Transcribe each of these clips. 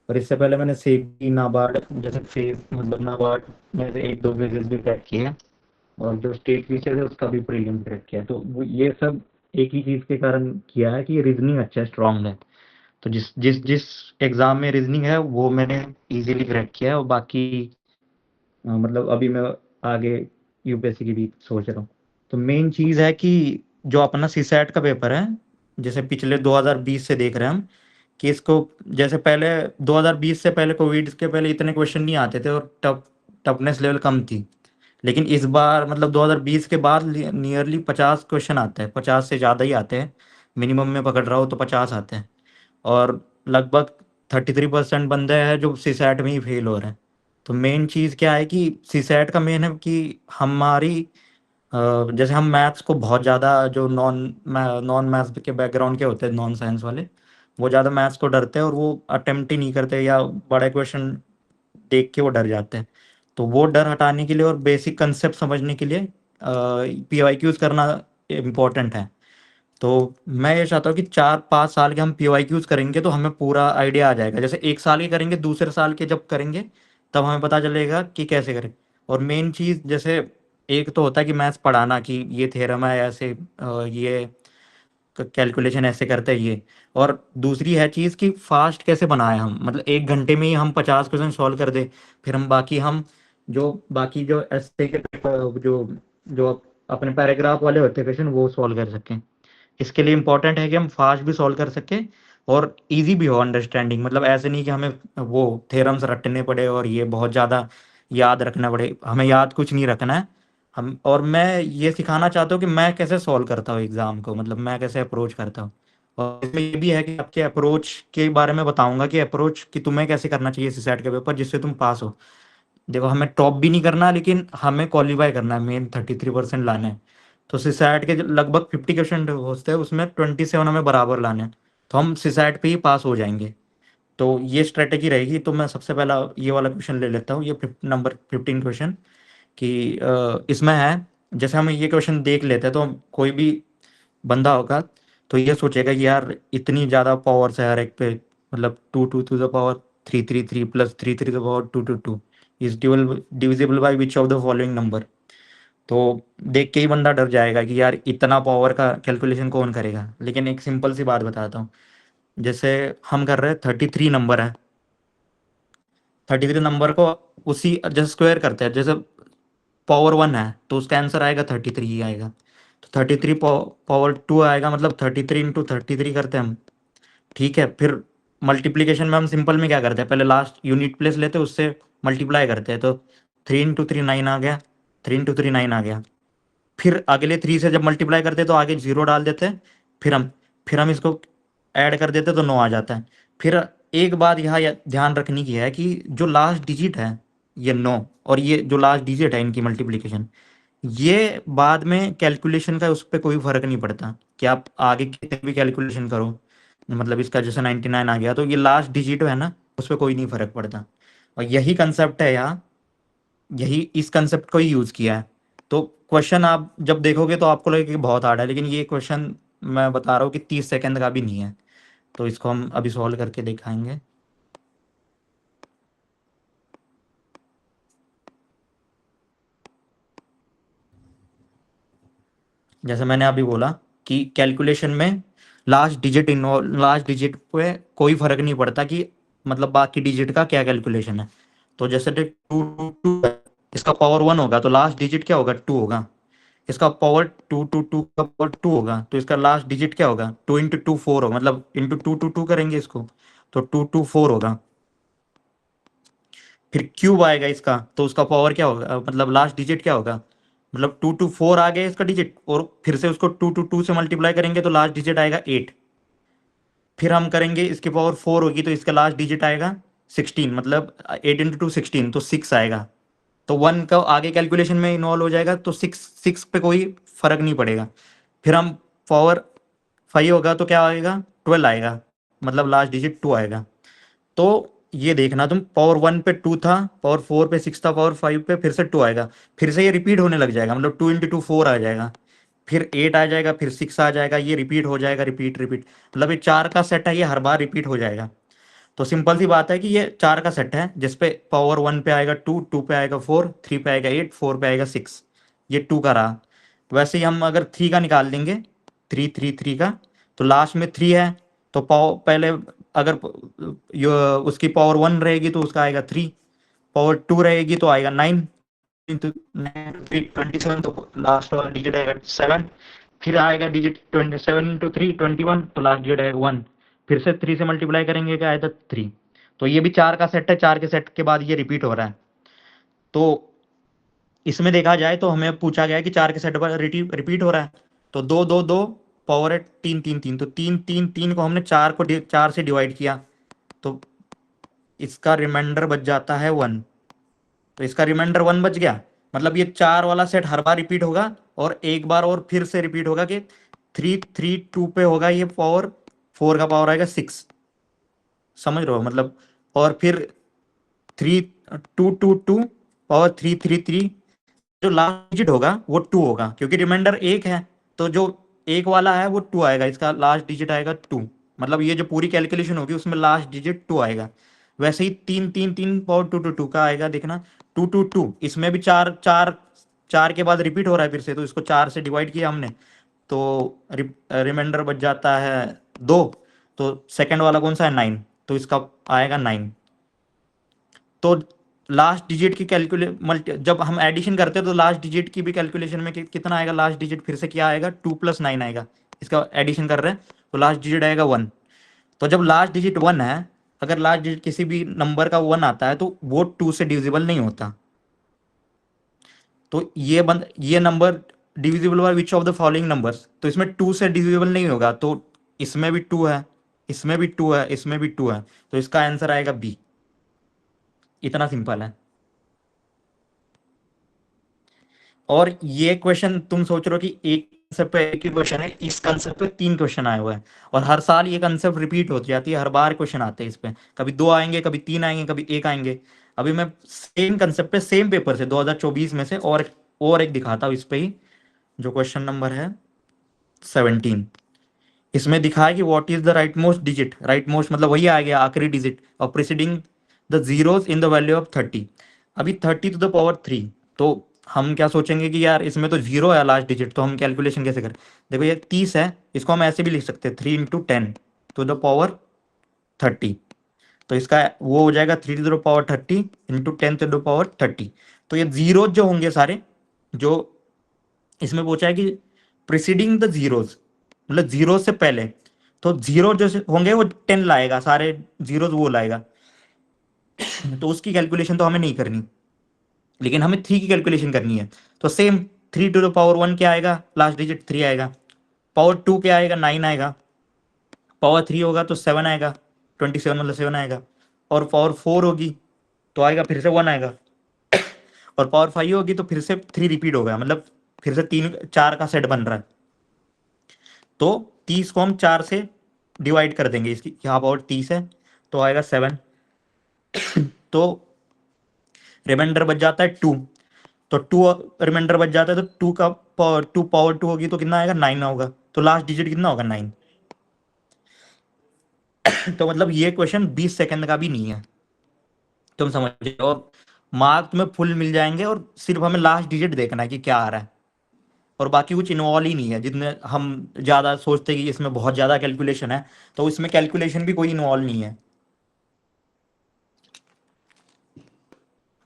और इससे पहले मैंने सेबी नाबार्ड जैसे फेज मतलब नाबार्ड में से एक दो फेजेस भी क्रैक किए हैं, और जो स्टेट फीचर है उसका भी प्रीलिम क्रैक किया है। तो ये सब एक ही चीज़ के कारण किया है कि रीजनिंग अच्छा स्ट्रांग है। तो जिस जिस जिस एग्ज़ाम में रीजनिंग है वो मैंने इजीली क्रैक किया है, और बाकी मतलब अभी मैं आगे यूपीएससी की भी सोच रहा हूँ। तो मेन चीज़ है कि जो अपना सीसैट का पेपर है, जैसे पिछले 2020 से देख रहे हैं हम कि इसको, जैसे पहले 2020 से पहले कोविड के पहले इतने क्वेश्चन नहीं आते थे और टफनेस लेवल कम थी। लेकिन इस बार मतलब 2020 के बाद नियरली 50 क्वेश्चन आते हैं, 50 से ज़्यादा ही आते हैं। मिनिमम में पकड़ रहा हो तो 50 आते हैं। और लगभग 33% बंदे हैं जो सीसैट में ही फेल हो रहे हैं। तो मेन चीज़ क्या है कि सीसैट का मेन है कि हमारी जैसे हम मैथ्स को बहुत ज़्यादा, जो नॉन मैथ्स के बैकग्राउंड के होते हैं, नॉन साइंस वाले, वो ज़्यादा मैथ्स को डरते हैं और वो अटेम्प्ट ही नहीं करते, या बड़े क्वेश्चन देख के वो डर जाते हैं। तो वो डर हटाने के लिए और बेसिक कंसेप्ट समझने के लिए पीवाईक्यूज करना इम्पोर्टेंट है। तो मैं ये चाहता हूँ कि 4-5 साल के हम पीवाईक्यूज करेंगे तो हमें पूरा आइडिया आ जाएगा। जैसे एक साल के करेंगे, दूसरे साल के जब करेंगे तब हमें पता चलेगा कि कैसे करें। और मेन चीज़ जैसे एक तो होता है कि मैथ्स पढ़ाना कि ये थ्योरम है ऐसे, ये कैलकुलेशन ऐसे करते हैं ये। और दूसरी है चीज़ कि फास्ट कैसे बनाए हम, मतलब 1 घंटे में ही हम 50 क्वेश्चन सॉल्व कर दे। फिर हम बाकी जो ऐसे के जो जो अपने पैराग्राफ वाले होते हैं क्वेश्चन वो सॉल्व कर सकें। इसके लिए इम्पोर्टेंट है कि हम फास्ट भी सॉल्व कर सकें और इजी भी हो अंडरस्टैंडिंग। मतलब ऐसे नहीं कि हमें वो थ्योरम्स रटने पड़े और ये बहुत ज़्यादा याद रखना पड़े। हमें याद कुछ नहीं रखना है। हम और मैं ये सिखाना चाहता हूँ कि मैं कैसे सॉल्व करता हूँ एग्ज़ाम को, मतलब मैं कैसे अप्रोच करता हूँ। और इसमें ये भी है कि आपके अप्रोच के बारे में बताऊंगा कि अप्रोच कि तुम्हें कैसे करना चाहिए सीसैट के पेपर जिससे तुम पास हो। देखो, हमें टॉप भी नहीं करना लेकिन हमें क्वालिफाई करना है, मेन 33% लाना है। तो सिसैट के जो लगभग 50 क्वेश्चन होते हैं उसमें 27 हमें बराबर लाने हैं। तो हम सिसैट पे ही पास हो जाएंगे। तो ये स्ट्रेटेजी रहेगी। तो मैं सबसे पहला ये वाला क्वेश्चन ले लेता हूँ, ये नंबर 15 क्वेश्चन कि इसमें है, जैसे हम ये क्वेश्चन देख लेते हैं तो कोई भी बंदा होगा तो ये सोचेगा कि यार इतनी ज़्यादा पावर्स है हर एक पे, मतलब 2 2 to the power 3 3 3 plus 3 3 to the power 2 2 2 is divisible by which of the following number. तो देख के ही बंदा डर जाएगा कि यार इतना पावर का कैलकुलेशन कौन करेगा। लेकिन एक सिंपल सी बात बताता हूँ, जैसे हम कर रहे हैं 33 नंबर है, 33 नंबर को उसी जैसे स्क्वायर करते हैं, जैसे पावर 1 है तो उसका आंसर आएगा 33 ही आएगा। तो 33 पावर 2 आएगा, मतलब 33 × 33 करते हैं हम। ठीक है, फिर मल्टीप्लीकेशन में हम सिंपल में क्या करते हैं, पहले लास्ट यूनिट प्लेस लेते हैं उससे मल्टीप्लाई करते हैं। तो 3 × 3 9 आ गया, 3 × 3 9 आ गया। फिर अगले 3 से जब मल्टीप्लाई करते हैं तो आगे जीरो डाल देते हैं। फिर हम इसको ऐड कर देते हैं तो 9 आ जाता है। फिर एक बात यहाँ ध्यान रखने की है कि जो लास्ट डिजिट है ये 9, और ये जो लास्ट डिजिट है इनकी मल्टीप्लिकेशन, ये बाद में कैलकुलेशन का उस पर कोई फर्क नहीं पड़ता कि आप आगे कितने भी कैलकुलेशन करो। मतलब इसका जैसे 99 आ गया तो ये लास्ट डिजिट है ना, उस पर कोई नहीं फर्क पड़ता। और यही कंसेप्ट है यहाँ, यही इस कंसेप्ट को ही यूज किया है। तो क्वेश्चन आप जब देखोगे तो आपको लगेगा कि बहुत हार्ड है, लेकिन ये क्वेश्चन मैं बता रहा हूँ कि 30 सेकंड का भी नहीं है। तो इसको हम अभी सॉल्व करके दिखाएंगे। जैसे मैंने अभी बोला कि कैलकुलेशन में लास्ट डिजिट पे कोई फर्क नहीं पड़ता कि मतलब बाकी डिजिट का क्या कैलकुलेशन है। तो जैसे 2 2 2 इसका पावर 1 होगा तो लास्ट डिजिट क्या होगा, 2 होगा। इसका पावर 2 2 2 का पावर 2 होगा तो इसका लास्ट डिजिट क्या होगा, 2 × 2 4 होगा, मतलब इंटू 2 2 2 करेंगे इसको तो 2 2 4 होगा। फिर क्यूब आएगा इसका तो उसका पावर क्या होगा, मतलब लास्ट डिजिट क्या होगा, मतलब 2 2 4 आ गया इसका डिजिट, और फिर से उसको 2 2 2 से मल्टीप्लाई करेंगे तो लास्ट डिजिट आएगा 8। फिर हम करेंगे इसकी पावर 4 होगी तो इसका लास्ट डिजिट आएगा 16, मतलब 8 × 2 16 तो 6 आएगा। तो 1 का आगे कैलकुलेशन में इन्वॉल्व हो जाएगा तो 6 पे कोई फर्क नहीं पड़ेगा। फिर हम पावर 5 होगा तो क्या आएगा, 12 आएगा, मतलब लास्ट डिजिट 2 आएगा। तो ये देखना तुम, पावर 1 पे 2 था, पावर 4 पे 6 था, पावर 5 पे फिर से 2 आएगा। फिर से ये रिपीट होने लग जाएगा, मतलब 2 × 2 4 आ जाएगा। फिर 8 आ जाएगा, फिर 6 आ जाएगा, ये रिपीट हो जाएगा, रिपीट रिपीट, मतलब ये 4 का सेट है, ये हर बार रिपीट हो जाएगा। तो सिंपल सी बात है कि ये 4 का सेट है, जिसपे पावर 1 पे आएगा 2, 2 पे आएगा 4, 3 पे आएगा 8, 4 पे आएगा 6। ये 2 का रहा। वैसे ही हम अगर 3 का निकाल देंगे, 3 3 3 का, तो लास्ट में 3 है, तो पावर पहले अगर उसकी पावर 1 रहेगी तो उसका आएगा 3, पावर 2 रहेगी तो आएगा 9 इंटू 27, तो लास्ट वाला डिजिट आएगा 7। फिर आएगा डिजिट 27 इंटू 3 21, तो लास्ट डिजिट आएगा 1। फिर से 3 से मल्टीप्लाई करेंगे, क्या आएगा 3। तो ये भी 4 का सेट है, 4 के सेट के बाद ये रिपीट हो रहा है। तो इसमें देखा जाए तो हमें पूछा गया है कि 4 के सेट पर रिपीट हो रहा है, तो 2 2 2 पावर है 3 3 3, तो 3 3 3 को हमने 4 से डिवाइड किया, तो इसका रिमाइंडर बच जाता है 1। तो इसका रिमाइंडर 1 बच गया, मतलब ये 4 वाला सेट हर बार रिपीट होगा, और एक बार और फिर से रिपीट होगा कि 3 3 2 पे होगा ये पावर 4 का पावर आएगा 6, समझ रहे हो मतलब। और फिर 3 2 2 2 पावर 3 3 3, जो लास्ट डिजिट होगा वो 2 होगा, क्योंकि रिमाइंडर एक है, तो जो एक वाला है वो 2 आएगा, इसका लास्ट डिजिट आएगा 2। मतलब ये जो पूरी कैलकुलेशन होगी उसमें लास्ट डिजिट 2 आएगा। वैसे ही 3 3 3 पावर 2 2 2 का आएगा, देखना 2 2 2, इसमें भी 4 4 4 के बाद रिपीट हो रहा है फिर से, तो इसको 4 से डिवाइड किया हमने, तो रिमाइंडर बच जाता है 2। तो सेकंड वाला कौन सा है, 9, तो इसका आएगा 9। तो लास्ट डिजिट की मल्टी जब हम एडिशन करते हैं तो लास्ट डिजिट की भी कैलकुलेशन में कितना आएगा, लास्ट डिजिट फिर से क्या आएगा, 2 + 9 आएगा। इसका एडिशन कर रहे हैं तो लास्ट डिजिट आएगा 1। तो जब लास्ट डिजिट 1 है, अगर लास्ट डिजिट किसी भी नंबर का 1 आता है तो वो 2 से डिविजिबल नहीं होता। तो ये number divisible by which of the following numbers, तो इसमें 2 से डिविजिबल नहीं होगा, तो इसमें भी 2 है, इसमें भी 2 है, इसमें भी 2 है, तो इसका आंसर आएगा बी। इतना सिंपल है। और ये क्वेश्चन तुम सोच रहे हो कि एक कंसेप्ट पे एक ही क्वेश्चन है, इस कंसेप्ट पे 3 क्वेश्चन आए हुए हैं, और हर साल ये कंसेप्ट रिपीट होती जाती है, हर बार क्वेश्चन आते हैं इस पे, कभी 2 आएंगे, कभी 3 आएंगे, कभी 1 आएंगे। अभी मैं सेम कंसेप्ट पे सेम पेपर से 2024 में से और एक दिखाता हूँ इस पे ही, जो क्वेश्चन नंबर है 17। इसमें दिखा है कि what is the right most digit, right most मतलब वही आ गया आखिरी डिजिट, और preceding the zeros in the value of 30। अभी 30 to the power 3, तो हम क्या सोचेंगे कि यार इसमें तो जीरो है लास्ट डिजिट, तो हम कैलकुलेशन कैसे करें। देखो ये 30 है, इसको हम ऐसे भी लिख सकते हैं 3 × 10 to the power 30, तो इसका वो हो जाएगा 3 to the power 30 × 10 to the power 30। तो ये जीरो जो होंगे सारे, जो इसमें पूछा है कि प्रिसीडिंग द जीरोज मतलब जीरो से पहले, तो जीरो जो होंगे वो 10 लाएगा, सारे जीरोज वो लाएगा, तो उसकी कैलकुलेशन तो हमें नहीं करनी, लेकिन हमें 3 की कैलकुलेशन करनी है। तो सेम 3 to the power 1 क्या आएगा, लास्ट डिजिट 3 आएगा, पावर 2 क्या आएगा, 9 आएगा, पावर 3 होगा तो 7 आएगा, 27 मतलब 7 आएगा, और पावर 4 होगी तो आएगा फिर से 1 आएगा, और पावर 5 होगी तो फिर से 3 रिपीट हो गया, मतलब फिर से 4 का सेट बन रहा है। तो 30 को हम 4 से डिवाइड कर देंगे, इसकी यहाँ पावर 30 है तो आएगा 7, तो रिमाइंडर बच जाता है 2। तो 2 रिमाइंडर बच जाता है, तो 2 का पावर 2 होगी तो कितना आएगा, 9 होगा, तो लास्ट डिजिट कितना होगा, 9। तो मतलब ये क्वेश्चन 20 सेकंड का भी नहीं है, तुम समझ, और मार्क तुम्हें फुल मिल जाएंगे, और सिर्फ हमें लास्ट डिजिट देखना है कि क्या आ रहा है, और बाकी कुछ इन्वॉल्व ही नहीं है। जितने हम ज़्यादा सोचते हैं कि इसमें बहुत ज़्यादा कैलकुलेशन है, तो इसमें कैलकुलेशन भी कोई इन्वॉल्व नहीं है।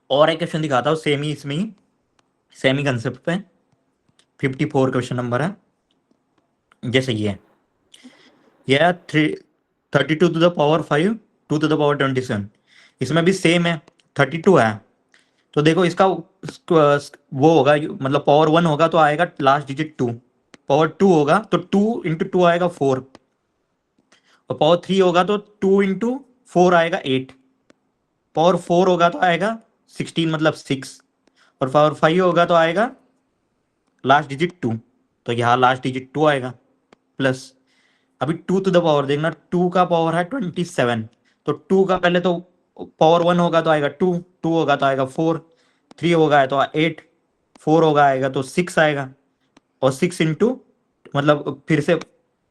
और एक क्वेश्चन दिखाता हूँ सेम ही, इसमें ही सेम ही कंसेप्ट पे, 54 क्वेश्चन नंबर है, जैसे ये है 32 to the power 5 2 to the power 27। इसमें भी सेम है, 32 है, तो देखो इसका वो होगा, मतलब पावर 1 होगा तो आएगा लास्ट डिजिट 2, पावर 2 होगा तो 2 × 2 आएगा 4, और पावर 3 होगा तो 2 × 4 आएगा 8, पावर 4 होगा तो आएगा 16 मतलब 6, और पावर 5 होगा तो आएगा लास्ट डिजिट 2, तो यहाँ लास्ट डिजिट 2 आएगा, प्लस अभी 2 to the पावर देखना, 2 का पावर है 27, तो 2 का पहले तो पावर 1 होगा तो आएगा 2, 2 होगा तो आएगा 4, 3 होगा तो 8, 4 होगा आएगा तो 6 आएगा, और 6 इंटू मतलब फिर से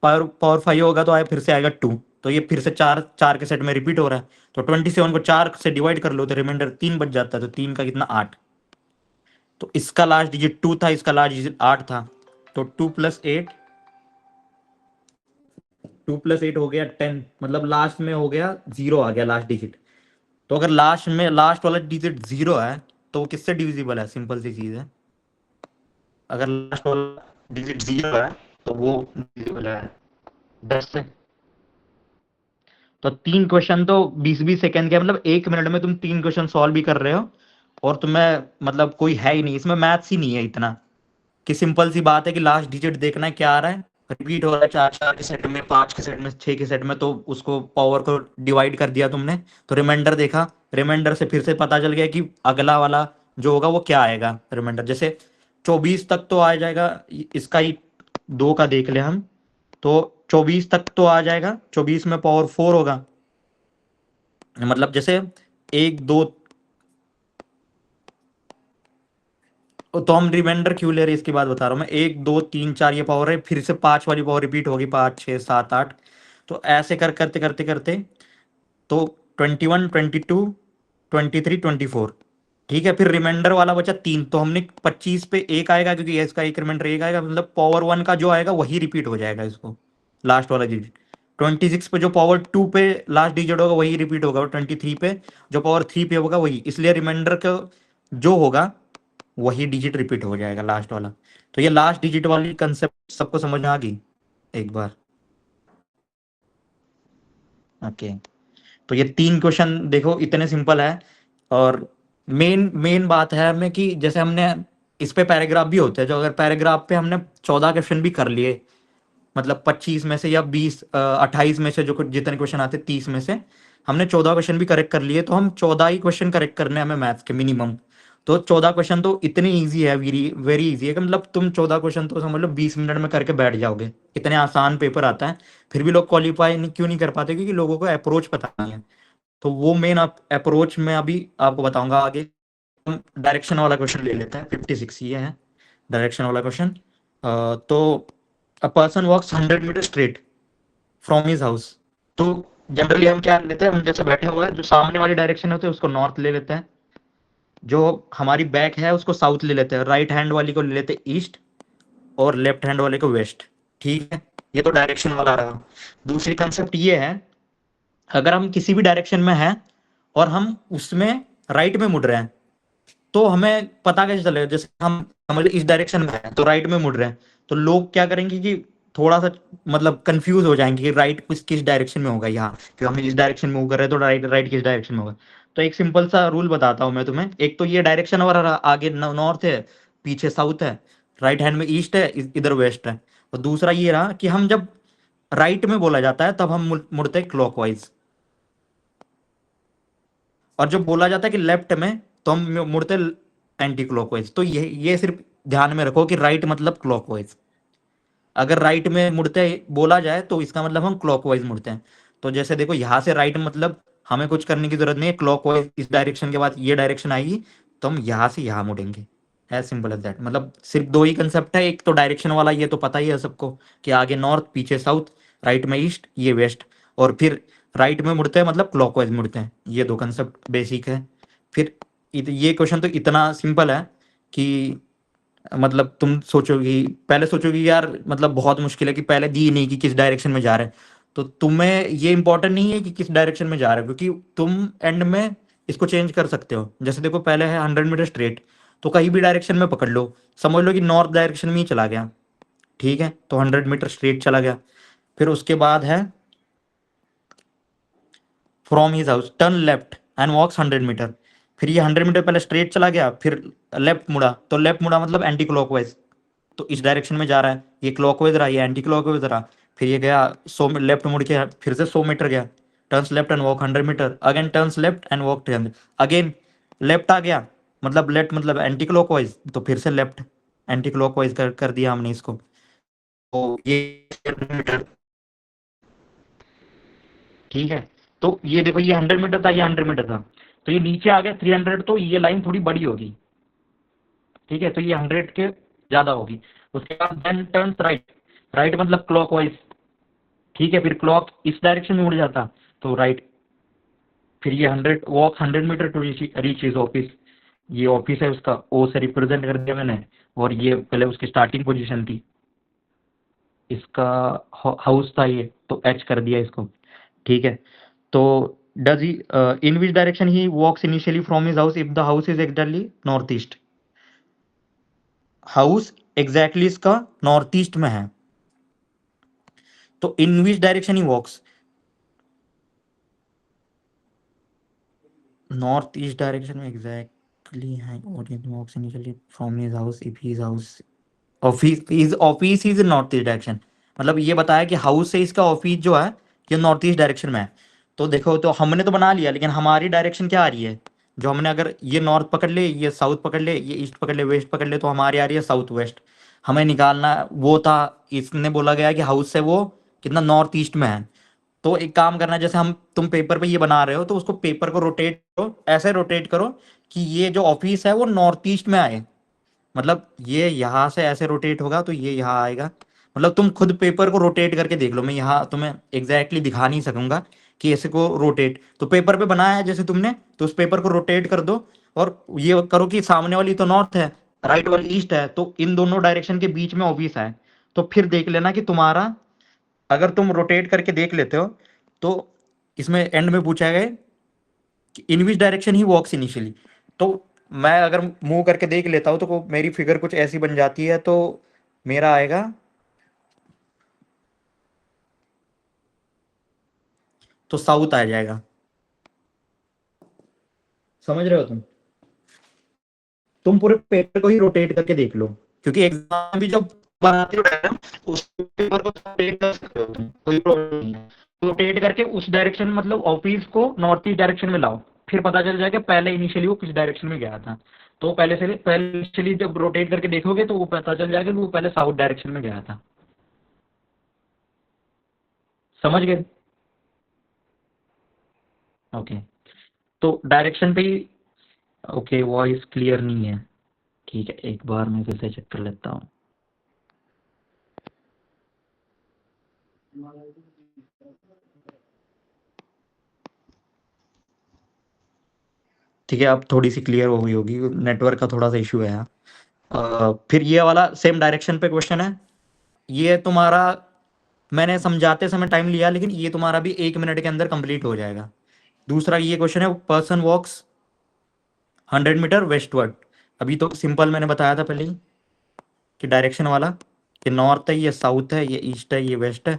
पावर 5 होगा तो आए फिर से आएगा 2, तो ये फिर से चार चार के सेट में रिपीट हो रहा है। तो 27 को 4 से डिवाइड कर लो तो रिमाइंडर 3 बच जाता है। तो 3 का कितना 8। तो इसका लास्ट डिजिट 2 था, इसका लास्ट डिजिट 8 था। तो 2 + 8 हो गया 10, मतलब लास्ट में हो गया 0 आ गया लास्ट डिजिट। तो अगर लास्ट में लास्ट वाला डिजिट 0 है तो वो किससे डिविजिबल है? सिंपल सी चीज है, अगर लास्ट वाला डिजिट 0 है तो वो डिविजिबल है 10 से। तो 3 क्वेश्चन तो 20-20 सेकंड के, मतलब 1 मिनट में तुम 3 क्वेश्चन सॉल्व भी कर रहे हो। और तुम्हें मतलब कोई है ही नहीं इसमें, मैथ्स ही नहीं है इतना, कि सिंपल सी बात है कि लास्ट डिजिट देखना है क्या आ रहा है, रिपीट हो रहा है 4-4 के सेट में, 5 के सेट में, 6 के सेट में, तो उसको पावर को डिवाइड कर दिया तुमने। तो रिमाइंडर देखा, रिमाइंडर से फिर से पता चल गया कि अगला वाला जो होगा वो क्या आएगा रिमाइंडर। जैसे 24 तक तो आ जाएगा, इसका ही 2 का देख ले हम। तो 24 तक तो आ जाएगा, 24 में पावर 4 होगा, मतलब जैसे 1 2। तो हम रिमाइंडर क्यों ले रहे हैं इसकी बात बता रहा हूँ मैं। 1 2 3 4 ये पावर है, फिर से 5 वाली पावर रिपीट होगी, 5 6 7 8। तो ऐसे करते करते करते तो 21 22 23 24। ठीक है, फिर रिमाइंडर वाला बचा 3, तो हमने 25 पे 1 आएगा क्योंकि ये इसका एक रिमाइंडर 1 आएगा, मतलब पावर 1 का जो आएगा वही रिपीट हो जाएगा इसको, लास्ट वाला डिजिट। 26 पे जो पावर 2 पे लास्ट डिजिट होगा वही रिपीट होगा, और 23 पे जो पावर 3 पे होगा वही, इसलिए रिमाइंडर का जो होगा वही डिजिट रिपीट हो जाएगा लास्ट वाला। तो ये लास्ट डिजिट वाली कंसेप्ट सबको समझ में आ गई एक बार? ओके। तो ये 3 क्वेश्चन देखो इतने सिंपल है। और मेन मेन बात है हमें कि जैसे हमने इस पे पैराग्राफ भी होते हैं, जो अगर पैराग्राफ पे हमने 14 क्वेश्चन भी कर लिए, मतलब 25 में से या 28 में से, जो जितने क्वेश्चन आते 30 में से हमने 14 क्वेश्चन भी करेक्ट कर लिए, तो हम 14 ही क्वेश्चन करेक्ट करने हैं हमें मैथ्स के मिनिमम। तो 14 क्वेश्चन तो इतनी इजी है, वेरी वेरी इजी है कि मतलब तुम 14 क्वेश्चन तो समझ लो 20 मिनट में करके बैठ जाओगे, इतने आसान पेपर आता है। फिर भी लोग क्वालिफाई नहीं, क्यों नहीं कर पाते? क्योंकि लोगों को अप्रोच पता नहीं है। तो वो मेन अप्रोच में अभी आपको बताऊंगा आगे। हम डायरेक्शन वाला क्वेश्चन ले लेते हैं, 56 ये है डायरेक्शन वाला क्वेश्चन। तो a person walks 100 meter straight from his house. तो जनरली हम क्या लेते हैं, हम जैसे बैठे हुए हैं, जो सामने वाली डायरेक्शन होती है उसको नॉर्थ ले लेते हैं, जो हमारी बैक है उसको साउथ ले लेते हैं, राइट हैंड वाली को ले लेते हैं ईस्ट, और लेफ्ट हैंड वाले को वेस्ट। ठीक है, ये तो डायरेक्शन वाला रहा। दूसरी कंसेप्ट ये है, अगर हम किसी भी डायरेक्शन में हैं और हम उसमें राइट में मुड़ रहे हैं, तो हमें पता कैसे चलेगा? जैसे हम समझ इस डायरेक्शन में है तो राइट में मुड़ रहे हैं, तो लोग क्या करेंगे कि थोड़ा सा मतलब कंफ्यूज हो जाएंगे कि राइट किस किस डायरेक्शन में होगा यहाँ, कि हम इस डायरेक्शन में मूव कर रहे हैं तो राइट राइट किस डायरेक्शन में होगा। तो एक सिंपल सा रूल बताता हूँ मैं तुम्हें। एक तो ये डायरेक्शन वाला रहा, आगे नॉर्थ है, पीछे साउथ है, राइट हैंड में ईस्ट है, इधर वेस्ट है। और दूसरा ये रहा कि हम जब राइट में बोला जाता है तब हम मुड़ते हैं क्लॉकवाइज, और जब बोला जाता है कि लेफ्ट में तो हम मुड़ते एंटी क्लॉकवाइज। तो ये सिर्फ ध्यान में रखो कि राइट मतलब क्लॉकवाइज। अगर राइट में मुड़ते बोला जाए तो इसका मतलब हम क्लॉकवाइज मुड़ते हैं। तो जैसे देखो यहाँ से राइट मतलब हमें कुछ करने की जरूरत नहीं है, क्लॉकवाइज इस डायरेक्शन के बाद ये डायरेक्शन आएगी, तो हम यहाँ से यहाँ मुड़ेंगे। As simple as that. मतलब सिर्फ दो ही कंसेप्ट है, एक तो डायरेक्शन वाला ये तो पता ही है सबको कि आगे नॉर्थ पीछे साउथ, राइट में ईस्ट ये वेस्ट, और फिर राइट में मुड़ते हैं मतलब क्लॉकवाइज मुड़ते हैं। ये दो कंसेप्ट बेसिक है। फिर ये क्वेश्चन तो इतना सिंपल है कि मतलब तुम सोचोगी, पहले सोचोगी यार मतलब बहुत मुश्किल है, कि पहले दी नहीं कि किस डायरेक्शन में जा रहे हैं। तो तुम्हें ये इंपॉर्टेंट नहीं है कि किस डायरेक्शन में जा रहे हो, क्योंकि तुम एंड में इसको चेंज कर सकते हो। जैसे देखो पहले है 100 मीटर स्ट्रेट, तो कहीं भी डायरेक्शन में पकड़ लो, समझ लो कि नॉर्थ डायरेक्शन में ही चला गया। ठीक है, तो 100 मीटर स्ट्रेट चला गया। फिर उसके बाद है from his house turn left and walks 100 meter. फिर ये 100 मीटर पहले स्ट्रेट चला गया, फिर लेफ्ट मुड़ा, तो लेफ्ट मुड़ा मतलब एंटी क्लॉकवाइज, तो इस डायरेक्शन में जा रहा है। ये क्लॉकवाइज रहा, ये एंटी क्लॉकवाइज रहा। फिर ये गया 100 लेफ्ट मुड़ के फिर से 100 मीटर गया, turns left and walk 100 meter, again turns left and walk 300, again left आ गया, मतलब लेफ्ट मतलब एंटी क्लॉकवाइज, तो फिर से लेफ्ट एंटी क्लॉकवाइज कर दिया हमने इसको। तो ये मीटर। ठीक है, तो ये देखो ये 100 मीटर था, ये 100 मीटर था, तो ये नीचे आ गया 300, तो ये लाइन थोड़ी बड़ी होगी। ठीक है, तो ये 100 के ज्यादा होगी। उसके बाद देन टर्न्स राइट, राइट मतलब क्लॉकवाइज। ठीक है, फिर क्लॉक इस डायरेक्शन में उड़ जाता तो राइट, फिर ये 100 टू रीच इज ऑफिस, ये ऑफिस है उसका, ओ से रिप्रेजेंट कर दिया मैंने, और ये पहले उसकी स्टार्टिंग पोजीशन थी, इसका हाउस था ये, तो एच कर दिया इसको। ठीक है, तो does he in which direction he walks initially from his house if the house is exactly north east? House exactly इसका नॉर्थ ईस्ट में है, तो इन विच डायरेक्शन ही वॉक्स? नॉर्थ ईस्ट डायरेक्शन में एग्जैक्टली है, walks initially from his house if his house office is north east direction, मतलब ये बताया कि हाउस से इसका ऑफिस जो है ये नॉर्थ ईस्ट डायरेक्शन में है। तो देखो, तो हमने तो बना लिया, लेकिन हमारी डायरेक्शन क्या आ रही है? जो हमने, अगर ये नॉर्थ पकड़ ले, ये साउथ पकड़ ले, ये ईस्ट पकड़ ले, वेस्ट पकड़ ले, तो हमारी आ रही है साउथ वेस्ट। हमें निकालना वो था, इसने बोला गया कि हाउस से वो कितना नॉर्थ ईस्ट में है। तो एक काम करना है, जैसे हम तुम पेपर पे ये बना रहे हो, तो उसको पेपर को रोटेट करो, ऐसे रोटेट करो कि ये जो ऑफिस है वो नॉर्थ ईस्ट में आए, मतलब ये यहाँ से ऐसे रोटेट होगा तो ये यहाँ आएगा। मतलब तुम खुद पेपर को रोटेट करके देख लो, मैं यहाँ तुम्हें एग्जैक्टली दिखा नहीं सकूंगा कि ऐसे को रोटेट, तो पेपर पे बनाया है जैसे तुमने, तो उस पेपर को रोटेट कर दो और ये करो कि सामने वाली तो नॉर्थ है, राइट वाली ईस्ट है, तो इन दोनों डायरेक्शन के बीच में ऑफिस है। तो फिर देख लेना कि तुम्हारा, अगर तुम रोटेट करके देख लेते हो, तो इसमें एंड में पूछा गया कि इन which direction he walks initially, तो मैं अगर मूव करके देख लेता हूँ तो मेरी फिगर कुछ ऐसी बन जाती है, तो मेरा आएगा, तो साउथ आ जाएगा। समझ रहे हो तुम पूरे पेपर को ही रोटेट करके देख लो, क्योंकि एग्जाम में भी जब बनाते हो डायग्राम, उस पेपर को रोटेट कर सकते हो तुम, कोई प्रॉब्लम नहीं है। रोटेट करके उस डायरेक्शन, मतलब ऑफिस को नॉर्थ ईस्ट डायरेक्शन में लाओ, फिर पता चल जाएगा पहले इनिशियली वो किस डायरेक्शन में गया था। तो पहले इनिशियली जब रोटेट करके देखोगे तो वो पता चल जाएगा कि वो पहले साउथ डायरेक्शन में गया था। समझ गए? ओके, तो डायरेक्शन पे ही, ओके वॉइस क्लियर नहीं है, ठीक है, एक बार मैं फिर से चेक कर लेता हूँ। ठीक है, अब थोड़ी सी क्लियर हो गई होगी, नेटवर्क का थोड़ा सा इशू है यहाँ। फिर ये वाला सेम डायरेक्शन पे क्वेश्चन है, ये तुम्हारा, मैंने समझाते समय टाइम लिया, लेकिन ये तुम्हारा भी 1 मिनट के अंदर कंप्लीट हो जाएगा। दूसरा ये क्वेश्चन है, पर्सन वॉक्स 100 मीटर वेस्टवर्ड। अभी तो सिंपल मैंने बताया था पहले ही कि डायरेक्शन वाला, ये नॉर्थ है, ये साउथ है, ये ईस्ट है, ये वेस्ट है।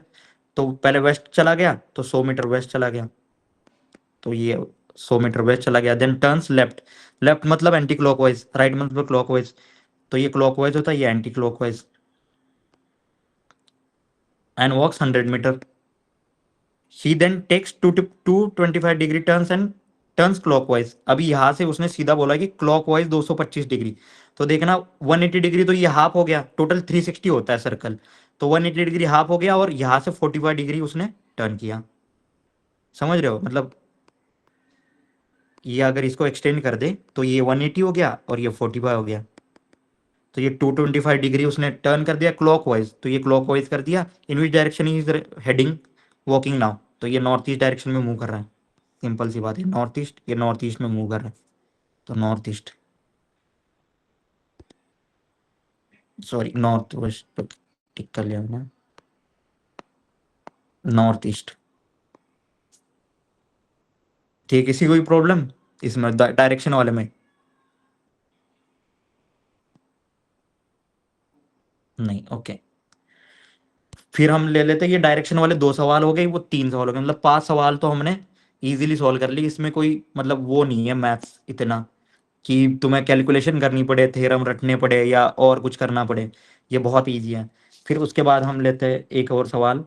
तो पहले वेस्ट चला गया तो 100 मीटर वेस्ट चला गया, तो ये 100 मीटर वेस्ट चला गया। देन टर्न्स लेफ्ट, लेफ्ट मतलब एंटी क्लॉकवाइज, राइट मतलब क्लॉकवाइज, तो ये क्लॉकवाइज होता है, ये anti clockwise, and walks 100 meter. He then takes 225 degree turns and turns clockwise. अभी यहाँ से उसने सीधा बोला कि क्लॉकवाइज 225 डिग्री, तो देखना 180 डिग्री, तो ये हाफ हो गया, टोटल 360 होता है सर्कल, तो 180 डिग्री हाफ हो गया, और यहाँ से 45 डिग्री उसने टर्न किया। समझ रहे हो, मतलब ये अगर इसको एक्सटेंड कर दे तो ये 180 हो गया और ये 45 हो गया, तो ये 225 डिग्री उसने टर्न कर दिया क्लॉकवाइज, तो ये क्लॉकवाइज कर दिया। In which direction is heading walking now, तो ये नॉर्थ ईस्ट डायरेक्शन में मूव कर रहा है। सिंपल सी बात है, नॉर्थ ईस्ट, ये नॉर्थ ईस्ट में मूव कर रहा है, तो north east, sorry north west पे टिक कर लिया मैंने, नॉर्थ ईस्ट। ठीक, किसी कोई प्रॉब्लम इसमें डायरेक्शन वाले में? नहीं, ओके। फिर हम ले लेते हैं, ये डायरेक्शन वाले 2 सवाल हो गए, वो 3 सवाल हो गए, मतलब 5 सवाल तो हमने इजीली सॉल्व कर ली। इसमें कोई मतलब वो नहीं है मैथ्स इतना कि तुम्हें कैलकुलेशन करनी पड़े, थ्योरम रटने पड़े या और कुछ करना पड़े, ये बहुत इजी है। फिर उसके बाद हम लेते हैं एक और सवाल,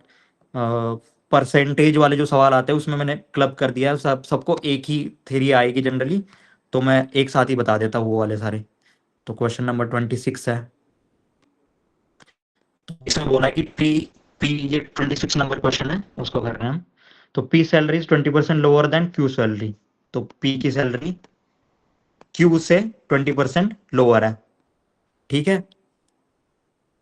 परसेंटेज वाले जो सवाल आते हैं उसमें मैंने क्लब कर दिया है, सबको एक ही थ्योरी आएगी जनरली, तो मैं एक साथ ही बता देता हूँ वो वाले सारे। तो क्वेश्चन नंबर 26 है, तो इसमें बोला है कि पी पी ये 26 नंबर क्वेश्चन है, उसको कर रहे हैं हम। तो P salary is 20% lower than Q salary, तो पी की सैलरी क्यू से 20% लोअर है, ठीक है,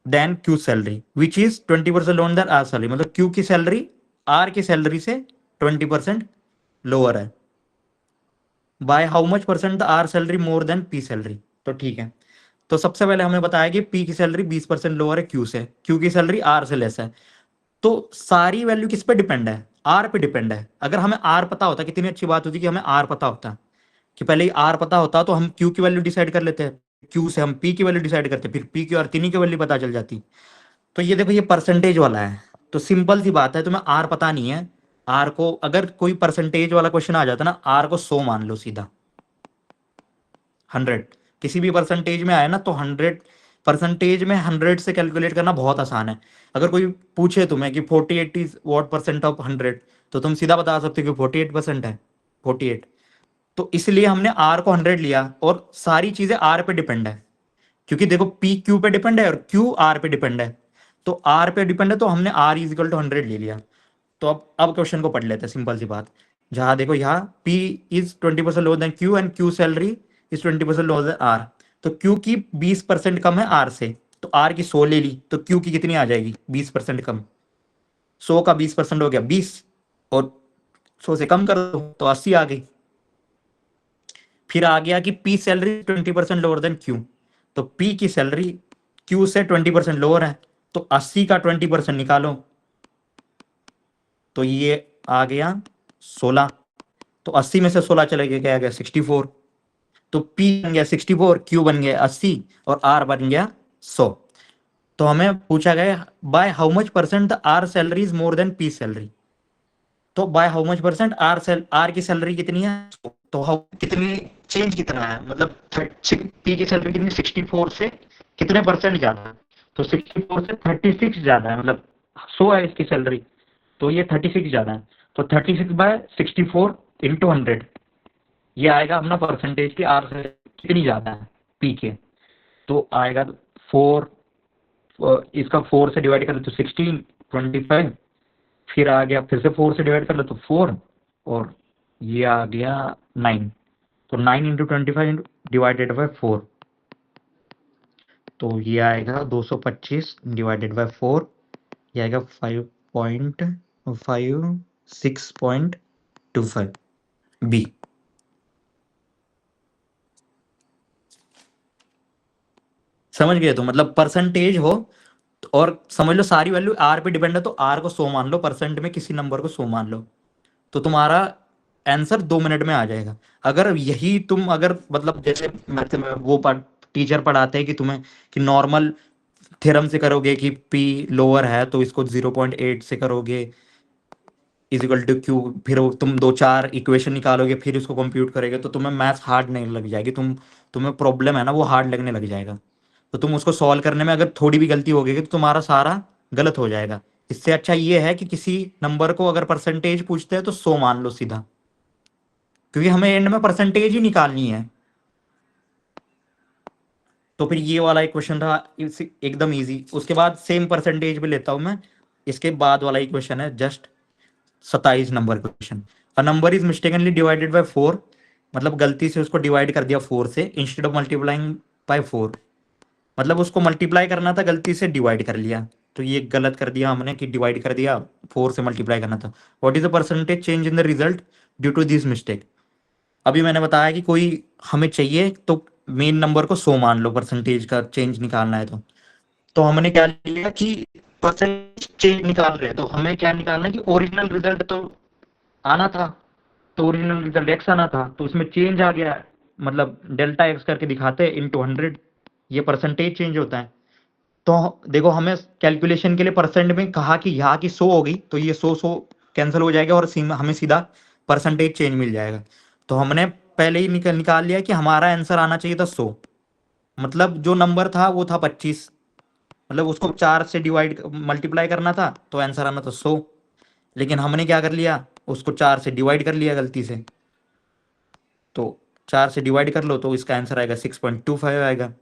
then Q salary which is 20% lower than R salary, मतलब क्यू की सैलरी आर की सैलरी से 20% लोअर है। By how much percent R salary more than P salary. तो ठीक है, तो सबसे पहले हमें बताया कि पी की सैलरी 20% लोअर है क्यू से, क्यू की सैलरी आर से लेस है। तो सारी वैल्यू किस पे डिपेंड है? आर पे डिपेंड है। अगर हमें आर पता होता, कितनी अच्छी बात होती कि हमें आर पता होता, कि पहले ही आर पता होता तो हम क्यू की वैल्यू डिसाइड कर लेते हैं, क्यू से हम पी की वैल्यू डिसाइड करते, फिर पी की और तीनों की वैल्यू पता चल जाती। तो ये देखो, ये परसेंटेज वाला है, तो सिंपल सी बात है, तुम्हें आर पता नहीं है। आर को अगर कोई परसेंटेज वाला क्वेश्चन आ जाता ना, आर को 100 मान लो सीधा, 100 किसी भी परसेंटेज में आए ना, तो 100 परसेंटेज में 100 से कैलकुलेट करना बहुत आसान है। अगर कोई पूछे तुम्हें कि 48 इज व्हाट परसेंट ऑफ 100, तो तुम सीधा बता सकते हो कि 48% है, 48। तो इसलिए हमने आर को 100 लिया, और सारी चीजें आर पे डिपेंड है, क्योंकि देखो पी क्यू पे डिपेंड है और क्यू आर पे डिपेंड है। तो आर पे डिपेंड है, तो हमने आर इज इक्वल टू 100 ले लिया। तो अब क्वेश्चन को पढ़ लेते हैं, सिंपल सी बात। जहां देखो, यहाँ P is 20% lower then Q and Q salary is 20% lower then R। तो Q की 20% कम है R से, तो R की 100 ले ली, तो Q की कितनी आ जाएगी? 20% कम। 100 का 20% हो गया 20, और 100 से कम कर दो तो 80 आ गई। फिर आ गया कि P salary 20% lower then Q। तो P की सैलरी Q से 20% लोअर है, तो 80 का 20% निकालो, तो ये आ गया 16। तो 80 में से 16 चले गए, क्या आ गया? 64। तो P बन गया 64, Q बन गया 80, और R बन गया 100। तो हमें पूछा गया by how much percent the R salary is more than P salary. तो by how much percent R की सैलरी कितनी है? तो हाउ कितनी, चेंज कितना है, मतलब पी की सैलरी कितनी, 64 से कितने परसेंट ज्यादा है? तो 64 से 36 ज्यादा है, मतलब 100 है इसकी सैलरी, तो ये 36 ज्यादा है। तो 36/64 इंटू 100, ये आएगा अपना परसेंटेज की आर से कितनी ज्यादा है, पी के। तो आएगा 4, इसका 4 से डिवाइड कर लो तो 16, 25, फिर आ गया, फिर से 4 से डिवाइड कर लो तो 4, और ये आ गया 9। तो 9 इंटू 25 डिवाइडेड बाई 4, तो ये आएगा 225 डिवाइडेड बाई 4, ये आएगा 5.56.25 बी। समझ गए? तो मतलब परसेंटेज हो, और समझ लो सारी वैल्यू आर पे डिपेंड है, तो आर को 100 मान लो, परसेंट में किसी नंबर को 100 मान लो, तो तुम्हारा आंसर 2 मिनट में आ जाएगा। अगर यही तुम, अगर मतलब जैसे मैथ में वो टीचर पढ़ाते हैं कि तुम्हें, कि नॉर्मल थ्योरम से करोगे कि पी लोअर है तो इसको 0.8 से करोगे इज इक्वल टू क्यू, फिर तुम 2-4 इक्वेशन निकालोगे, फिर उसको कंप्यूट करोगे, तो तुम्हें मैथ्स हार्ड नहीं लग जाएगी, तुम्हें प्रॉब्लम है ना वो हार्ड लगने लग जाएगा। तो तुम उसको सॉल्व करने में अगर थोड़ी भी गलती हो गई तो तुम्हारा सारा गलत हो जाएगा। इससे अच्छा ये है कि किसी नंबर को अगर परसेंटेज पूछते हैं तो 100 मान लो सीधा, क्योंकि हमें एंड में परसेंटेज ही निकालनी है। तो फिर ये वाला एक क्वेश्चन था एकदम इजी। उसके बाद सेम परसेंटेज पे लेता हूं मैं, इसके बाद वाला इक्वेशन है just 27 number question. A number is mistakenly divided by 4, मतलब गलती से उसको डिवाइड कर दिया 4 से, इंस्टेड ऑफ मल्टीप्लाइंग बाय 4, मतलब उसको मल्टीप्लाई करना था, गलती से डिवाइड कर लिया। तो ये गलत कर दिया हमने कि डिवाइड कर दिया, 4 से मल्टीप्लाई करना था। What is the percentage change in the result due to this mistake? अभी मैंने बताया कि कोई हमें चाहिए तो मेन नंबर को 100 मान लो, परसेंटेज का चेंज निकालना है। तो हमने क्या लिया कि परसेंटेज चेंज निकाल रहे हैं, तो हमें क्या निकालना है कि ओरिजिनल रिजल्ट तो आना था, तो ओरिजिनल रिजल्ट एक्स आना था, तो उसमें चेंज आ गया, मतलब डेल्टा एक्स करके दिखाते हैं इंटू 100, ये परसेंटेज चेंज होता है। तो देखो, हमें कैलकुलेशन के लिए परसेंट में कहा कि यहाँ की 100 होगी, तो ये 100 कैंसिल हो जाएगा, और हमें सीधा परसेंटेज चेंज मिल जाएगा। तो हमने पहले ही निकाल लिया कि हमारा आंसर आना चाहिए था 100, मतलब जो नंबर था वो था 25, मतलब उसको 4 से डिवाइड मल्टीप्लाई करना था तो आंसर आना था 100, लेकिन हमने क्या कर लिया, उसको 4 से डिवाइड कर लिया गलती से। तो 4 से डिवाइड कर लो तो इसका आंसर आएगा 6.25 आएगा।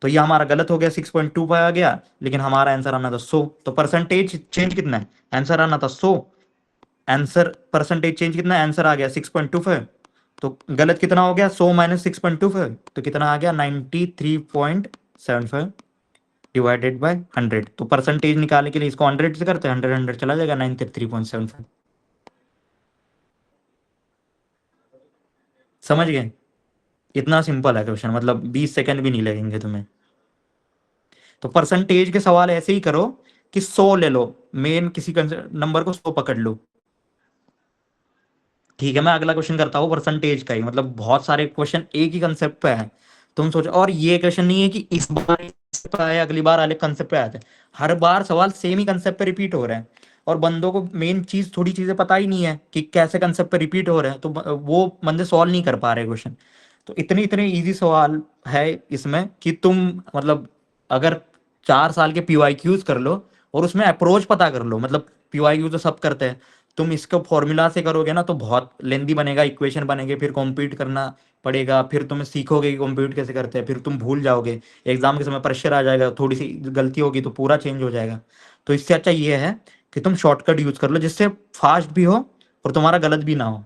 तो ये हमारा गलत हो गया, 6.25 आ गया, लेकिन हमारा आंसर आना था 100। तो परसेंटेज चेंज कितना है? आंसर आना था 100, आंसर परसेंटेज चेंज कितना है? आंसर आ गया 6.25। तो गलत कितना हो गया? 100 माइनस 6.25, तो कितना आ गया? 93.75। Divided by 100। तो परसेंटेज निकालने के लिए इसको 100 से करते हैं, 100 100 चला जाएगा 933.75। समझ गए? इतना सिंपल है क्वेश्चन, मतलब 20 सेकंड भी नहीं लगेंगे तुम्हें। तो परसेंटेज के सवाल ऐसे ही करो कि 100 ले लो, मेन किसी नंबर को 100 पकड़ लो। ठीक है, मैं अगला क्वेश्चन करता हूँ परसेंटेज का ही, मतलब बहुत सारे क्वेश्चन एक ही कंसेप्ट पे है। तुम सोचो, और ये क्वेश्चन नहीं है कि इस बार पे आए अगली बार अलग कंसेप्ट पे आते हैं, हर बार सवाल सेम ही कंसेप्ट पे रिपीट हो रहे हैं। और बंदों को मेन चीज, थोड़ी चीजें पता ही नहीं है कि कैसे कंसेप्ट पे रिपीट हो रहे हैं, तो वो बंदे सॉल्व नहीं कर पा रहे क्वेश्चन। तो इतने इतने इजी सवाल है इसमें कि तुम, मतलब अगर 4 साल के पीवाईक्यूज कर लो और उसमें अप्रोच पता कर लो, मतलब पीवाईक्यू तो सब करते हैं, तुम इसको फॉर्मूला से करोगे ना तो बहुत लेंदी बनेगा, इक्वेशन बनेंगे, फिर कॉम्पीट करना पड़ेगा, फिर तुम सीखोगे कि कॉम्पीट कैसे करते हैं, फिर तुम भूल जाओगे, एग्जाम के समय प्रेशर आ जाएगा, थोड़ी सी गलती होगी तो पूरा चेंज हो जाएगा। तो इससे अच्छा ये है कि तुम शॉर्टकट यूज कर लो, जिससे फास्ट भी हो और तुम्हारा गलत भी ना हो।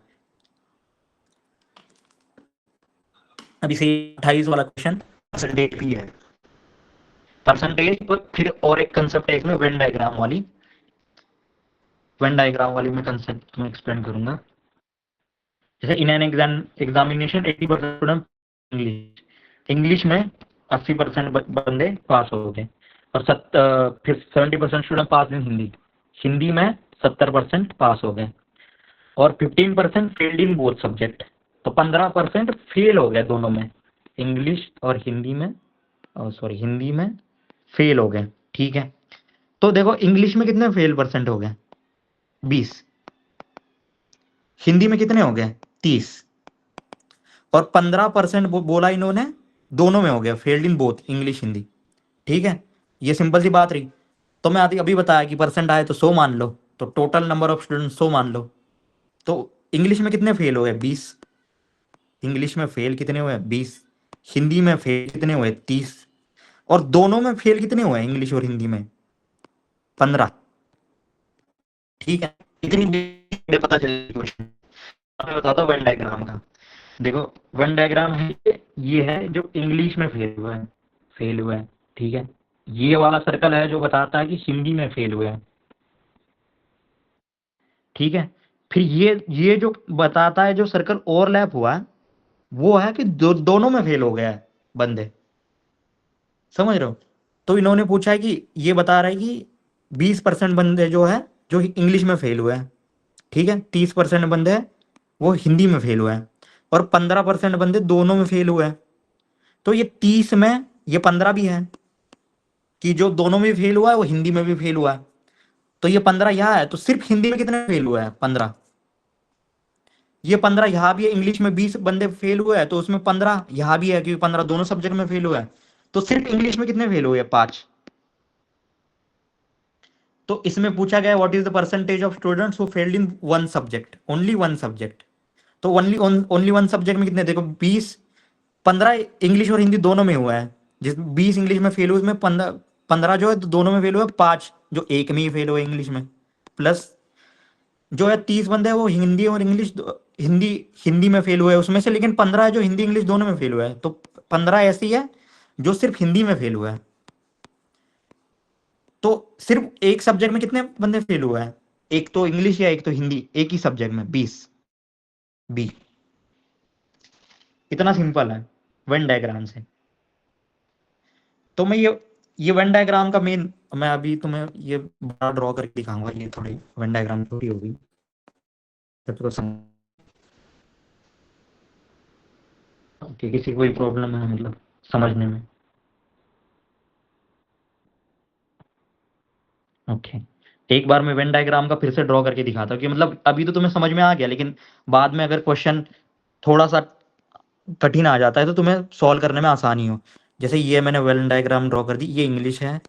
अभी से 28 वाला क्वेश्चन परसेंटेज भी है। परसेंटेज पर फिर और एक कंसेप्ट है इसमें, वेन डायग्राम वाली। वेन डायग्राम वाली मैं कंसेप्ट तुम्हें एक्सप्लेन करूंगा। जैसे in an examination 80% student English, English में 80% बंदे पास हो गए, और फिर 70% स्टूडेंट पास इन हिंदी, हिंदी में 70% पास हो गए, और 15% फेल्ड इन बोथ सब्जेक्ट। तो 15% फेल हो गए दोनों में, इंग्लिश और हिंदी में, सॉरी हिंदी में फेल हो गए। ठीक है, तो देखो इंग्लिश में कितने फेल परसेंट हो गए, 20। हिंदी में कितने हो गए, 30। और 15% बोला इन्होंने दोनों में हो गया, failed in both English Hindi. ठीक है, ये सिंपल सी बात रही। तो मैं अभी अभी बताया कि परसेंट आए तो 100 मान लो, तो टोटल नंबर ऑफ स्टूडेंट 100 मान लो। तो इंग्लिश में कितने फेल हुए, 20। इंग्लिश में फेल कितने हुए, 20। हिंदी में फेल कितने हुए, 30। और दोनों में फेल कितने हुए, इंग्लिश और हिंदी में, 15। ठीक है, इतनी पता चली क्वेश्चन। मैं बताता हूँ वेन डायग्राम का। देखो, वेन डायग्राम है, ये है जो इंग्लिश में फेल हुआ है, फेल हुआ है। ठीक है, ये वाला सर्कल है जो बताता है कि हिंदी में फेल हुआ है। ठीक है, फिर ये जो बताता है, जो सर्कल ओवरलैप हुआ है, वो है कि दोनों में फेल हो गया है बंदे। समझ रहे हो? तो इन्होंने पूछा है कि ये बता रहा है कि 20% बंदे जो है जो इंग्लिश में फेल हुए हैं, ठीक है, 30% बंदे हैं वो हिंदी में फेल हुए हैं, और 15% बंदे दोनों में फेल हुए हैं। तो ये 30 में ये 15 भी है कि जो दोनों में फेल हुआ है वो हिंदी में भी फेल हुआ है। तो ये 15 यहाँ है, तो सिर्फ हिंदी में कितने फेल हुआ है, 15। ये 15 यहाँ भी है, इंग्लिश में 20 बंदे फेल हुए हैं तो उसमें 15 यहाँ भी है, क्योंकि 15 दोनों सब्जेक्ट में फेल हुआ है। तो सिर्फ इंग्लिश में कितने फेल हुए, 5। तो इसमें पूछा गया what is the percentage of students who failed in one subject, only one subject. तो ओनली ओनली वन सब्जेक्ट में कितने, देखो 20, 15 इंग्लिश और हिंदी दोनों में हुआ है। जिस 20 इंग्लिश में फेल हुए उसमें 15 जो है तो दोनों में फेल हुआ, 5 जो एक में ही फेल हुए इंग्लिश में, प्लस जो है 30 बंदे हैं वो हिंदी और इंग्लिश, हिंदी हिंदी में फेल हुए हैं उसमें से, लेकिन 15 है जो हिंदी इंग्लिश दोनों में फेल हुआ है। तो 15 ऐसी है जो सिर्फ हिंदी में फेल हुआ है। तो सिर्फ एक सब्जेक्ट में कितने बंदे फेल हुए हैं, एक तो इंग्लिश या एक तो हिंदी, एक ही सब्जेक्ट में 20 बी। इतना सिंपल है वेन डायग्राम से। तो मैं ये वेन डायग्राम का मेन, मैं अभी तुम्हें ये बड़ा ड्रॉ करके दिखाऊंगा, ये थोड़ी वेन डायग्राम छोटी होगी सबको कि किसी को कोई प्रॉब्लम है मतलब समझने में। ओके, एक बार मैं वेन डायग्राम का फिर से ड्रॉ करके दिखाता हूँ कि मतलब अभी तो तुम्हें समझ में आ गया, लेकिन बाद में अगर क्वेश्चन थोड़ा सा कठिन आ जाता है तो तुम्हें सॉल्व करने में आसानी हो। जैसे ये मैंने वेन डायग्राम ड्रॉ कर दी, ये इंग्लिश है,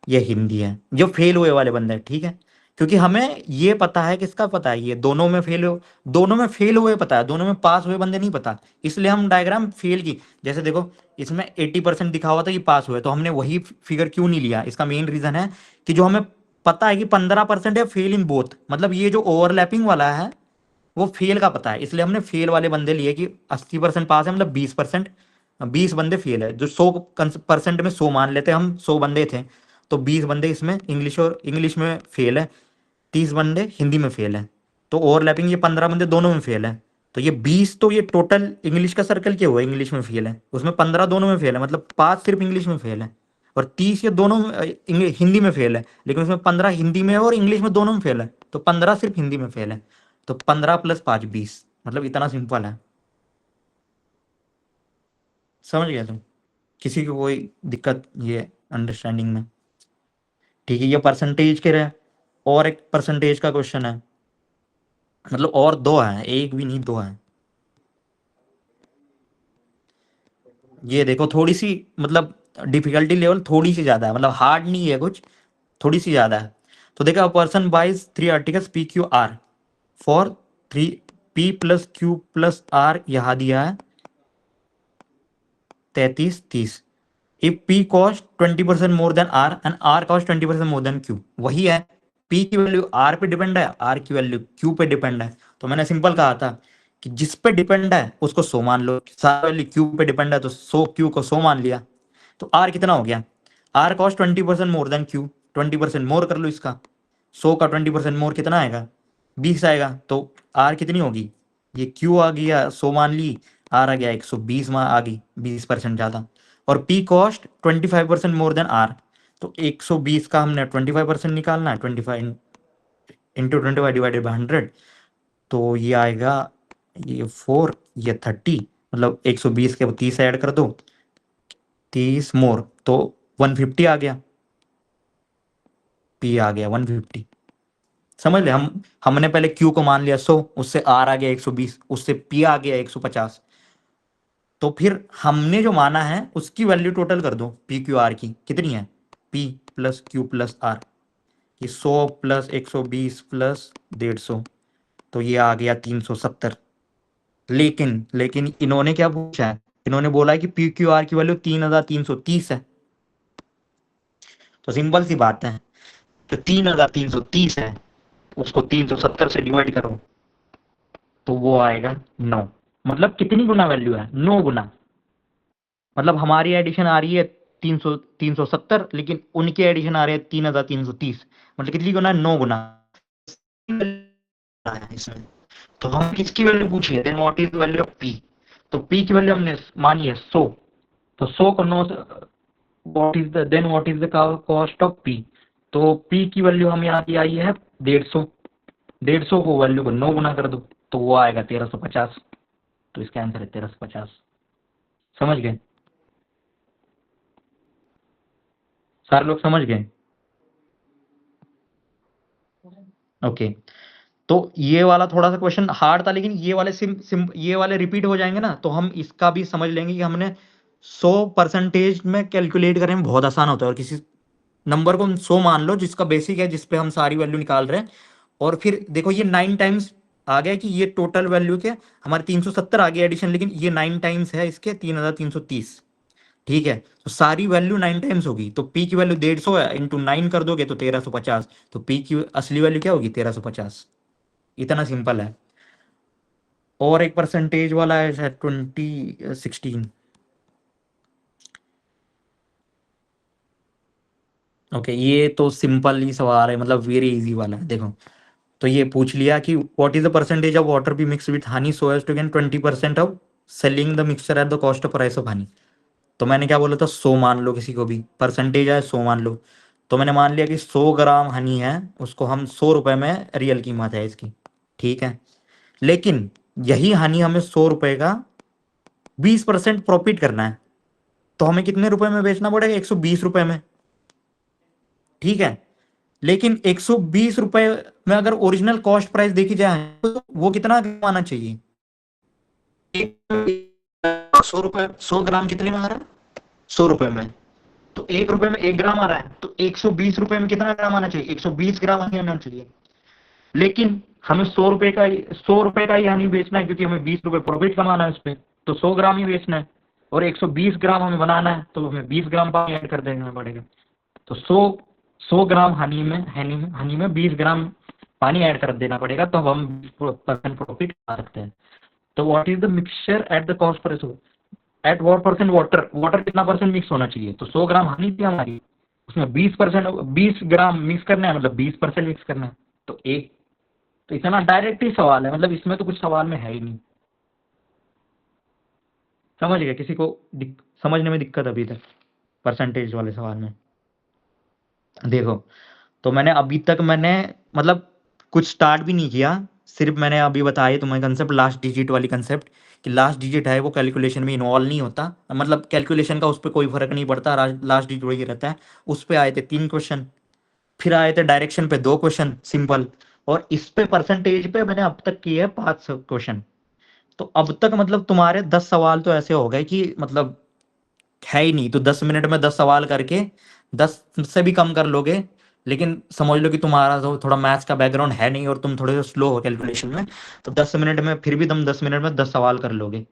ये हिंदी है, जो फेल हुए वाले बंदे हैं। ठीक है, क्योंकि हमें ये पता है, किसका पता है, ये दोनों में फेल हो, दोनों में फेल हुए पता है, दोनों में पास हुए बंदे नहीं पता, इसलिए हम डायग्राम फेल की। जैसे देखो, इसमें 80% दिखा हुआ था कि पास हुए, तो हमने वही फिगर क्यों नहीं लिया, इसका मेन रीजन है कि जो हमें पता है कि 15% है फेल इन बोथ, मतलब ये जो ओवरलैपिंग वाला है वो फेल का पता है, इसलिए हमने फेल वाले बंदे लिए कि 80% पास है, मतलब 20% 20 बंदे फेल है, जो 100% में 100 मान लेते हैं हम, 100 बंदे थे, तो 20 बंदे इसमें इंग्लिश में फेल है, 30 बंदे हिंदी में फेल है, तो ओवरलैपिंग ये 15 बंदे दोनों में फेल है। तो ये 20 तो ये टोटल इंग्लिश का सर्कल क्या हुआ, इंग्लिश में फेल है, उसमें 15 दोनों में फेल है, मतलब 5 सिर्फ इंग्लिश में फेल है, और 30 ये दोनों हिंदी में फेल है, लेकिन उसमें 15 हिंदी में है और इंग्लिश में दोनों में फेल है, तो 15 सिर्फ हिंदी में फेल है। तो 15 + 5 20, मतलब इतना सिंपल है। समझ गया तुम? किसी को कोई दिक्कत ये अंडरस्टैंडिंग में? ठीक है, ये परसेंटेज के रहे। और एक परसेंटेज का क्वेश्चन है, मतलब और दो हैं, एक भी नहीं, दो हैं। ये देखो थोड़ी सी, मतलब डिफिकल्टी लेवल थोड़ी सी ज्यादा है, मतलब हार्ड नहीं है कुछ, थोड़ी सी ज्यादा है। तो देखा, person buys 3 articles P Q R for 3 P plus Q plus R, यहाँ दिया है 33 30। If P cost 20% more than R and R cost 20% more than Q, वही है। P की वैल्यू R पे डिपेंड है, R की वैल्यू Q पे डिपेंड है। तो मैंने सिंपल कहा था कि जिस पे डिपेंड है उसको 100 मान लो, सारा वैल्यू Q पे डिपेंड है तो 100 Q को 100 मान लिया। तो R कितना हो गया, R cost 20% more than Q, 20% मोर कर लो इसका, 100 का 20% मोर कितना आएगा, 20 आएगा। तो R कितनी होगी, ये Q आ गया 100 मान ली, R आ गया 120 आ गई, 20% ज्यादा। और P कॉस्ट 25% मोर देन R, तो 120 का हमने 25% निकालना है, 25 इंटू 25 डिवाइडेड बाई 100, तो ये आएगा, ये 4 ये 30, मतलब 120 के 30 ऐड कर दो, 30 मोर, तो 150 आ गया, P आ गया 150। समझ ले, हमने पहले Q को मान लिया 100, उससे R आ गया 120, उससे P आ गया 150, तो फिर हमने जो माना है उसकी वैल्यू टोटल कर दो, पी क्यू आर की कितनी है, P plus Q plus R, ये 100 प्लस 120 प्लस 150, तो ये आ गया 370। लेकिन इन्होंने क्या पूछा है, इन्होंने बोला है कि पी क्यू आर की वैल्यू 3330 है। तो सिंपल सी बात है, तो 3330 है, उसको 370 से डिवाइड करो, तो वो आएगा 9। मतलब कितनी गुना वैल्यू है, 9 गुना। मतलब हमारी एडिशन आ रही है 370, लेकिन उनकी एडिशन आ रही है 3330, मतलब कितनी गुना, 9 गुना है इसमें। तो हम किसकी वैल्यू पूछ रहे, then what is the value of P. तो पी की वैल्यू हमने मानी है 100, तो 100 को 9, what is the cost of P. तो पी की वैल्यू हम यहाँ की आई है 150, 150 को वैल्यू को 9 गुना कर दो, तो वो आएगा 1350। तो इसका आंसर है 1350। समझ गए, सारे लोग समझ गए? ओके। तो ये वाला थोड़ा सा क्वेश्चन हार्ड था, लेकिन ये वाले ये वाले रिपीट हो जाएंगे ना, तो हम इसका भी समझ लेंगे कि हमने 100% में कैलकुलेट करने में बहुत आसान होता है। और किसी नंबर को 100 मान लो जिसका बेसिक है, जिस पे हम सारी वैल्यू निकाल रहे हैं, और फिर देखो ये 9 टाइम्स आ गया, कि ये टोटल वैल्यू के हमारे 370 आ गया एडिशन, लेकिन ये 9 टाइम्स है इसके 3330। ठीक है, तो सारी वैल्यू 9 टाइम्स होगी, तो पी की वैल्यू 150 है, इंटू 9 कर दोगे तो 1350, तो पी की असली वैल्यू क्या होगी, 1350। इतना सिंपल है। और एक परसेंटेज वाला है शायद 2016। ओके, ये तो सिंपल ही सवाल है, मतलब वेरी इजी वाला है। देखो, तो ये पूछ लिया कि what is the percentage of water be mix with honey so as to gain 20% of selling the mixture at the cost of price of honey. तो मैंने क्या बोला था, 100 मान लो, किसी को भी परसेंटेज है 100 मान लो। तो मैंने मान लिया कि 100 ग्राम हनी है, उसको हम 100 रुपए में रियल कीमत है इसकी। ठीक है, लेकिन यही हनी हमें 100 रुपए का 20% प्रॉफिट करना है, तो हमें कितने रुपए में बेचना पड़ेगा, 120 रुपए में। ठीक है, लेकिन 120 रुपए में अगर ओरिजिनल कॉस्ट प्राइस देखी जाए तो वो कितना आना चाहिए, 100 रुपए, 100 ग्राम कितने में आ रहा है, 100 रुपए में। तो 1 रुपए में 1 ग्राम आ रहा है, तो 120 रुपए में कितना ग्राम आना चाहिए, 120 ग्राम आना चाहिए। लेकिन हमें 100 रुपए का 100 रुपए का ही हानि बेचना है, क्योंकि हमें 20 रुपए प्रॉफिट कमाना है उस पर, तो 100 ग्राम ही बेचना है। और 120 ग्राम हमें बनाना है, तो हमें 20 ग्राम पानी ऐड कर देना पड़ेगा। तो 100 ग्राम हनी में 20 ग्राम पानी ऐड कर देना पड़ेगा, तो हम % प्रॉफिट आ सकते हैं। तो what is the mixture at the cost price, at what percent water, water कितना परसेंट मिक्स होना चाहिए, तो 100 ग्राम हनी थी हमारी, उसमें 20%, 20 ग्राम मिक्स करना है, मतलब 20% मिक्स करना है, तो एक, तो इतना डायरेक्ट ही सवाल है, मतलब इसमें तो कुछ सवाल में है ही नहीं। समझ गए? किसी को समझने में दिक्कत अभी तक परसेंटेज वाले सवाल में? देखो, तो मैंने अभी तक मैंने मतलब कुछ स्टार्ट भी नहीं किया, सिर्फ मैंने अभी बताया तुम्हें कंसेप्ट, लास्ट डिजिट वाली कंसेप्ट, कि लास्ट डिजिट है वो कैलकुलेशन में इन्वॉल्व नहीं होता, मतलब कैलकुलेशन का उस पर कोई फर्क नहीं पड़ता, लास्ट डिजिट वही रहता है। उस पे आए थे 3 क्वेश्चन, फिर आए थे डायरेक्शन पे 2 क्वेश्चन सिंपल, और इस पे परसेंटेज पे मैंने अब तक किए हैं 5 क्वेश्चन। तो अब तक मतलब तुम्हारे 10 सवाल तो ऐसे हो गए कि मतलब है ही नहीं, तो 10 मिनट में 10 सवाल करके 10 से भी कम कर लोगे, लेकिन समझ लो कि तुम्हारा तो थोड़ा मैथ्स का बैकग्राउंड है नहीं और तुम थोड़े से स्लो हो कैलकुलेशन में, तो 10 मिनट में फिर भी तुम 10 मिनट में 10 सवाल कर लोगे।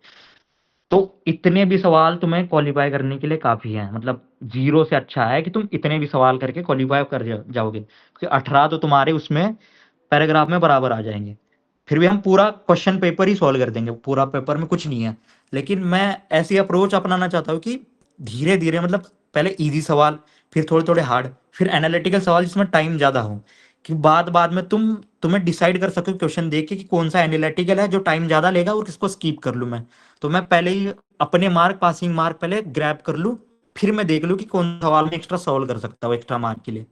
तो इतने भी सवाल तुम्हें क्वालिफाई करने के लिए काफी है, मतलब जीरो से अच्छा है कि तुम इतने भी सवाल करके क्वालिफाई कर जाओगे, क्योंकि 18 तो तुम्हारे उसमें पैराग्राफ में बराबर आ जाएंगे। फिर भी हम पूरा क्वेश्चन पेपर ही सॉल्व कर देंगे, पूरा पेपर में कुछ नहीं है, लेकिन मैं ऐसी अप्रोच अपनाना चाहता हूँ कि धीरे धीरे, मतलब पहले इजी सवाल, फिर थोड़े थोड़े हार्ड, फिर एनालिटिकल सवाल जिसमें टाइम ज्यादा हो, कि बाद बाद में तुम्हें डिसाइड कर सको क्वेश्चन देख के कि कौन सा एनालिटिकल है जो टाइम ज्यादा लेगा और किसको स्कीप कर लूँ मैं। तो मैं पहले ही अपने मार्क, पासिंग मार्क पहले ग्रैब कर लूँ, फिर मैं देख लूँ कि कौन सा सवाल में एक्स्ट्रा सॉल्व कर सकता हूँ एक्स्ट्रा मार्क के लिए।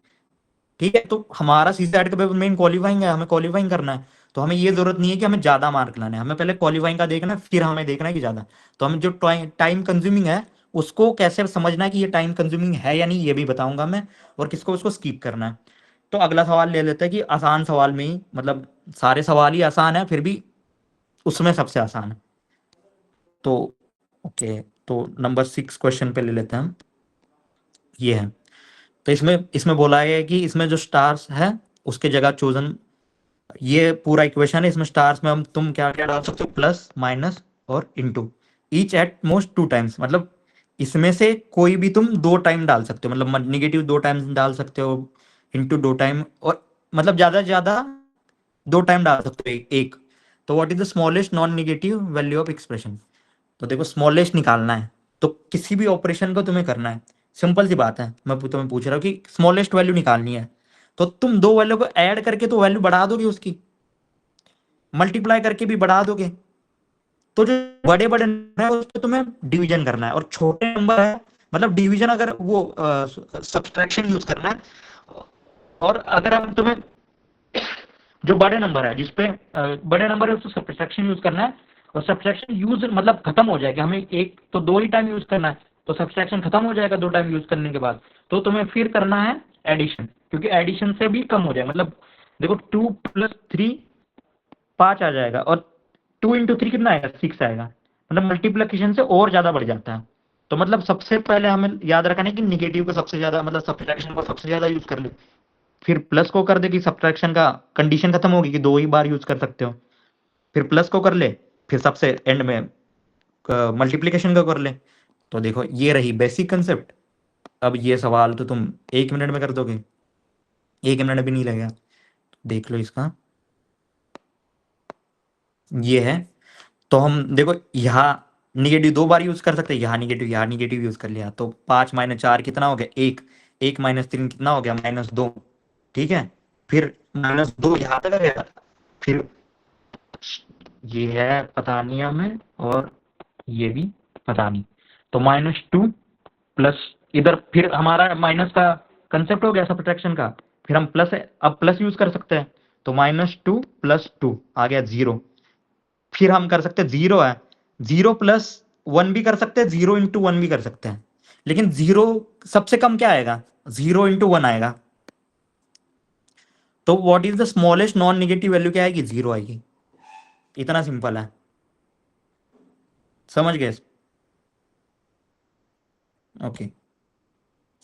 ठीक है, तो हमारा सी सेट का पेपर मेन क्वालिफाइंग है, हमें क्वालिफाइंग करना है, तो हमें ये जरूरत नहीं है कि हमें ज्यादा मार्क लाने हैं, हमें पहले क्वालिफाइंग का देखना है, फिर हमें देखना है कि ज्यादा। तो हमें जो टाइम कंज्यूमिंग है उसको कैसे समझना है कि ये टाइम कंज्यूमिंग है या नहीं, ये भी बताऊंगा मैं, और किसको उसको स्किप करना है। तो अगला सवाल ले लेते हैं कि आसान सवाल में ही, मतलब सारे सवाल ही आसान है, फिर भी उसमें सबसे आसान है। तो ओके, तो नंबर 6 क्वेश्चन पे ले लेते हैं हम। ये है, तो इसमें इसमें बोला है कि इसमें जो स्टार्स है उसके जगह चोजन, ये पूरा इक्वेशन है, इसमें स्टार्स में हम तुम क्या क्या डाल सकते हो, प्लस माइनस और into, each at most 2 times, मतलब इसमें से कोई भी तुम 2 टाइम डाल सकते हो, मतलब निगेटिव 2 टाइम्स डाल सकते हो, इनटू 2 टाइम, और मतलब ज्यादा से ज्यादा 2 टाइम डाल सकते हो एक। तो what is the smallest non negative value of expression? तो देखो, स्मॉलेस्ट निकालना है, तो किसी भी ऑपरेशन को तुम्हें करना है, सिंपल सी बात है, मैं तुम्हें पूछ रहा हूँ कि स्मॉलेस्ट वैल्यू निकालनी है, तो तुम दो वैल्यू को ऐड करके तो वैल्यू बढ़ा दोगे उसकी, मल्टीप्लाई करके भी बढ़ा दोगे। तो जो बड़े बड़े नंबर है उस पर तुम्हें डिवीजन करना है, और छोटे नंबर है मतलब डिवीजन, अगर वो सब्सट्रैक्शन यूज करना है। और अगर हम तुम्हें जो बड़े नंबर है जिसपे बड़े नंबर है उसको सब्ट्रैक्शन यूज करना है, और सब्ट्रैक्शन यूज मतलब खत्म हो जाएगा, हमें एक तो 2 ही टाइम यूज करना है, तो सब्ट्रैक्शन खत्म हो जाएगा 2 टाइम यूज करने के बाद, तो तुम्हें फिर करना है एडिशन, क्योंकि एडिशन से भी कम हो जाएगा, मतलब देखो 2 + 3 5 आ जाएगा, और 2 × 3 कितना आएगा, 6 आएगा, मतलब मल्टीप्लिकेशन से और ज्यादा बढ़ जाता है। तो मतलब सबसे पहले हमें याद रखना है कि निगेटिव को सबसे ज्यादा, मतलब सब्ट्रैक्शन को सबसे ज्यादा यूज कर ले, फिर प्लस को कर दे कि सब्ट्रैक्शन का कंडीशन खत्म होगी कि 2 ही बार यूज कर सकते हो, फिर प्लस को कर ले, फिर सबसे एंड में मल्टीप्लिकेशन को कर ले। तो देखो, ये रही बेसिक कंसेप्ट। अब ये सवाल तो तुम 1 मिनट में कर दोगे, 1 मिनट भी नहीं लगेगा, देख लो इसका। ये है, तो हम देखो यहाँ निगेटिव 2 बार यूज कर सकते हैं, यहाँ निगेटिव यूज कर लिया, तो 5 - 4 कितना हो गया, 1, 1 - 3 कितना हो गया, -2। ठीक है, फिर -2 यहाँ तक आ गया, फिर ये है पता नहीं हमें, और ये भी पता नहीं, तो -2 प्लस, इधर फिर हमारा माइनस का कंसेप्ट हो गया सब्ट्रैक्शन का, फिर हम प्लस, अब प्लस यूज कर सकते हैं, तो -2 + 2 आ गया 0। फिर हम कर सकते हैं, 0 है, 0 + 1 भी कर सकते हैं, 0 × 1 भी कर सकते हैं, लेकिन 0 सबसे कम क्या आएगा, 0 × 1 आएगा। तो what is the smallest non negative value, क्या आएगी, 0 आएगी। इतना सिंपल है, समझ गए? ओके,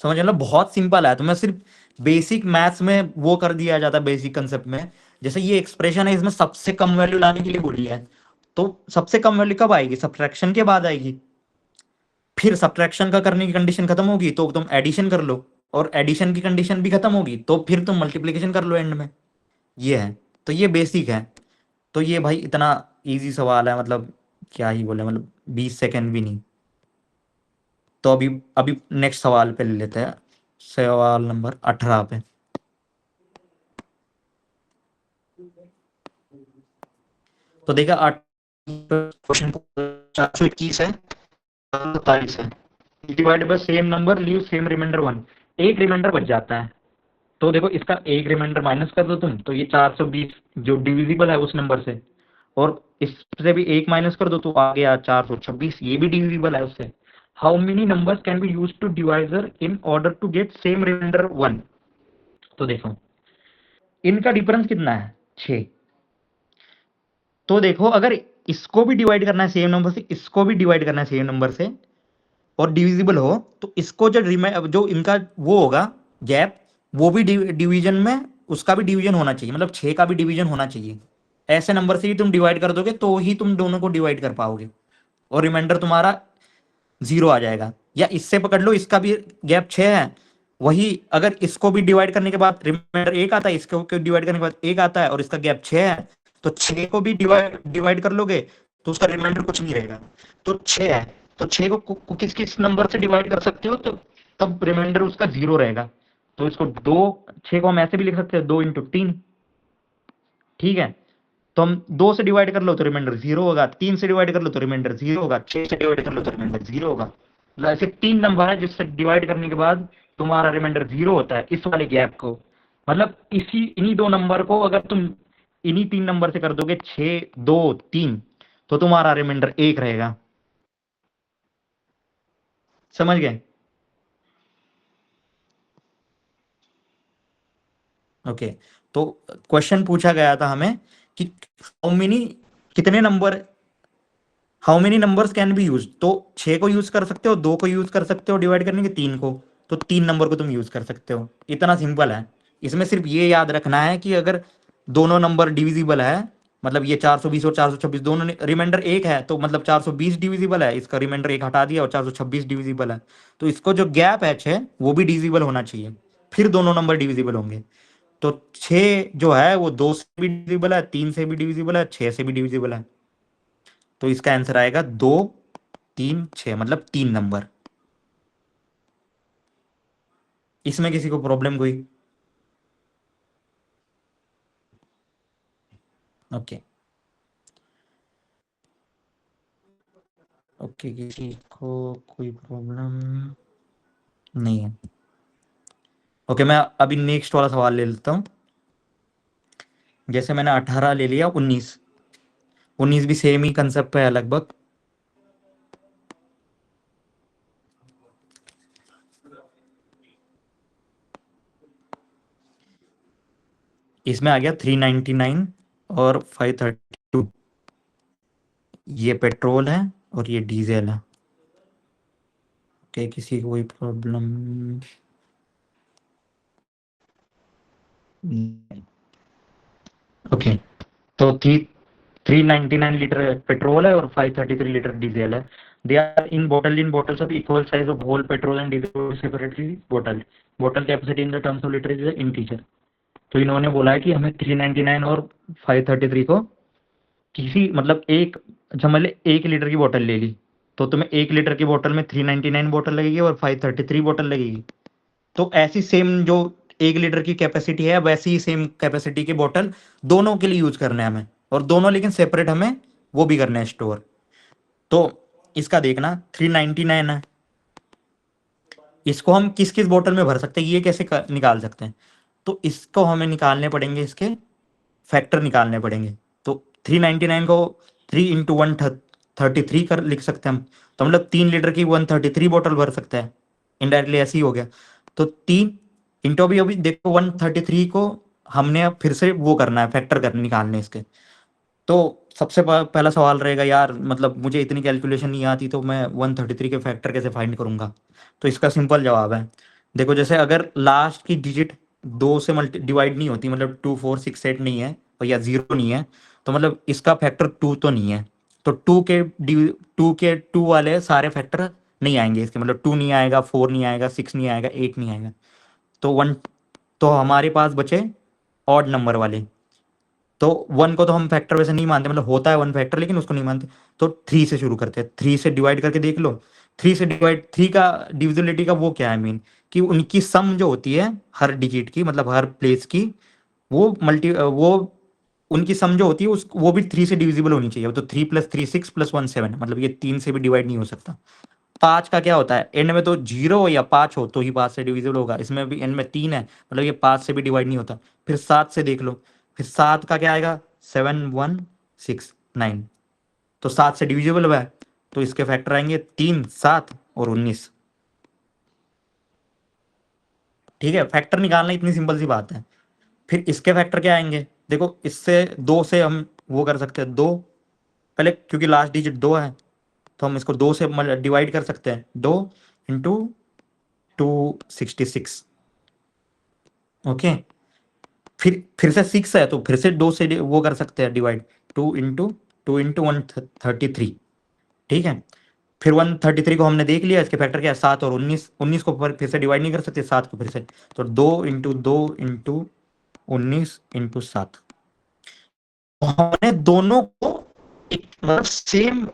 समझ गए ना, बहुत सिंपल है, तो मैं सिर्फ बेसिक मैथ्स में वो कर दिया जाता है, बेसिक कंसेप्ट में, जैसे ये एक्सप्रेशन है इसमें सबसे कम वैल्यू लाने के लिए बोली है, तो सबसे कम वैल्यू कब आएगी, सब्ट्रैक्शन के बाद आएगी, फिर सब्ट्रैक्शन का करने की कंडीशन खत्म होगी तो तुम एडिशन कर लो, और एडिशन की कंडीशन भी खत्म होगी तो फिर तुम मल्टीप्लिकेशन कर लो एंड में। ये है, तो ये बेसिक है। तो ये भाई इतना इजी सवाल है, मतलब क्या ही बोले, मतलब 20 सेकंड भी नहीं। तो अभी अभी नेक्स्ट सवाल पे ले लेते हैं, सवाल नंबर 18 पे। तो देखा, आठ क्वेश्चन 421 है, 47 है। Divide by same number, leave same remainder 1, एक रिमाइंडर बच जाता है। तो देखो इसका एक रिमाइंडर माइनस कर दो तुम, तो ये 420 जो डिविजिबल है उस नंबर से, और इससे भी एक माइनस कर दो तो आ गया 426, ये भी डिविजिबल है उससे। How many numbers can be use to divisor in order to get same remainder 1? तो देखो इनका डिफरेंस कितना है, 6। तो देखो अगर इसको भी डिवाइड करना है सेम नंबर से, इसको भी डिवाइड करना है सेम नंबर से, और डिविजिबल हो, तो इसको जो इनका वो होगा गैप, वो भी डिवीजन में उसका भी डिवीजन होना चाहिए, मतलब 6 का भी डिवीजन होना चाहिए। ऐसे नंबर से ही तुम डिवाइड कर दोगे तो ही तुम दोनों को डिवाइड कर पाओगे, और रिमाइंडर तुम्हारा 0 आ जाएगा। या इससे पकड़ लो, इसका भी गैप 6 है, वही अगर इसको भी डिवाइड करने के बाद रिमाइंडर 1 आता है, इसको डिवाइड करने के बाद 1 आता है, और इसका गैप 6 है, तो 6 को भी डिवाइड डिवाइड कर लोगे तो उसका रिमाइंडर कुछ नहीं रहेगा। तो 6 है, तो 6 को किस किस नंबर से डिवाइड कर सकते हो, तो तब रिमाइंडर उसका 0 रहेगा। तो इसको 6 को हम ऐसे भी लिख सकते हैं, 2 × 3, ठीक है। तो हम 2 से डिवाइड कर लो तो रिमाइंडर 0 होगा, 3 से डिवाइड कर लो तो रिमाइंडर 0 होगा, 6 से डिवाइड कर लो तो रिमाइंडर 0 होगा। मतलब ऐसे 3 नंबर है जिससे डिवाइड करने के बाद तुम्हारा रिमाइंडर 0 होता है, इस वाले गैप को। मतलब इन्हीं 2 नंबर को अगर तुम इन्हीं 3 नंबर से कर दोगे, 6 2 3, तो तुम्हारा रिमाइंडर 1 रहेगा। समझ गए? ओके। तो क्वेश्चन पूछा गया था हमें कि हाउ मेनी कितने number how many numbers can be use, तो 6 को यूज कर सकते हो, 2 को यूज कर सकते हो डिवाइड करने के, 3 को, तो 3 नंबर को तुम यूज कर सकते हो। इतना सिंपल है। इसमें सिर्फ ये याद रखना है कि अगर दोनों नंबर डिविजिबल है, मतलब ये 420 और 426 दोनों रिमाइंडर 1 है, तो मतलब 420 डिविजिबल है, इसका रिमाइंडर 1 हटा दिया और 426 डिविजिबल है, तो इसको जो गैप है वो भी डिविजिबल होना चाहिए, फिर दोनों नंबर डिविजिबल होंगे। तो 6 जो है वो 2 से भी डिविजिबल है, 3 से भी डिविजिबल है, 6 से भी डिविजिबल है। तो इसका आंसर आएगा 2 3 6, मतलब 3 नंबर। इसमें किसी को प्रॉब्लम कोई? ओके। ओके, किसी को कोई प्रॉब्लम नहीं है? ओके, मैं अभी नेक्स्ट वाला सवाल ले लेता हूँ। जैसे मैंने 18 ले लिया, 19, 19 भी सेम ही कंसेप्ट पे है लगभग। इसमें आ गया 399 और 532, ये पेट्रोल है और ये डीजल है। ओके, किसी को कोई प्रॉब्लम? ओके, तो 399 लीटर पेट्रोल है और 533 लीटर डीजल है। They are in bottles of equal size of whole petrol and diesel separately bottled. Bottle capacity in the terms of liter is an integer. तो इन्होंने बोला है कि हमें 399 और 533 को किसी मतलब एक, मान ले 1 लीटर की बोतल ले ली, तो तुम्हें 1 लीटर की बोतल में 399 बोतल लगेगी और 533 बोतल लगेगी। तो ऐसी सेम जो 1 लीटर की कैपेसिटी है, वैसी ही सेम कैपेसिटी की बोतल दोनों के लिए यूज करना है हमें, और दोनों लेकिन सेपरेट हमें वो भी करना है स्टोर। तो इसका देखना 399 है, इसको हम किस किस बोतल में भर सकते हैं, ये कैसे निकाल सकते हैं? तो इसको हमें निकालने पड़ेंगे, इसके फैक्टर निकालने पड़ेंगे। तो 399 को 3 × 133 कर लिख सकते हैं हम, तो मतलब 3 लीटर की 133 बोतल भर सकते हैं, इनडायरेक्टली ऐसे ही हो गया। तो 3 इंटू, अभी देखो 133 को हमने अब फिर से वो करना है, फैक्टर कर निकालने इसके। तो सबसे पहला सवाल रहेगा, यार मतलब मुझे इतनी कैलकुलेशन नहीं आती, तो मैं 133 के फैक्टर कैसे फाइंड करूंगा? तो इसका सिंपल जवाब है, देखो जैसे अगर लास्ट की डिजिट 2 से मल्टी डिवाइड नहीं होती, मतलब 2468 नहीं है और या 0 नहीं है, तो मतलब इसका फैक्टर 2 तो नहीं है। तो 2 वाले सारे फैक्टर नहीं आएंगे इसके, मतलब 2 नहीं आएगा, 4 नहीं आएगा, 6 नहीं आएगा, 8 नहीं आएगा। तो 1, तो हमारे पास बचे ऑड नंबर वाले। तो 1 को तो हम फैक्टर वैसे नहीं मानते, मतलब होता है 1 फैक्टर, लेकिन उसको नहीं मानते। तो 3 से शुरू करते हैं, 3 से डिवाइड करके देख लो, 3 से डिवाइड, 3 का डिविजिबिलिटी का वो क्या है मीन, कि उनकी सम जो होती है हर डिजिट की, मतलब हर प्लेस की, वो उनकी सम जो होती है उस वो भी 3 से डिविजिबल होनी चाहिए। तो 3 + 3 6 + 1 7, मतलब ये 3 से भी डिवाइड नहीं हो सकता। 5 का क्या होता है, एंड में तो 0 या 5 हो तो ही 5 से डिविजिबल होगा, इसमें भी एंड में 3 है, मतलब ये 5 से भी डिवाइड नहीं होता। फिर 7 से देख लो, फिर 7 का क्या आएगा, 7 1 6 9, तो 7 से डिविजिबल हुआ है, तो इसके फैक्टर आएंगे 3 7 और 19। ठीक है, फैक्टर निकालना इतनी सिंपल सी बात है। फिर इसके फैक्टर क्या आएंगे, देखो इससे 2 से हम वो कर सकते हैं, 2 पहले क्योंकि लास्ट डिजिट 2 है, तो हम इसको 2 से डिवाइड कर सकते हैं, 2 इंटू 266। ओके, फिर से 6 है, तो फिर से 2 से वो कर सकते हैं डिवाइड, 2 इंटू 133। ठीक है, फिर 133 को हमने देख लिया, इसके फैक्टर क्या है, 7 और 19। 19 को फिर से डिवाइड नहीं कर सकते, 7 को फिर से, तो 2 इंटू 19 इंटू 7। हमने दोनों को एक मतलब सेम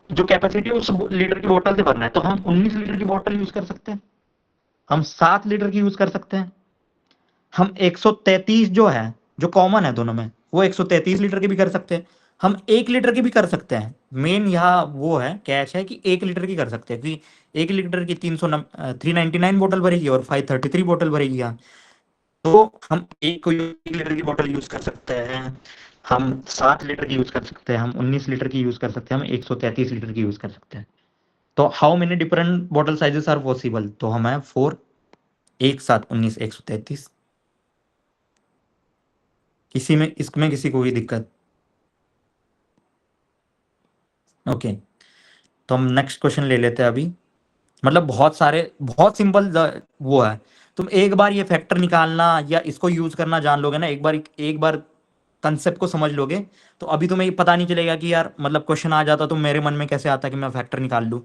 जो कैपेसिटी है उस लीटर की बोतल से भरना है, तो हम 19 लीटर की बोतल यूज कर सकते हैं, हम 7 लीटर की यूज कर सकते हैं, हम 133 जो है, जो कॉमन है दोनों में, वो 133 लीटर की भी कर सकते हैं, हम 1 लीटर की भी कर सकते हैं। मेन यहाँ वो है, कैच है कि 1 लीटर की कर सकते हैं, क्योंकि 1 लीटर की 399 बोतल भरेगी और 533 बोतल भरेगी यहाँ। तो हम 1 लीटर की बोतल यूज कर सकते हैं, हम 7 लीटर की यूज कर सकते हैं, हम 19 लीटर की यूज कर सकते हैं, हम 133 लीटर की यूज कर सकते हैं। तो how many different bottle sizes are possible, तो हम है 4, एक साथ 19 133। किसी में इसमें किसी को भी दिक्कत? ओके, तो हम नेक्स्ट क्वेश्चन ले लेते हैं अभी। मतलब बहुत सारे, बहुत सिंपल वो है, तुम एक बार ये फैक्टर निकालना या इसको यूज करना जान लोगे ना, एक बार कंसेप्ट को समझ लोगे, तो अभी तुम्हें पता नहीं चलेगा कि यार मतलब क्वेश्चन आ जाता तो मेरे मन में कैसे आता कि मैं फैक्टर निकाल लूँ।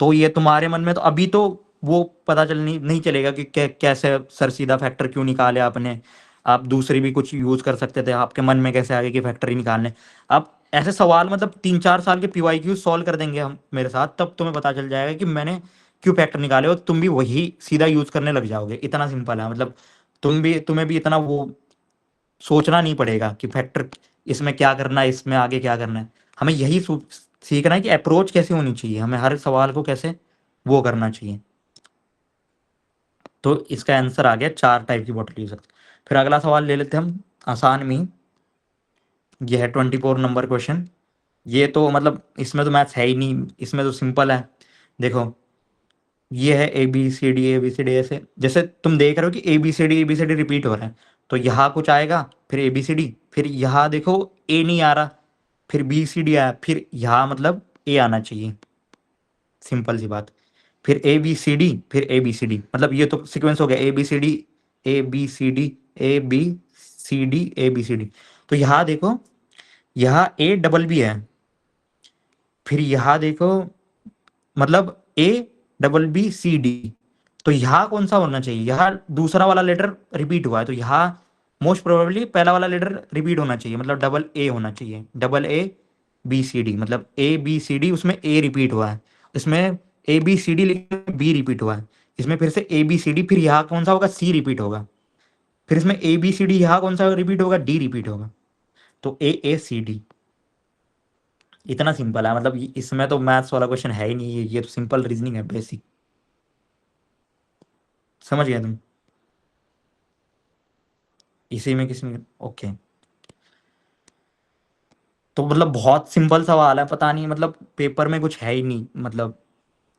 तो ये तुम्हारे मन में तो अभी तो वो पता चल नहीं चलेगा कि कैसे सर सीधा फैक्टर क्यों निकाले आपने। आप दूसरी भी कुछ यूज कर सकते थे, आपके मन में कैसे आ गया कि फैक्टर ही निकालने। आप ऐसे सवाल मतलब 3 4 साल के PYQ सॉल्व कर देंगे हम मेरे साथ, तब तुम्हें पता चल जाएगा कि मैंने क्यों फैक्टर निकाले, और तुम भी वही सीधा यूज करने लग जाओगे। इतना सिंपल है, मतलब तुम्हें भी इतना वो सोचना नहीं पड़ेगा कि फैक्टर इसमें क्या करना है, इसमें आगे क्या करना है। हमें यही सीखना है कि अप्रोच कैसे होनी चाहिए, हमें हर सवाल को कैसे वो करना चाहिए। तो इसका आंसर आ गया, 4 टाइप की बॉटल यूज सकते। फिर अगला सवाल ले लेते हैं हम, आसान में ही। ये है 24 नंबर क्वेश्चन। ये तो मतलब इसमें तो मैथ्स है ही नहीं, इसमें तो सिंपल है। देखो, ये है ABCD ऐसे, जैसे तुम देख रहे हो कि ABCD रिपीट हो रहा है, तो यहाँ कुछ आएगा, फिर ABCD, फिर यहाँ देखो A नहीं आ रहा, फिर BCD आया, फिर यहाँ मतलब A आना चाहिए, सिंपल सी बात। फिर ABCD, फिर ABCD, मतलब ये तो सीक्वेंस हो गया, ABCD ABCD ABCD ABCD। तो यहाँ देखो, यहाँ A डबल B है, फिर यहाँ देखो मतलब ABBCD, तो यहाँ कौन सा होना चाहिए, यहाँ दूसरा वाला लेटर रिपीट हुआ है, तो यहाँ मोस्ट प्रोबेबली पहला वाला लेटर रिपीट होना चाहिए, मतलब डबल A होना चाहिए, AA BCD, मतलब ABCD, उसमें A रिपीट हुआ है, इसमें ABCD लिखा B रिपीट हुआ है, इसमें फिर से ABCD, फिर यहाँ कौन सा होगा, C रिपीट होगा, फिर इसमें ABCD, यहाँ कौन सा रिपीट होगा, D रिपीट होगा, तो AACD। इतना सिंपल है, मतलब इसमें तो मैथ्स वाला क्वेश्चन है ही नहीं, ये तो सिंपल रीजनिंग है, बेसिक। समझ गया तुम? इसी में किसी में ओके। तो मतलब बहुत सिंपल सवाल है, पता नहीं मतलब पेपर में कुछ है ही नहीं, मतलब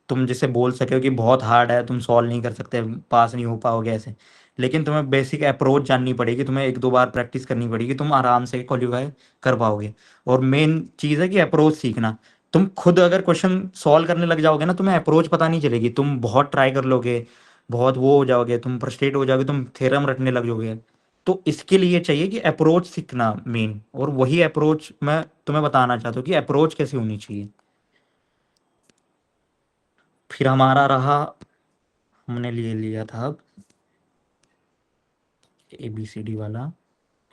तुम जिसे बोल सके हो कि बहुत हार्ड है, तुम सॉल्व नहीं कर सकते, पास नहीं हो पाओगे ऐसे। लेकिन तुम्हें बेसिक अप्रोच जाननी पड़ेगी, तुम्हें 1 2 बार प्रैक्टिस करनी पड़ेगी, तुम आराम से क्वालिफाई कर पाओगे। और मेन चीज़ है कि अप्रोच सीखना। तुम खुद अगर क्वेश्चन सॉल्व करने लग जाओगे ना, तुम्हें अप्रोच पता नहीं चलेगी, तुम बहुत ट्राई कर लोगे, बहुत वो हो जाओगे, तुम फ्रस्ट्रेट हो जाओगे, तुम थ्योरम रटने लग जाओगे। तो इसके लिए चाहिए कि अप्रोच सीखना मेन, और वही अप्रोच मैं तुम्हें बताना चाहता हूँ कि अप्रोच कैसे होनी चाहिए। फिर हमारा रहा, हमने लिए लिया था अब ABCD वाला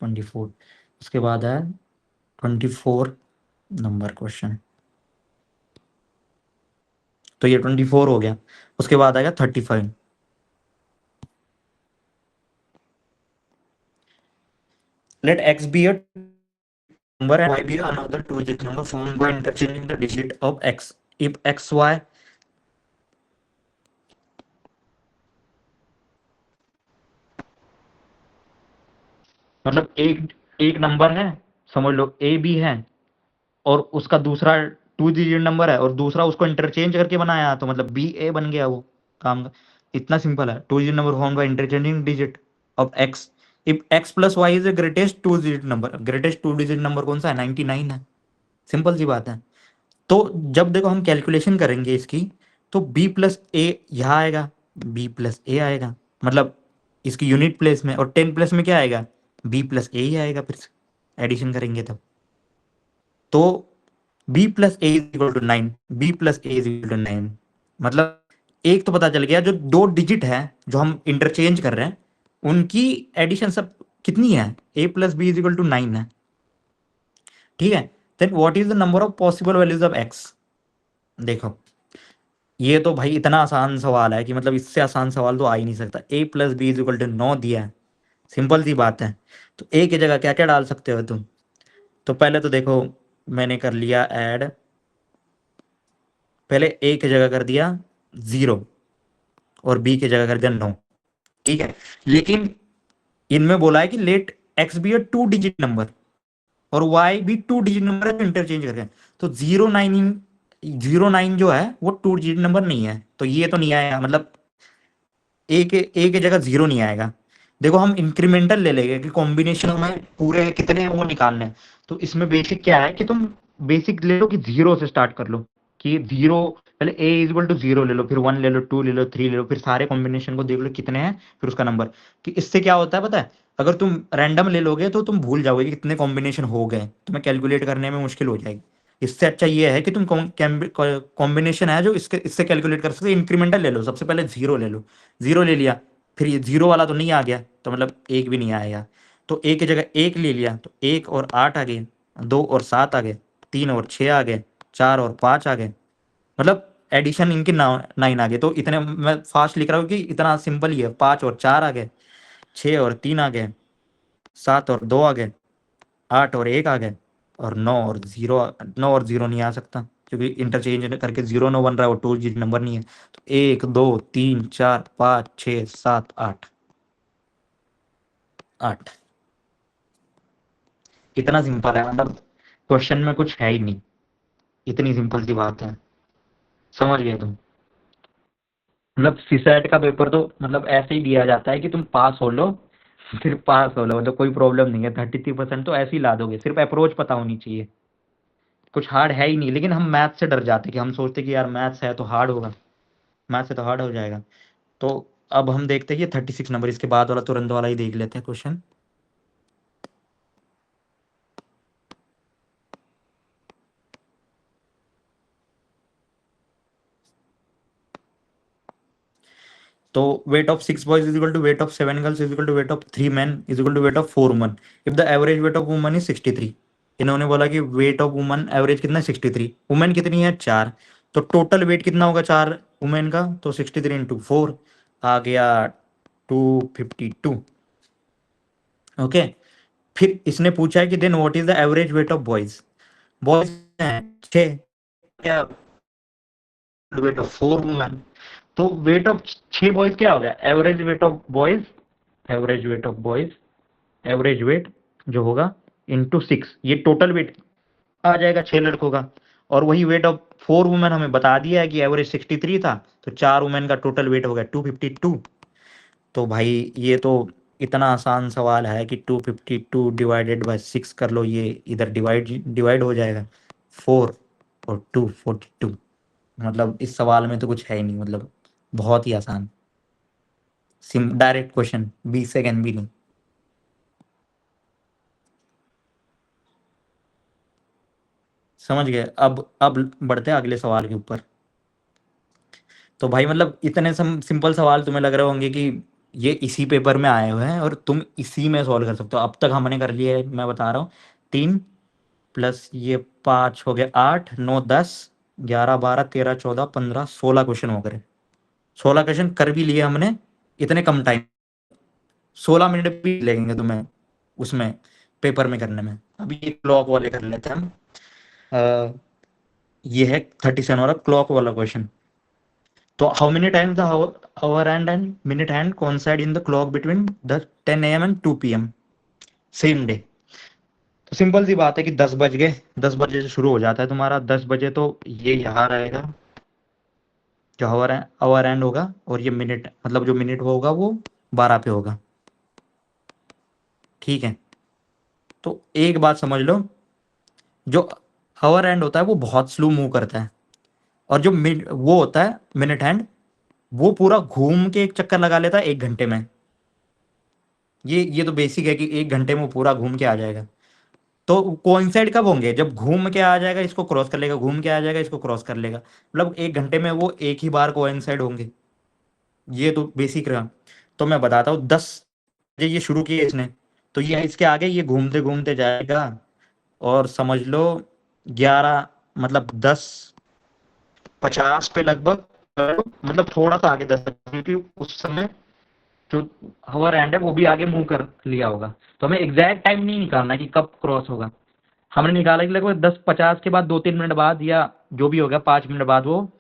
24। उसके बाद है 24 नंबर क्वेश्चन। तो ये 24 हो गया। उसके बाद आएगा 35। Let x be a number and y be another two-digit number formed by interchanging the digit of x. If x y मतलब एक एक नंबर है, समझ लो ए बी है, और उसका दूसरा टू डिजिट नंबर है और दूसरा उसको इंटरचेंज करके बनाया, तो मतलब बी ए बन गया वो काम का। इतना सिंपल है। Two digit number form by interchanging digit of X. If X plus Y is the greatest two digit number, greatest two digit number कौन सा है? 99 है। सिंपल सी बात है। तो जब देखो हम कैलकुलेशन करेंगे इसकी, तो बी प्लस ए यहाँ आएगा, बी प्लस ए आएगा, मतलब इसकी यूनिट प्लेस में, और 10 प्लस में क्या आएगा? बी प्लस ए ही आएगा फिर से एडिशन करेंगे तब। तो B plus A is equal to 9, B plus A is equal to 9। मतलब एक तो पता चल गया, जो दो डिजिट है जो हम इंटरचेंज कर रहे हैं उनकी एडिशन सब कितनी है? A plus B is equal to 9 है। ठीक है। Then what is the number of possible values of X? देखो ये तो भाई इतना आसान सवाल है कि मतलब इससे आसान सवाल तो आ ही नहीं सकता। A plus B is equal to 9 दिया है, सिंपल सी बात है। तो ए की जगह क्या क्या डाल सकते हो तुम? तो पहले तो देखो मैंने कर लिया ऐड, पहले ए की जगह कर दिया 0 और बी की जगह कर दिया 9। ठीक है। लेकिन इनमें बोला है कि let X be a two digit number और वाई भी टू डिजिट नंबर है, इंटरचेंज करके। तो 09 जो है वो टू डिजिट नंबर नहीं है, तो ये तो नहीं आएगा, मतलब ए के जगह 0 नहीं आएगा। देखो हम इंक्रीमेंटल ले लेंगे कि कॉम्बिनेशन में पूरे कितने हैं वो निकालने हैं। तो इसमें बेसिक क्या है कि तुम बेसिक ले लो कि 0 से स्टार्ट कर लो, कि 0, पहले ए इज इक्वल टू 0 ले लो, फिर 1 ले लो, 2 ले लो, 3 ले लो, फिर सारे कॉम्बिनेशन को देख लो कितने हैं, फिर उसका नंबर। कि इससे क्या होता है पता है? अगर तुम रैंडम ले लोगे तो तुम भूल जाओगे कि कितने कॉम्बिनेशन हो गए, तुम्हें कैलकुलेट करने में मुश्किल हो जाएगी। इससे अच्छा ये है कि तुम कॉम्बिनेशन है जो इसके इससे कैलकुलेट कर सकते, इंक्रीमेंटल ले लो। सबसे पहले 0 ले लो, 0 ले लिया, फिर ये 0 वाला तो नहीं आ गया, तो मतलब एक भी नहीं आएगा। तो ए की जगह 1 ले लिया, तो 1 और 8 आ गए, 2 और 7 आ गए, 3 और 6 आ गए, 4 और 5 आ गए, मतलब एडिशन इनके 9 आ गए। तो इतने मैं फास्ट लिख रहा हूँ कि इतना सिंपल ही है। 5 और 4 आ गए, 6 और 3 आ गए, 7 और 2 आ गए, 8 और 1 आ गए, और 9 और 0 नहीं आ सकता क्योंकि इंटरचेंज करके 0 9 बन रहा है, वो टू डिजिट नंबर नहीं है। तो 1 2 3 4 5 6 7 8, 8। इतना सिंपल है, मतलब क्वेश्चन में कुछ है ही नहीं, इतनी सिंपल सी बात है। समझ गए तुम? मतलब सीसैट का पेपर तो मतलब ऐसे ही दिया जाता है कि तुम पास हो लो, सिर्फ पास हो लो, मतलब कोई प्रॉब्लम नहीं है। 33% तो ऐसे ही ला दोगे, सिर्फ अप्रोच पता होनी चाहिए। कुछ हार्ड है ही नहीं, लेकिन हम मैथ से डर जाते हैं कि हम सोचते कि यार मैथ्स है तो हार्ड होगा, मैथ से तो हार्ड हो जाएगा। तो अब हम देखते हैं कि 36 नंबर, इसके बाद वाला तुरंत वाला ही देख लेते हैं क्वेश्चन। तो weight of 6 boys is equal to weight of 7 girls is equal to weight of 3 man is equal to weight of 4 woman. If the average weight of woman is 63। इन्होंने बोला कि वेट ऑफ वुमन एवरेज कितना है? 63। Women कितनी है? 4। तो total weight कितना होगा 4 वुमेन का? तो 63 इंटू 4 आ गया 252। ओके। फिर इसने पूछा है कि then what is the average weight of boys? Boys हैं 6, वेट ऑफ 4 वुमेन। तो वेट ऑफ 6 बॉयज क्या हो गया? Average weight of boys, average weight of boys, average weight जो होगा इंटू 6, ये टोटल वेट आ जाएगा 6 लड़कों का। और वही वेट ऑफ 4 वुमेन हमें बता दिया है कि एवरेज 63 था, तो 4 वुमेन का टोटल वेट हो गया 252। तो भाई ये तो इतना आसान सवाल है कि 252 डिवाइडेड बाय 6 कर लो, ये इधर डिवाइड डिवाइड हो जाएगा, 4 और 242। मतलब इस सवाल में तो कुछ है ही नहीं, मतलब बहुत ही आसान, सिम डायरेक्ट क्वेश्चन, 20 सेकेंड भी नहीं। समझ गए? अब बढ़ते हैं अगले सवाल के ऊपर। तो भाई मतलब इतने सिंपल सवाल तुम्हें लग रहे होंगे कि ये इसी पेपर में आए हुए हैं और तुम इसी में सॉल्व कर सकते हो। अब तक हमने कर लिए है, मैं बता रहा हूँ, 3 प्लस ये 5 हो गए 8 9 10, 11 12 13 14 15 16 क्वेश्चन हो गए। 16 क्वेश्चन कर भी लिए हमने इतने कम टाइम। 16 मिनट भी लगेंगे तुम्हें उसमें पेपर में करने में। अभी ये क्लॉक वाले कर लेते हैं हम। अ, ये है 37 वाला क्लॉक वाला क्वेश्चन। तो how many times the our and minute hand coincide in the clock between the 10 a.m. and 2 p.m. Same day. तो सिंपल सी बात है कि 10 बज गए, 10 बजे से शुरू हो जाता है तुम्हारा, 10 बजे तो ये यहाँ रहेगा जो आवर एंड होगा, और ये मिनट मतलब जो मिनट होगा वो 12 पे होगा। ठीक है, तो एक बात समझ लो, जो आवर एंड होता है वो बहुत स्लो मूव करता है, और जो वो होता है मिनट हैंड, वो पूरा घूम के एक चक्कर लगा लेता है 1 घंटे में। ये तो बेसिक है कि 1 घंटे में वो पूरा घूम के आ जाएगा। तो कोइंसाइड कब होंगे? जब घूम के आ जाएगा, इसको क्रॉस कर लेगा, घूम के आ जाएगा, इसको क्रॉस कर लेगा, मतलब 1 घंटे में वो एक ही बार कोइंसाइड होंगे। ये तो बेसिक रहा। तो मैं बताता हूँ, 10 बजे ये शुरू किया इसने, तो ये इसके आगे ये घूमते घूमते जाएगा, और समझ लो 11 मतलब 10:50 पे लगभग, मतलब थोड़ा सा आगे 10, क्योंकि उस समय जो हवर एंड है वो भी आगे मूव कर लिया होगा। तो हमें एग्जैक्ट टाइम नहीं निकालना कि कब क्रॉस होगा। हमने निकाला कि लगभग 10:50 के बाद 2-3 मिनट बाद, या जो भी होगा 5 मिनट बाद वो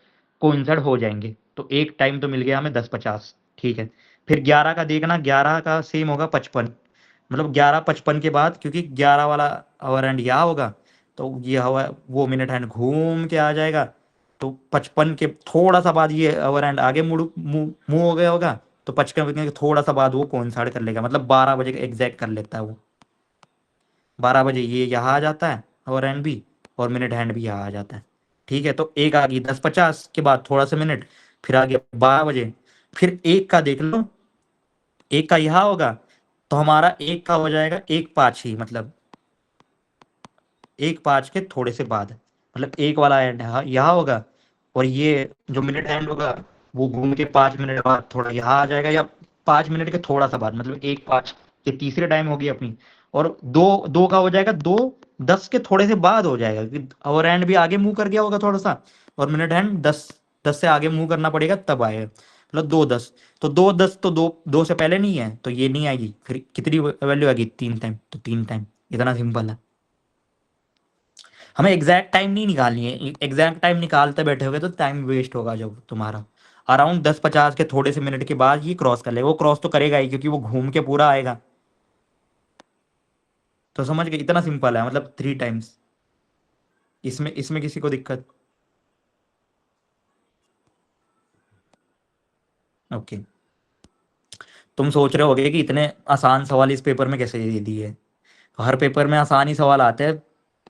कोइंसाइड हो जाएंगे। तो एक टाइम तो मिल गया हमें 10:50। ठीक है, फिर 11 का देखना, 11 का सेम होगा 55, मतलब 11:55 के बाद, क्योंकि 11 वाला आवर हैंड यहाँ होगा, तो ये हवा वो मिनट हैंड घूम के आ जाएगा। तो 55 के थोड़ा सा बाद ये आवर हैंड आगे मुड़ मुंह हो गया होगा, तो 55 के थोड़ा सा बाद वो कोइंसाइड कर लेगा, मतलब 12 बजे का एग्जैक्ट कर लेता है वो। 12 बजे ये यहाँ आ जाता है आवर हैंड भी, और मिनट हैंड भी यहाँ आ जाता है। ठीक है, तो एक आ गई 10:50 के बाद थोड़ा सा मिनट, फिर आ गया 12 बजे। फिर एक का देख लो, एक का यहाँ होगा, तो हमारा एक का हो जाएगा 1:05 ही, मतलब 1:05 के थोड़े से बाद, मतलब एक वाला एंड यहाँ होगा, और ये जो मिनट एंड होगा वो घूम के 5 मिनट बाद थोड़ा यहाँ आ जाएगा, या 5 मिनट के थोड़ा सा बाद, मतलब 1:05 के तीसरे टाइम होगी अपनी। और दो दो का हो जाएगा 2:10 के थोड़े से बाद हो जाएगा, क्योंकि और एंड भी आगे मूव कर गया होगा थोड़ा सा, और मिनट हैंड 10 से आगे मूव करना पड़ेगा तब आएगा, मतलब 2:10। तो 2:10 तो दो दो से पहले नहीं है, तो ये नहीं आएगी। फिर कितनी वैल्यू आएगी? 3 टाइम, तो 3 टाइम। इतना सिंपल है। हमें एग्जैक्ट टाइम नहीं निकालनी है, एग्जैक्ट टाइम निकालते बैठे होगे तो टाइम वेस्ट होगा जब तुम्हारा। अराउंड 10:50 के थोड़े से मिनट के बाद ये क्रॉस कर लेगा, वो क्रॉस तो करेगा ही, क्योंकि वो घूम के पूरा आएगा। तो समझ गए, इतना सिंपल है, मतलब 3 टाइम्स। इसमें इसमें किसी को दिक्कत? ओके। तुम सोच रहे होगे कि इतने आसान सवाल इस पेपर में कैसे दे दिए। हर पेपर में आसान ही सवाल आते हैं,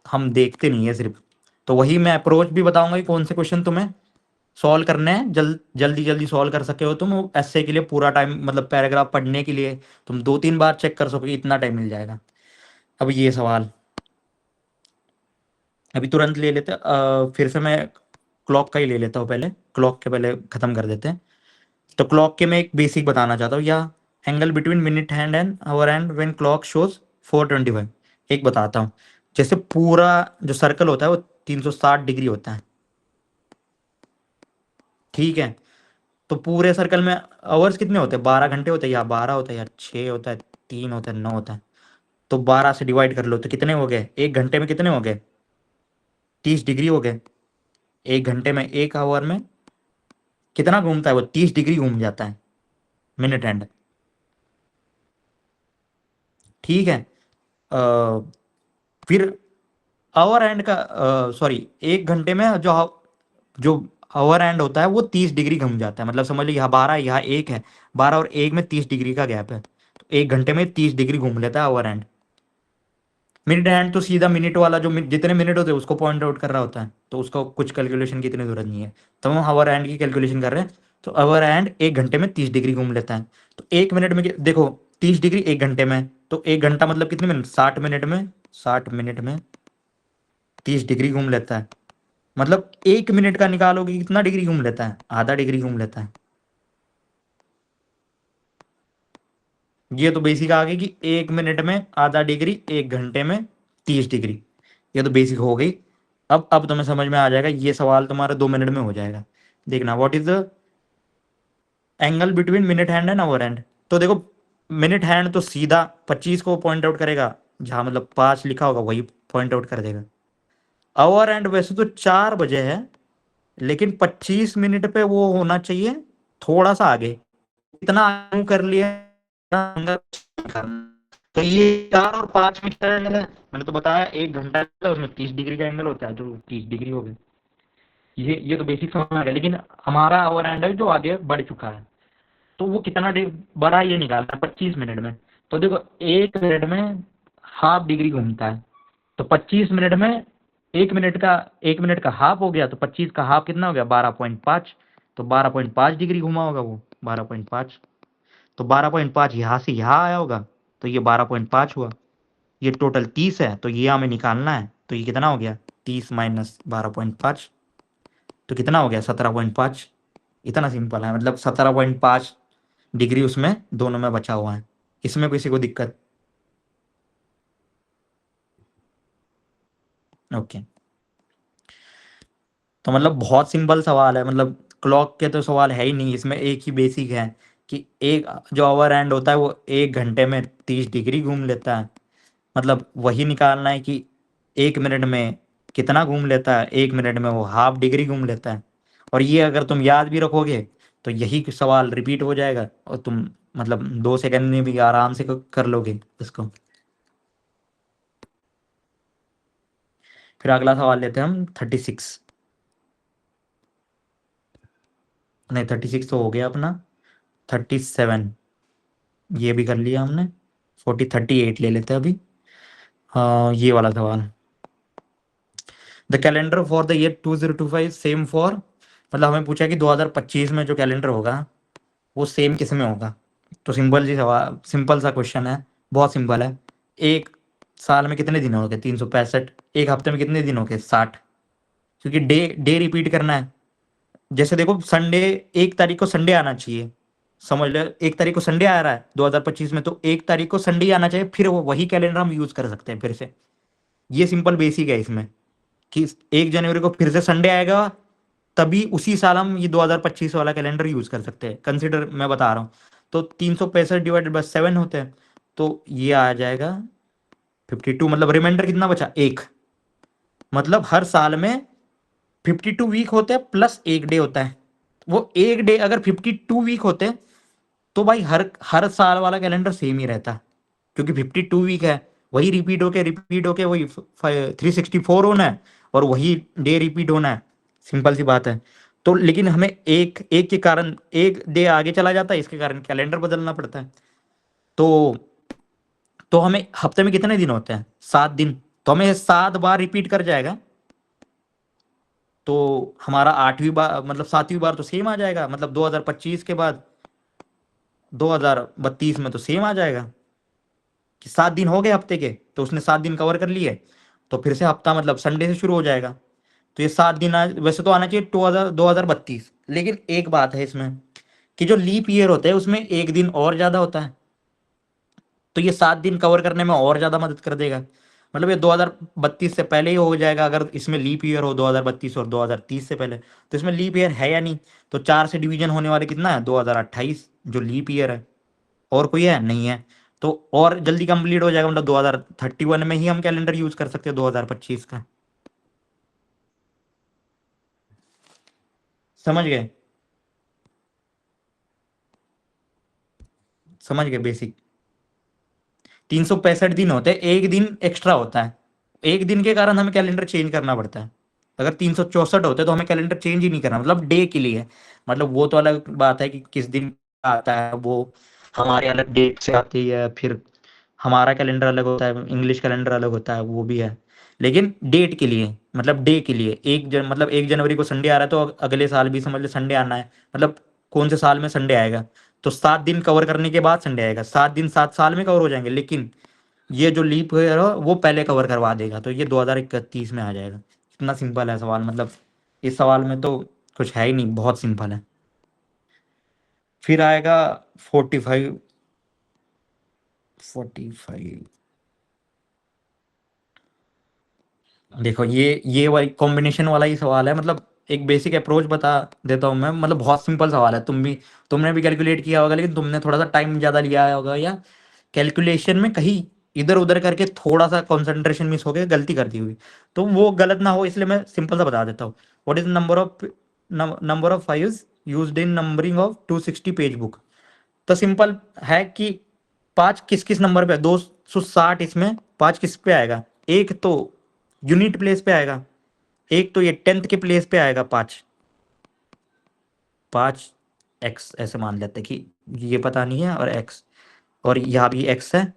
हम देखते नहीं है सिर्फ। तो वही मैं अप्रोच भी बताऊंगा कि कौन से क्वेश्चन तुम्हें सॉल्व करने हैं, जल्दी जल्दी सॉल्व कर सके हो तुम। ऐसे के लिए पूरा टाइम, मतलब पैराग्राफ पढ़ने के लिए तुम 2-3 बार चेक कर सकोगे, इतना टाइम मिल जाएगा। अब ये सवाल अभी तुरंत ले लेते हैं, फिर से मैं क्लॉक का ही ले लेता हूँ पहले, क्लॉक के पहले ख़त्म कर देते हैं। तो क्लॉक के मैं एक बेसिक बताना चाहता हूँ, या angle between minute hand and hour hand when clock shows 4:25। एक बताता हूँ, जैसे पूरा जो सर्कल होता है वो 360 डिग्री होता है। ठीक है, तो पूरे सर्कल में आवर्स कितने होते हैं? 12 घंटे होते हैं, या 12 होता है, या 6 होता है, 3 होता है, 9 होता है। तो 12 से डिवाइड कर लो, तो कितने हो गए? 1 घंटे में कितने हो गए? 30 डिग्री हो गए। 1 घंटे में, 1 आवर में कितना घूमता है वो? 30 डिग्री घूम जाता है मिनट हैंड। ठीक है, अ, फिर आवर हैंड का, सॉरी, 1 घंटे में जो आवर हैंड होता है वो 30 डिग्री घूम जाता है, मतलब समझ लो यहाँ 12, यहाँ 1 है, 12 और 1 में 30 डिग्री का गैप है, तो 1 घंटे में 30 डिग्री घूम लेता है आवर हैंड। मिनट हैंड तो सीधा मिनट वाला, जो जितने मिनट होते हैं उसको पॉइंट आउट कर रहा होता है, तो उसको कुछ कैलकुलेशन की इतनी जरूरत नहीं है। तो हम आवर हैंड की कैलकुलेशन कर रहे हैं, तो आवर हैंड 1 घंटे में 30 डिग्री घूम लेता है। तो 1 मिनट में देखो, 30 डिग्री 1 घंटे में, तो 1 घंटा मतलब कितने मिनट? 60 मिनट में, 60 मिनट में 30 डिग्री घूम लेता है। मतलब 1 मिनट का निकालोगे कितना डिग्री घूम लेता है? आधा डिग्री घूम लेता है। ये तो बेसिक आ गई कि 1 मिनट में आधा डिग्री, 1 घंटे में 30 डिग्री। ये तो बेसिक हो गई। अब तुम्हें समझ में आ जाएगा, ये सवाल तुम्हारा 2 मिनट में हो जाएगा। देखना, what is the angle between minute hand and hour hand. तो देखो, मिनट हैंड तो सीधा 25 को पॉइंट आउट करेगा, जहाँ मतलब 5 लिखा होगा वही पॉइंट आउट कर देगा। आवर हैंड वैसे तो 4 बजे है, लेकिन 25 मिनट पे वो होना चाहिए थोड़ा सा आगे। इतना आगे कर लिया ना, तो ये 4 और 5 में क्या एंगल है? मैंने तो बताया 1 घंटा है, उसमें 30 डिग्री का एंगल होता है, तो 30 डिग्री हो गए। ये तो बेसिक समझ में आ गया, लेकिन हमारा ओवर एंगल जो आगे बढ़ चुका है, तो वो कितना बड़ा ये निकालना है 25 मिनट में। तो देखो, 1 मिनट में हाफ डिग्री घूमता है, तो 25 मिनट में 1 मिनट का हाफ हो गया, तो 25 का हाफ कितना हो गया? 12.5। तो 12.5 डिग्री घुमा होगा वो, 12.5। तो 12.5 यहाँ से यहाँ आया होगा, तो ये 12.5 हुआ। ये टोटल 30 है, तो ये हमें निकालना है, तो ये कितना हो गया? 30 माइनस 12.5, तो कितना हो गया? 17.5। इतना सिंपल है, मतलब 17.5 डिग्री उसमें दोनों में बचा हुआ है। इसमें किसी को दिक्कत? ओके। तो मतलब बहुत सिंपल सवाल है, मतलब क्लॉक के तो सवाल है ही नहीं इसमें, एक ही बेसिक है कि एक जो आवर एंड होता है वो 1 घंटे में 30 डिग्री घूम लेता है। मतलब वही निकालना है कि 1 मिनट में कितना घूम लेता है, 1 मिनट में वो हाफ डिग्री घूम लेता है। और ये अगर तुम याद भी रखोगे तो यही सवाल रिपीट हो जाएगा, और तुम मतलब 2 सेकंड में भी आराम से कर लोगे इसको। फिर अगला सवाल लेते हैं हम 36। नहीं, 36 तो हो गया अपना। 37 ये भी कर लिया हमने। 38 ले लेते हैं अभी। हाँ, ये वाला सवाल। The calendar for the year 2025 same for, मतलब हमें पूछा कि 2025 में जो कैलेंडर होगा वो सेम किस में होगा। तो सिंपल जी सवाल, सिंपल सा क्वेश्चन है, बहुत सिंपल है। एक साल में कितने दिन हो गए? 365। एक हफ्ते में कितने दिन हो गए? 60। क्योंकि डे डे रिपीट करना है। जैसे देखो, संडे 1 तारीख को संडे आना चाहिए, समझ लो 1 तारीख को संडे आ रहा है 2025 में, तो 1 तारीख को संडे आना चाहिए, फिर वो वही कैलेंडर हम यूज कर सकते हैं फिर से। ये सिंपल बेसिक है इसमें, कि 1 जनवरी को फिर से संडे आएगा, तभी उसी साल हम ये 2025 वाला कैलेंडर यूज कर सकते हैं। कंसिडर मैं बता रहा हूँ। तो 365 डिवाइडेड बाय 7 होते हैं, तो ये आ जाएगा 52। मतलब रिमाइंडर कितना बचा? एक। मतलब हर साल में 52 वीक होते हैं प्लस एक डे होता है। वो एक डे अगर 52 वीक होते तो भाई हर हर साल वाला कैलेंडर सेम ही रहता, क्योंकि 52 वीक है। वही रिपीट होके वही 364 होना है, और वही डे रिपीट होना है। सिंपल सी बात है। तो लेकिन हमें एक एक के कारण एक डे आगे चला जाता है, इसके कारण कैलेंडर बदलना पड़ता है। तो हमें हफ्ते में कितने दिन होते हैं? 7 दिन। तो हमें 7 बार रिपीट कर जाएगा, तो हमारा 8वीं बार मतलब 7वीं बार तो सेम आ जाएगा, मतलब 2025 के बाद 2032 में तो सेम आ जाएगा कि 7 दिन हो गए हफ्ते के, तो उसने 7 दिन कवर कर लिए। तो फिर से हफ्ता मतलब संडे से शुरू हो जाएगा। तो ये 7 दिन वैसे तो आना चाहिए 2032, लेकिन एक बात है इसमें कि जो लीप ईयर होता है उसमें एक दिन और ज्यादा होता है, तो ये 7 दिन कवर करने में और ज्यादा मदद कर देगा। मतलब ये 2032 से पहले ही हो जाएगा, अगर इसमें लीप ईयर हो 2032 और 2030 से पहले। तो इसमें लीप ईयर है या नहीं? तो 4 से डिवीजन होने वाले कितना है? 2028 जो लीप ईयर है। और कोई है? नहीं है। तो और जल्दी कंप्लीट हो जाएगा, मतलब 2031 में ही हम कैलेंडर यूज कर सकते हैं 2025 का। समझ गए? समझ गए बेसिक। 365 दिन होते हैं, एक दिन एक्स्ट्रा होता है। एक दिन के कारण हमें कैलेंडर चेंज करना पड़ता है। अगर 364 होते तो हमें कैलेंडर चेंज ही नहीं करना, मतलब डे के लिए। मतलब वो तो अलग बात है कि किस दिन आता है, वो हमारे अलग डेट से आती है। फिर हमारा कैलेंडर अलग होता है, इंग्लिश कैलेंडर अलग होता है, वो भी है। लेकिन डेट के लिए, मतलब डे के लिए, मतलब 1 जनवरी को संडे आ रहा है, तो अगले साल भी समझ लो संडे आना है। मतलब कौन से साल में संडे आएगा? तो 7 दिन कवर करने के बाद संडे आएगा। 7 दिन 7 साल में कवर हो जाएंगे, लेकिन ये जो लीप ईयर हो वो पहले कवर करवा देगा, तो ये 2031 में आ जाएगा। इतना सिंपल है सवाल, मतलब इस सवाल में तो कुछ है ही नहीं, बहुत सिंपल है। फिर आएगा 45। 45 देखो ये वाली कॉम्बिनेशन वाला ही सवाल है, मतलब एक बेसिक अप्रोच बता देता हूँ मैं, मतलब बहुत सिंपल सवाल है। तुमने भी कैलकुलेट किया होगा, लेकिन तुमने थोड़ा सा टाइम ज़्यादा लिया होगा, या कैलकुलेशन में कहीं इधर उधर करके थोड़ा सा कंसंट्रेशन मिस हो गया, गलती कर दी हुई, तो वो गलत ना हो, इसलिए मैं सिंपल सा बता देता हूँ। What is number of fives used in numbering of 260 page book. तो सिंपल है कि पाँच किस किस नंबर पे है, 260, इसमें पाँच किस पे आएगा, एक तो यूनिट प्लेस पे आएगा, एक तो ये टेंथ के प्लेस पे आएगा पाँच, पाँच एक्स ऐसे मान लेते हैं कि ये पता नहीं है, और एक्स, और यहाँ भी एक्स है,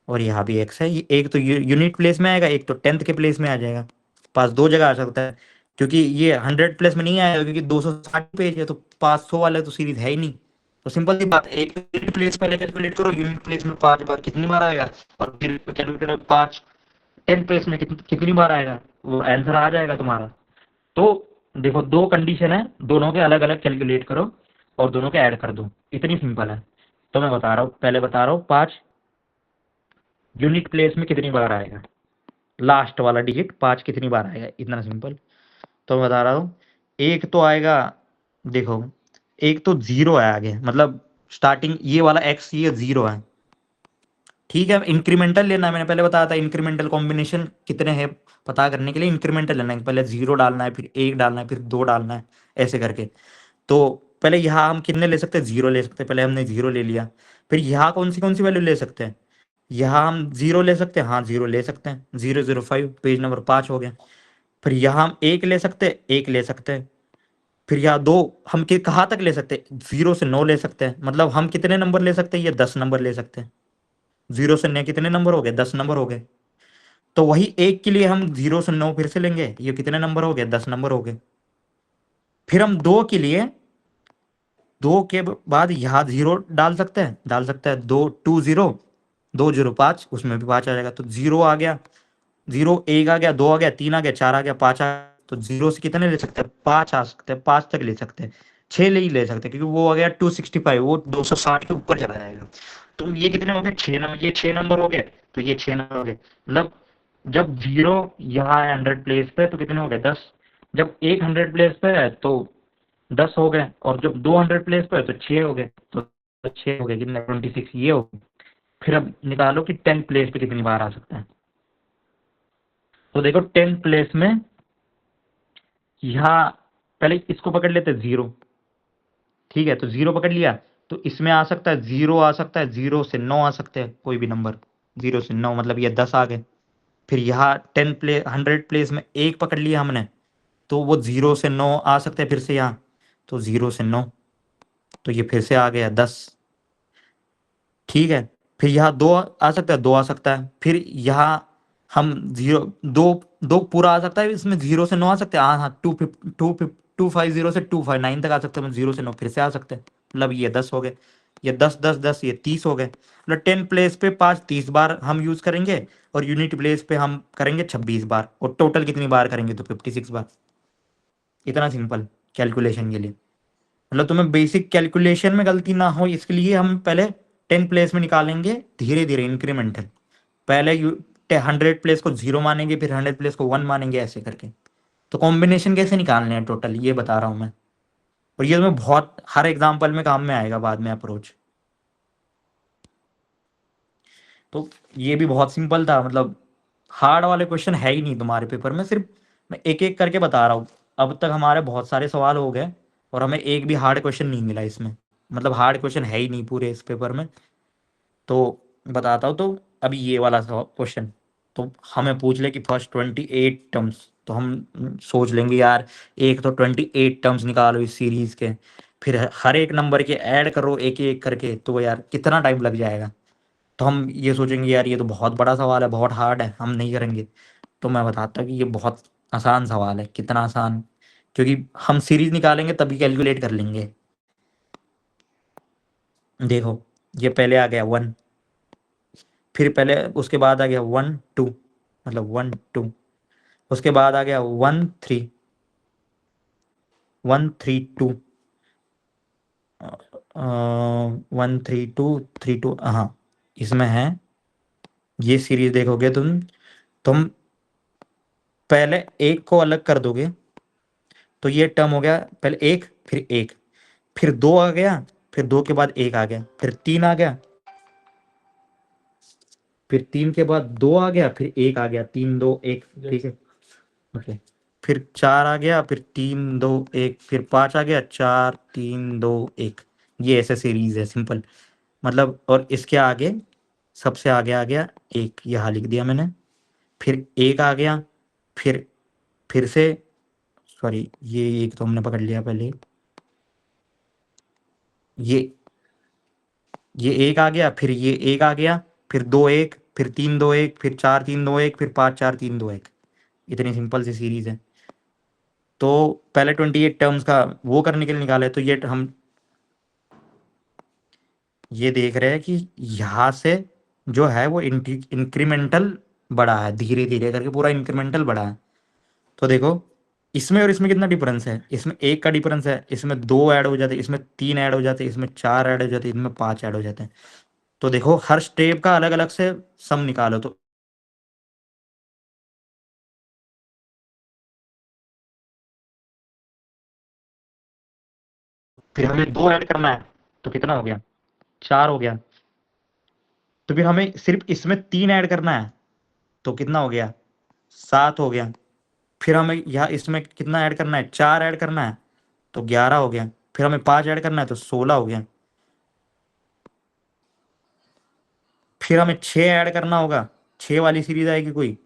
और यहाँ भी एक्स है। ये एक तो यूनिट प्लेस में आएगा, एक तो टेंथ के प्लेस में आ जाएगा। पास दो जगह आ सकता है, क्योंकि ये 100 प्लेस में नहीं आएगा, क्योंकि 260 पेज है, तो 500 वाला तो सीरीज है ही नहीं। तो सिंपल सी बात है, एक यूनिट प्लेस पहले कैलकुलेट करो, यूनिट प्लेस में 5 बार कितनी बार आएगा, और फिर कैलकुलेट करो पाँच टेन प्लेस में कितनी बार आएगा, वो आंसर आ जाएगा तुम्हारा। तो देखो, दो कंडीशन है, दोनों के अलग अलग कैलकुलेट करो और दोनों के ऐड कर दो, इतनी सिंपल है। तो मैं बता रहा हूँ, पहले बता रहा हूँ, पाँच यूनिट प्लेस में कितनी बार आएगा, लास्ट वाला डिजिट पाँच कितनी बार आएगा, इतना सिंपल। तो मैं बता रहा हूँ, एक तो आएगा, देखो, एक तो जीरो है आगे, मतलब स्टार्टिंग ये वाला एक्स, ये जीरो है, ठीक है। इंक्रीमेंटल लेना है, मैंने पहले बताया था, इंक्रीमेंटल कॉम्बिनेशन कितने हैं पता करने के लिए इंक्रीमेंटल लेना है, पहले जीरो डालना है, फिर एक डालना है, फिर दो डालना है, ऐसे करके। तो पहले यहाँ हम कितने ले सकते हैं, जीरो ले सकते हैं, पहले हमने जीरो ले लिया। फिर यहाँ कौन सी वैल्यू ले सकते हैं, यहाँ हम जीरो ले सकते हैं, हाँ जीरो ले सकते हैं, 005 पेज नंबर 5 हो गया। फिर यहाँ हम एक ले सकते हैं, एक ले सकते हैं। फिर यहाँ दो, हम कहाँ तक ले सकते हैं, 0 से 9 ले सकते हैं, मतलब हम कितने नंबर ले सकते हैं, ये 10 नंबर ले सकते हैं। 0 से 9 कितने नंबर हो गए, 10 नंबर हो गए। तो वही एक के लिए हम 0 से 9 फिर से लेंगे, ये कितने नंबर हो गए, 10 नंबर हो गए। फिर हम दो के लिए, दो के बाद यहाँ जीरो डाल सकते हैं, दो टू जीरो, दो जीरो पाँच, उसमें भी पाँच आ जाएगा, तो जीरो आ गया, जीरो एक आ गया, दो आ गया, तीन आ गया, चार आ गया, पाँच आ गया। तो जीरो से कितने ले सकते हैं, पाँच आ सकते हैं, पाँच तक ले सकते हैं, छः ले ही ले सकते हैं, क्योंकि वो आ गया 265, वो 260 के ऊपर चला जाएगा। तो ये कितने हो गए, छः नंबर, ये 6 नंबर हो गए। तो ये 6 नंबर हो गए, मतलब जब जीरो यहाँ है 100 प्लेस पे, तो कितने हो गए, 10। जब एक 100 प्लेस पे है तो 10 हो गए, और जब 200 प्लेस पे है तो 6 हो गए। तो 6 हो गए कितने, 26, ये हो गए। फिर अब निकालो कि 10 प्लेस पे कितनी बार आ सकता है। तो देखो 10 प्लेस में, यहाँ पहले इसको पकड़ लेते, जीरो, ठीक है, तो जीरो पकड़ लिया। तो इसमें आ सकता है, जीरो आ सकता है, 0 से 9 आ सकते हैं, कोई भी नंबर, 0 से 9, मतलब ये 10 आ गए। फिर यहाँ 100 प्लेस में एक पकड़ लिया हमने, तो वो 0 से 9 आ सकते हैं फिर से यहाँ, तो 0 से 9, तो ये फिर से आ गया 10, ठीक है। फिर यहाँ दो आ सकता है, दो आ सकता है, फिर यहाँ हम जीरो, दो, दो पूरा आ सकता है, इसमें 0 से 9 आ सकते हैं, हाँ हाँ, 250 से 259 तक आ सकते हैं, 0 से 9 फिर से आ सकते हैं, मतलब ये 10 हो गए, ये 10 10 10, ये 30 हो गए, मतलब 10 प्लेस पे पाँच 30 बार हम यूज करेंगे, और यूनिट प्लेस पे हम करेंगे 26 बार, और टोटल कितनी बार करेंगे, तो 56 बार। इतना सिंपल कैलकुलेशन के लिए, मतलब तुम्हें बेसिक कैलकुलेशन में गलती ना हो, इसके लिए हम पहले 10 प्लेस में निकालेंगे, धीरे धीरे इंक्रीमेंटल, पहले 100 प्लेस को जीरो मानेंगे, फिर 100 प्लेस को वन मानेंगे, ऐसे करके। तो कॉम्बिनेशन कैसे निकालने हैं टोटल, ये बता रहा हूँ मैं, और ये तुम्हें बहुत हर एग्जाम्पल में काम में आएगा बाद में अप्रोच। तो ये भी बहुत सिंपल था, मतलब हार्ड वाले क्वेश्चन है ही नहीं तुम्हारे पेपर में, सिर्फ मैं एक एक करके बता रहा हूँ। अब तक हमारे बहुत सारे सवाल हो गए, और हमें एक भी हार्ड क्वेश्चन नहीं मिला इसमें, मतलब हार्ड क्वेश्चन है ही नहीं पूरे इस पेपर में। तो बताता हूँ, तो अभी ये वाला क्वेश्चन, तो हमें पूछ ले कि फर्स्ट 28 टर्म्स, तो हम सोच लेंगे यार, एक तो 28 टर्म्स निकालो इस सीरीज के, फिर हर एक नंबर के ऐड करो एक एक करके, तो यार कितना टाइम लग जाएगा। तो हम ये सोचेंगे यार ये तो बहुत बड़ा सवाल है, बहुत हार्ड है, हम नहीं करेंगे। तो मैं बताता हूँ कि ये बहुत आसान सवाल है, कितना आसान, क्योंकि हम सीरीज निकालेंगे तभी कैलकुलेट कर लेंगे। देखो, ये पहले आ गया वन, फिर पहले उसके बाद आ गया 1 2, मतलब 1 2, उसके बाद आ गया 1 3, 1 3 2, 1 3 2 3 2, हाँ, इसमें है, ये सीरीज देखोगे तुम पहले एक को अलग कर दोगे तो ये टर्म हो गया, पहले एक फिर एक, फिर दो आ गया, फिर दो के बाद एक आ गया, फिर तीन आ गया, फिर तीन के बाद दो आ गया, फिर एक आ गया, तीन दो एक, ठीक है। ओके, फिर चार आ गया, फिर तीन दो एक, फिर पांच आ गया, चार तीन दो एक। ये ऐसे सीरीज है सिंपल, मतलब। और इसके आगे सबसे आगे आ गया एक, यहाँ लिख दिया मैंने, फिर एक आ गया, फिर से, सॉरी ये एक तो हमने पकड़ लिया पहले, ये ये एक आ गया, फिर ये एक आ गया, फिर दो एक, फिर तीन दो एक, फिर चार तीन दो एक, फिर पाँच चार तीन दो एक। इतनी सिंपल सी सीरीज है। तो पहले 28 टर्म्स का वो करने के लिए निकाले, तो ये हम ये देख रहे हैं कि यहाँ से जो है वो इंक्रीमेंटल बढ़ा है, धीरे धीरे करके पूरा इंक्रीमेंटल बढ़ा है। तो देखो, इसमें और इसमें कितना डिफरेंस है, इसमें एक का डिफरेंस है, इसमें दो ऐड हो जाते हैं, इसमें तीन ऐड हो जाते हैं, इसमें चार ऐड हो जाते हैं, इसमें पांच ऐड हो जाते हैं। तो देखो हर स्टेप का अलग अलग से सम निकालो, तो फिर हमें दो ऐड करना है, तो कितना हो गया, चार हो गया। तो फिर हमें सिर्फ इसमें तीन ऐड करना है, तो कितना हो गया, सात हो गया। फिर हमें यहाँ इसमें कितना ऐड करना है, चार ऐड करना है, तो 11 हो गया। फिर हमें पांच ऐड करना है, तो 16 हो गया। फिर हमें छः ऐड करना होगा, छः वाली सीरीज आएगी कोई,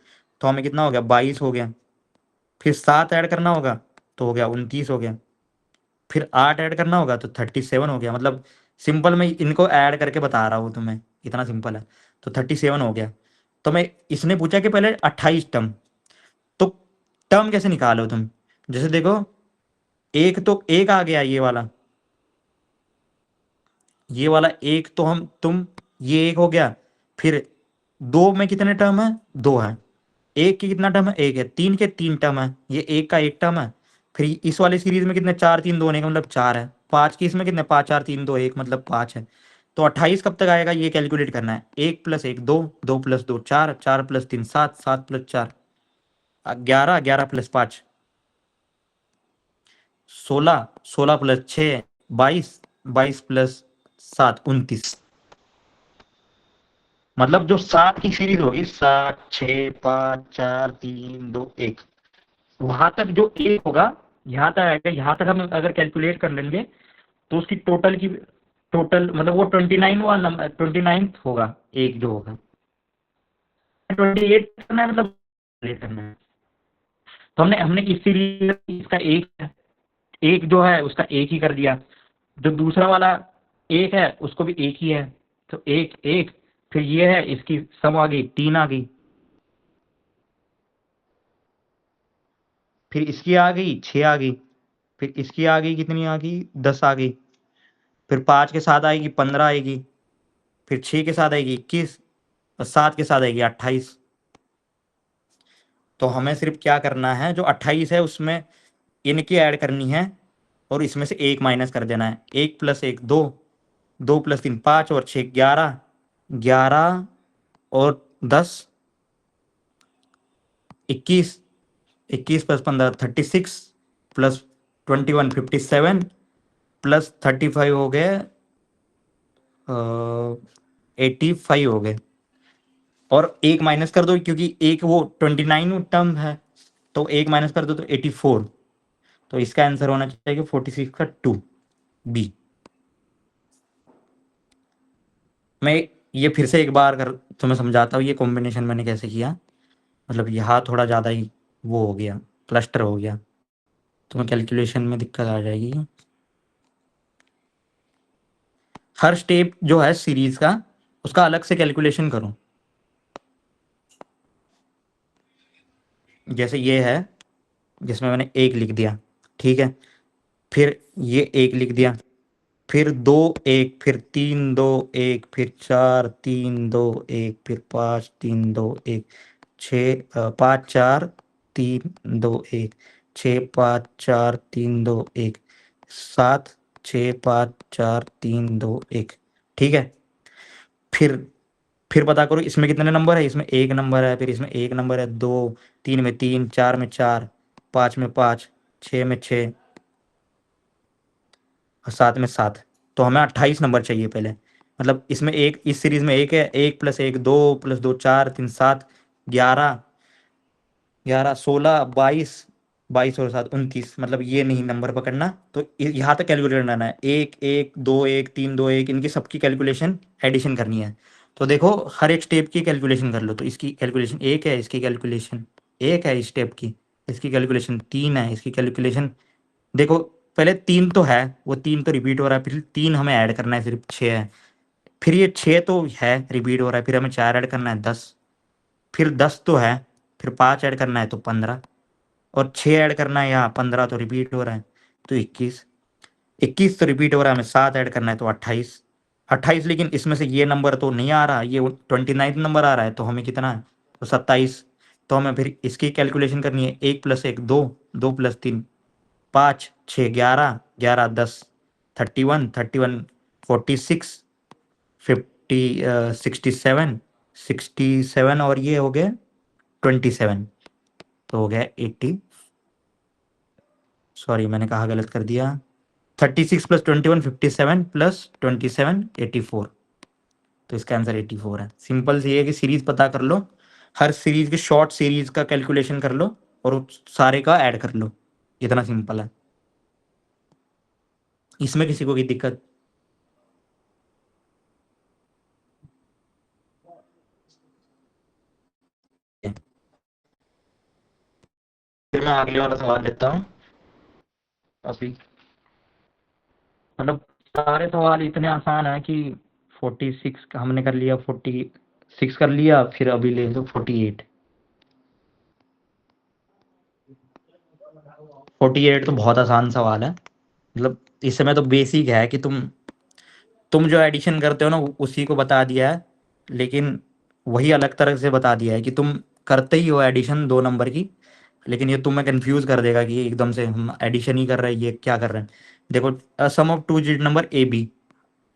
तो हमें कितना हो गया, 22 हो गया। फिर सात ऐड करना होगा, तो हो गया 29 हो गया। फिर आठ ऐड करना होगा, तो 37 हो गया। मतलब सिंपल, मैं इनको ऐड करके बता रहा हूँ तुम्हें, इतना सिंपल है। तो 37 हो गया। तो मैं, इसने पूछा कि पहले 28 टर्म, तो टर्म कैसे निकालो तुम, जैसे देखो, एक तो एक आ गया, ये वाला एक, तो हम तुम, ये एक हो गया। फिर दो में कितने टर्म है, दो है। एक की कितना टर्म है, एक है। तीन के तीन टर्म है, ये एक का एक टर्म है। फिर इस वाली सीरीज में कितने, चार तीन दो होने का मतलब चार है। पांच की इसमें कितने, पांच चार तीन दो एक, मतलब पांच है। तो 28 कब तक आएगा, ये कैलकुलेट करना है। एक प्लस एक दो, दो प्लस दो चार, चार प्लस तीन सात, सात प्लस चार 11, 11 प्लस पाँच 16, 16 प्लस छः 22, 22 प्लस सात 29। मतलब जो सात की सीरीज होगी, सात छः पाँच चार तीन दो एक, वहां तक जो एक होगा, यहाँ तक आएगा। यहाँ तक हम अगर कैलकुलेट कर लेंगे, तो उसकी टोटल मतलब वो 29 वाला नंबर, 29 होगा एक जो होगा। 28 करना है, मतलब करना है। तो हमने हमने इस सीरीज इसका एक जो है उसका एक ही कर दिया। जो दूसरा वाला एक है उसको भी एक ही है, तो एक एक। फिर ये है, इसकी सम आ गई, तीन आ गई। फिर इसकी आ गई, छः आ गई। फिर इसकी आ गई, कितनी आ गई, 10 आ गई। फिर पाँच के साथ आएगी, 15 आएगी। फिर छः के साथ आएगी, 21। और सात के साथ आएगी, 28। तो हमें सिर्फ क्या करना है, जो 28 है उसमें इनकी ऐड करनी है, और इसमें से एक माइनस कर देना है। एक प्लस एक दो, दो प्लस तीन पाँच, और छः 11, 11 और 10 21, 21 प्लस 15 36, प्लस 21 57, प्लस 35 हो गए 85 हो गए। और एक माइनस कर दो, क्योंकि एक वो 29 टर्म है, तो एक माइनस कर दो तो 84। तो इसका आंसर होना चाहिए 46 का 2, बी। मैं ये फिर से एक बार कर तुम्हें समझाता हूँ, ये कॉम्बिनेशन मैंने कैसे किया। मतलब यहाँ थोड़ा ज़्यादा ही वो हो गया, क्लस्टर हो गया, तुम्हें कैलकुलेशन में दिक्कत आ जाएगी। हर स्टेप जो है सीरीज का, उसका अलग से कैलकुलेशन करो। जैसे ये है, जिसमें मैंने एक लिख दिया, ठीक है। फिर ये एक लिख दिया, फिर दो एक, फिर तीन दो एक, फिर चार तीन दो एक, फिर पाँच तीन दो एक, पाँच चार तीन दो एक, छः पाँच चार तीन दो एक, सात छः पाँच चार तीन दो एक, ठीक है। फिर फिर पता करो इसमें कितने नंबर है, इसमें एक नंबर है, फिर इसमें एक नंबर है, दो, तीन में तीन, चार में चार, पाँच में पाँच, छः में छः और सात में सात। तो हमें 28 नंबर चाहिए पहले। मतलब इसमें एक, इस सीरीज में एक है, एक प्लस एक दो, प्लस दो चार, तीन सात, 11, 11, 16, 22, 22 और 7, 29। मतलब ये नहीं नंबर पकड़ना। तो यहाँ तक कैलकुलेट करना है, एक एक दो एक तीन दो एक, इनकी सबकी कैलकुलेशन एडिशन करनी है। तो देखो हर एक स्टेप की कैलकुलेशन कर लो। तो इसकी कैलकुलेशन एक है, इसकी कैलकुलेशन एक है, इस स्टेप की, इसकी कैलकुलेशन तीन है, इसकी कैलकुलेशन देखो। पहले तीन तो है, वो तीन तो रिपीट हो रहा है, फिर तीन हमें ऐड करना है, सिर्फ छः है। फिर ये छः तो है रिपीट हो रहा है, फिर हमें चार ऐड करना है, 10। फिर 10 तो है, फिर पाँच ऐड करना है तो 15, और 6 ऐड करना है, यहाँ 15 तो रिपीट हो रहा है तो 21, 21 तो रिपीट हो रहा है, हमें 7 ऐड करना है तो 28, 28। लेकिन इसमें से ये नंबर तो नहीं आ रहा, ये 29 नंबर आ रहा है, तो हमें कितना है, तो 27। तो हमें फिर इसकी कैलकुलेशन करनी है, एक प्लस एक दो, दो प्लस तीन पाँच, छः 11, 11 10, 31, 31, 46, 50, 67, 67 और ये हो गया 27। तो हो गया 80, सॉरी मैंने कहा गलत कर दिया, 36 प्लस 21 57 प्लस 27 84। तो इसका आंसर 84 है। सिंपल सी है कि सीरीज पता कर लो, हर सीरीज के शॉर्ट सीरीज का कैलकुलेशन कर लो और उस सारे का ऐड कर लो, इतना सिंपल है। इसमें किसी को कोई दिक्कत? फिर मैं अगले वाला सवाल लेता हूँ अभी। मतलब सारे सवाल इतने आसान है कि 46 का हमने कर लिया, 46 कर लिया, फिर अभी ले लो 48। 48 तो बहुत आसान सवाल है। मतलब इसमें तो बेसिक है कि तुम जो एडिशन करते हो ना उसी को बता दिया है, लेकिन वही अलग तरह से बता दिया है कि तुम करते ही हो एडिशन दो नंबर की, लेकिन ये तुम्हें कंफ्यूज कर देगा कि एकदम से हम एडिशन ही कर रहे हैं, ये क्या कर रहे हैं। देखो sum of two digit number A B,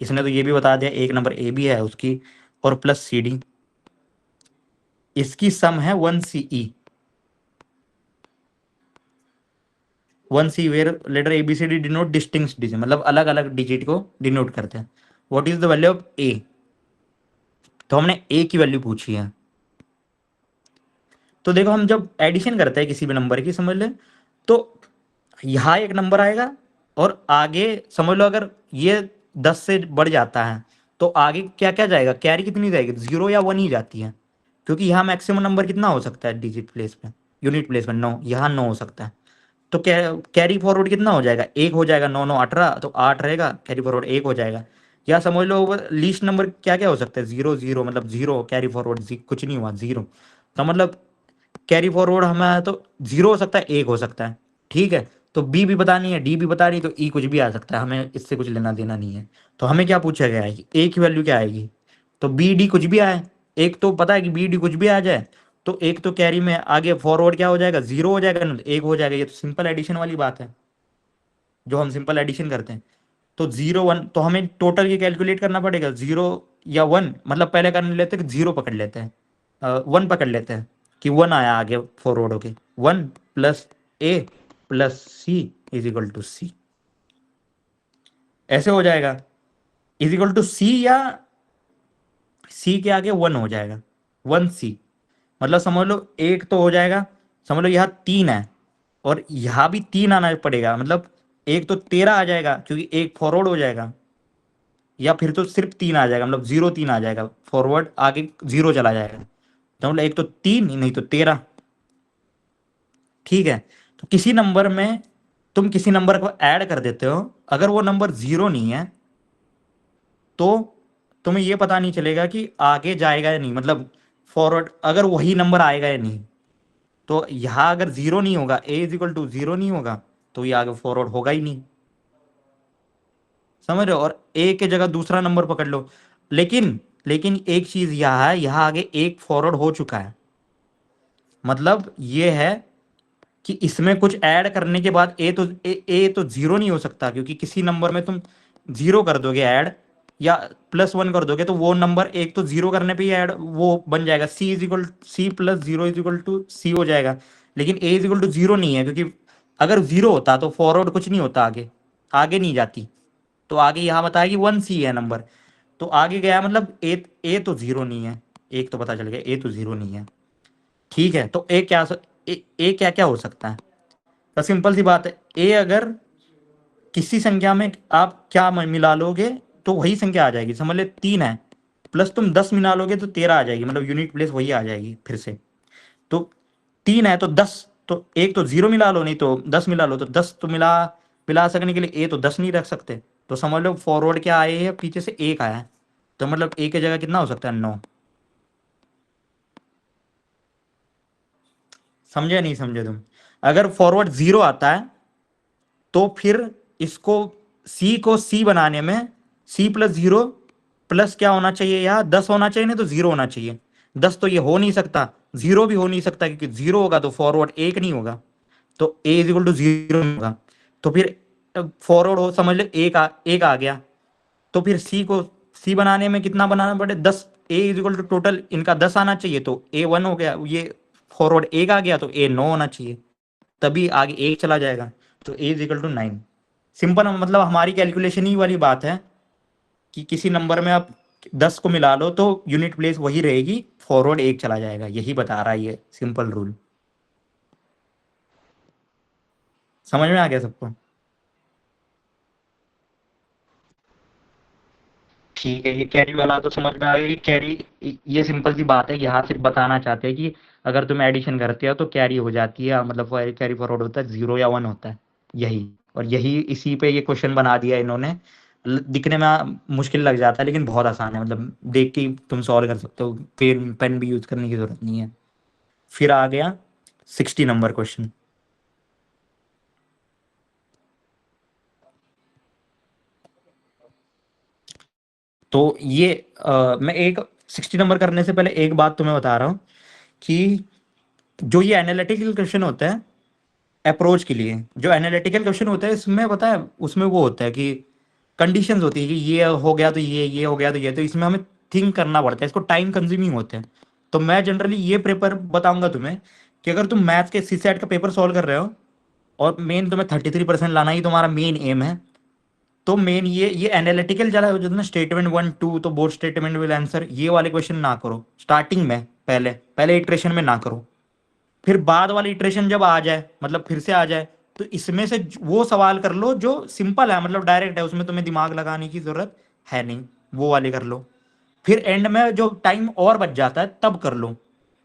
इसने तो ये भी बता दिया एक नंबर ए बी है उसकी, और प्लस सी डी, इसकी सम है 1 CE, 1 C where letter A B C D denote distinct digit, मतलब अलग अलग डिजिट को डिनोट करते हैं। What is the value of A? तो हमने ए की वैल्यू पूछी है। तो देखो हम जब एडिशन करते हैं किसी भी नंबर की, समझ ले, तो यहाँ एक नंबर आएगा और आगे समझ लो अगर ये 10 से बढ़ जाता है तो आगे क्या क्या जाएगा, कैरी कितनी जाएगी, 0 या 1 ही जाती है। क्योंकि यहाँ मैक्सिमम नंबर कितना हो सकता है डिजिट प्लेस में, यूनिट प्लेस में 9, यहाँ 9 हो सकता है। तो कैरी फॉरवर्ड कितना हो जाएगा, एक हो जाएगा, 9 9 18, तो 8 रहेगा, कैरी फॉरवर्ड एक हो जाएगा। या समझ लो लीस्ट नंबर क्या क्या हो सकता है, 0 0, मतलब 0 कैरी फॉरवर्ड कुछ नहीं हुआ, 0। तो मतलब कैरी फॉरवर्ड हमें तो 0 हो सकता है, एक हो सकता है, ठीक है। तो बी भी बतानी है, डी भी बतानी है, तो ई कुछ भी आ सकता है, हमें इससे कुछ लेना देना नहीं है। तो हमें क्या पूछा गया है कि ए की वैल्यू क्या आएगी। तो बी डी कुछ भी आए, एक तो पता है कि बी डी कुछ भी आ जाए, तो एक तो कैरी में आगे फॉरवर्ड क्या हो जाएगा, 0 हो जाएगा ना, तो एक हो जाएगा। ये तो सिंपल एडिशन वाली बात है, जो हम सिंपल एडिशन करते हैं। तो 0 1, तो हमें टोटल ये कैलकुलेट करना पड़ेगा, 0 या 1, मतलब पहले कर लेते हैं कि 0 पकड़ लेते हैं, 1 पकड़ लेते हैं कि 1 आया आगे फॉरवर्ड होके, 1 plus A plus C is equal to C, ऐसे हो जाएगा। इज इक्वल टू सी, या सी के आगे 1 हो जाएगा, 1 C। मतलब समझ लो एक तो हो जाएगा, समझ लो यहाँ 3 है और यहाँ भी 3 आना पड़ेगा, मतलब एक तो 13 आ जाएगा क्योंकि एक फॉरवर्ड हो जाएगा, या फिर तो सिर्फ 3 आ जाएगा, मतलब 0 3 आ जाएगा, फॉरवर्ड आगे 0 चला जाएगा। तो मतलब एक तो 3 नहीं तो 13, ठीक है। तो किसी नंबर में तुम किसी नंबर को ऐड कर देते हो, अगर वो नंबर 0 नहीं है तो तुम्हें ये पता नहीं चलेगा कि आगे जाएगा या नहीं, मतलब फॉरवर्ड अगर वही नंबर आएगा या नहीं। तो यहाँ अगर 0 नहीं होगा, ए इज इक्वल टू 0 नहीं होगा, तो ये आगे फॉरवर्ड होगा ही नहीं, समझ रहे हो। और ए के जगह दूसरा नंबर पकड़ लो, लेकिन लेकिन एक चीज यहाँ है, यहाँ आगे एक फॉरवर्ड हो चुका है, मतलब ये है कि इसमें कुछ ऐड करने के बाद ए तो 0 नहीं हो सकता, क्योंकि किसी नंबर में तुम 0 कर दोगे ऐड, या +1 कर दोगे तो वो नंबर एक तो जीरो करने पे ही ऐड वो बन जाएगा, C plus zero is equal to C हो जाएगा। लेकिन A is equal to zero नहीं है, क्योंकि अगर जीरो होता तो फॉरवर्ड कुछ नहीं होता, आगे आगे नहीं जाती। तो आगे यहाँ बताया कि 1C है नंबर, तो आगे गया मतलब ए तो जीरो नहीं है, एक तो पता चल गया ए तो जीरो नहीं है। ठीक है, तो ए क्या क्या हो सकता है? तो सिंपल सी बात है, ए अगर किसी संख्या में आप क्या मिला लोगे तो वही संख्या आ जाएगी। समझ ले 3 है, प्लस तुम 10 मिला लोगे तो 13 आ जाएगी, मतलब यूनिट प्लेस वही आ जाएगी फिर से। तो 3 है तो 10, तो एक तो जीरो मिला लो, नहीं तो 10 मिला लो, तो 10 तो मिला मिला सकने के लिए ए तो 10 नहीं रख सकते। तो समझ लो फॉरवर्ड क्या आए है, पीछे से एक आया है, तो मतलब ए की जगह कितना हो सकता है, 9। समझे नहीं समझे तुम? अगर फॉरवर्ड जीरो आता है तो फिर इसको सी बनाने में सी प्लस जीरो प्लस क्या होना चाहिए, यहाँ 10 होना चाहिए, नहीं तो जीरो होना चाहिए। 10 तो ये हो नहीं सकता, जीरो भी हो नहीं सकता, क्योंकि जीरो होगा तो फॉरवर्ड एक नहीं होगा, तो ए इज इक्वल टू जीरो होगा। तो फिर फॉरवर्ड हो, समझ ले एक आ गया, तो फिर सी बनाने में कितना बनाना पड़े, 10। ए इज इक्वल टू टोटल इनका 10 आना चाहिए, तो ए 1 हो गया, ये फॉरवर्ड एक आ गया तो ए 9 होना चाहिए, तभी आगे एक चला जाएगा, तो ए इज इक्वल टू 9। सिंपल, मतलब हमारी कैलकुलेशन ही वाली बात है कि किसी नंबर में आप 10 को मिला लो तो यूनिट प्लेस वही रहेगी, फॉरवर्ड एक चला जाएगा, यही बता रहा है ये सिंपल रूल। समझ में आ गया सबको? ठीक है, ये कैरी वाला तो समझ में आ गया कि कैरी, ये सिंपल सी बात है, यहाँ सिर्फ बताना चाहते हैं कि अगर तुम एडिशन करते हो तो कैरी हो जाती है, मतलब कैरी फॉरवर्ड होता है, 0 या 1 होता है, यही। और यही इसी पे ये क्वेश्चन बना दिया इन्होंने। दिखने में मुश्किल लग जाता है, लेकिन बहुत आसान है, मतलब देख के ही तुम सॉल्व कर सकते हो, पेन पेन भी यूज करने की जरूरत नहीं है। फिर आ गया 60 नंबर क्वेश्चन। तो ये मैं एक 60 नंबर करने से पहले एक बात तुम्हें बता रहा हूँ कि जो ये एनालिटिकल क्वेश्चन होता है अप्रोच के लिए, जो एनालिटिकल क्वेश्चन होता है इसमें पता है, उसमें वो होता है कि कंडीशंस होती है कि ये हो गया तो ये हो गया तो ये, तो इसमें हमें थिंक करना पड़ता है, इसको टाइम कंज्यूमिंग होते हैं। तो मैं जनरली ये पेपर बताऊंगा तुम्हें कि अगर तुम मैथ्स के सीसेट का पेपर सॉल्व कर रहे हो और मेन तुम्हें 33% लाना ही तुम्हारा मेन एम है, तो मेन ये एनालिटिकल जरा हो जाता है ना, स्टेटमेंट 1 2, तो बोर्ड स्टेटमेंट विल आंसर, ये वाले क्वेश्चन ना करो स्टार्टिंग में, पहले पहले इटरेशन में ना करो। फिर बाद वाली इटरेशन जब आ जाए, मतलब फिर से आ जाए, तो इसमें से वो सवाल कर लो जो सिंपल है, मतलब डायरेक्ट है, उसमें तुम्हें दिमाग लगाने की जरूरत है नहीं, वो वाले कर लो। फिर एंड में जो टाइम और बच जाता है तब कर लो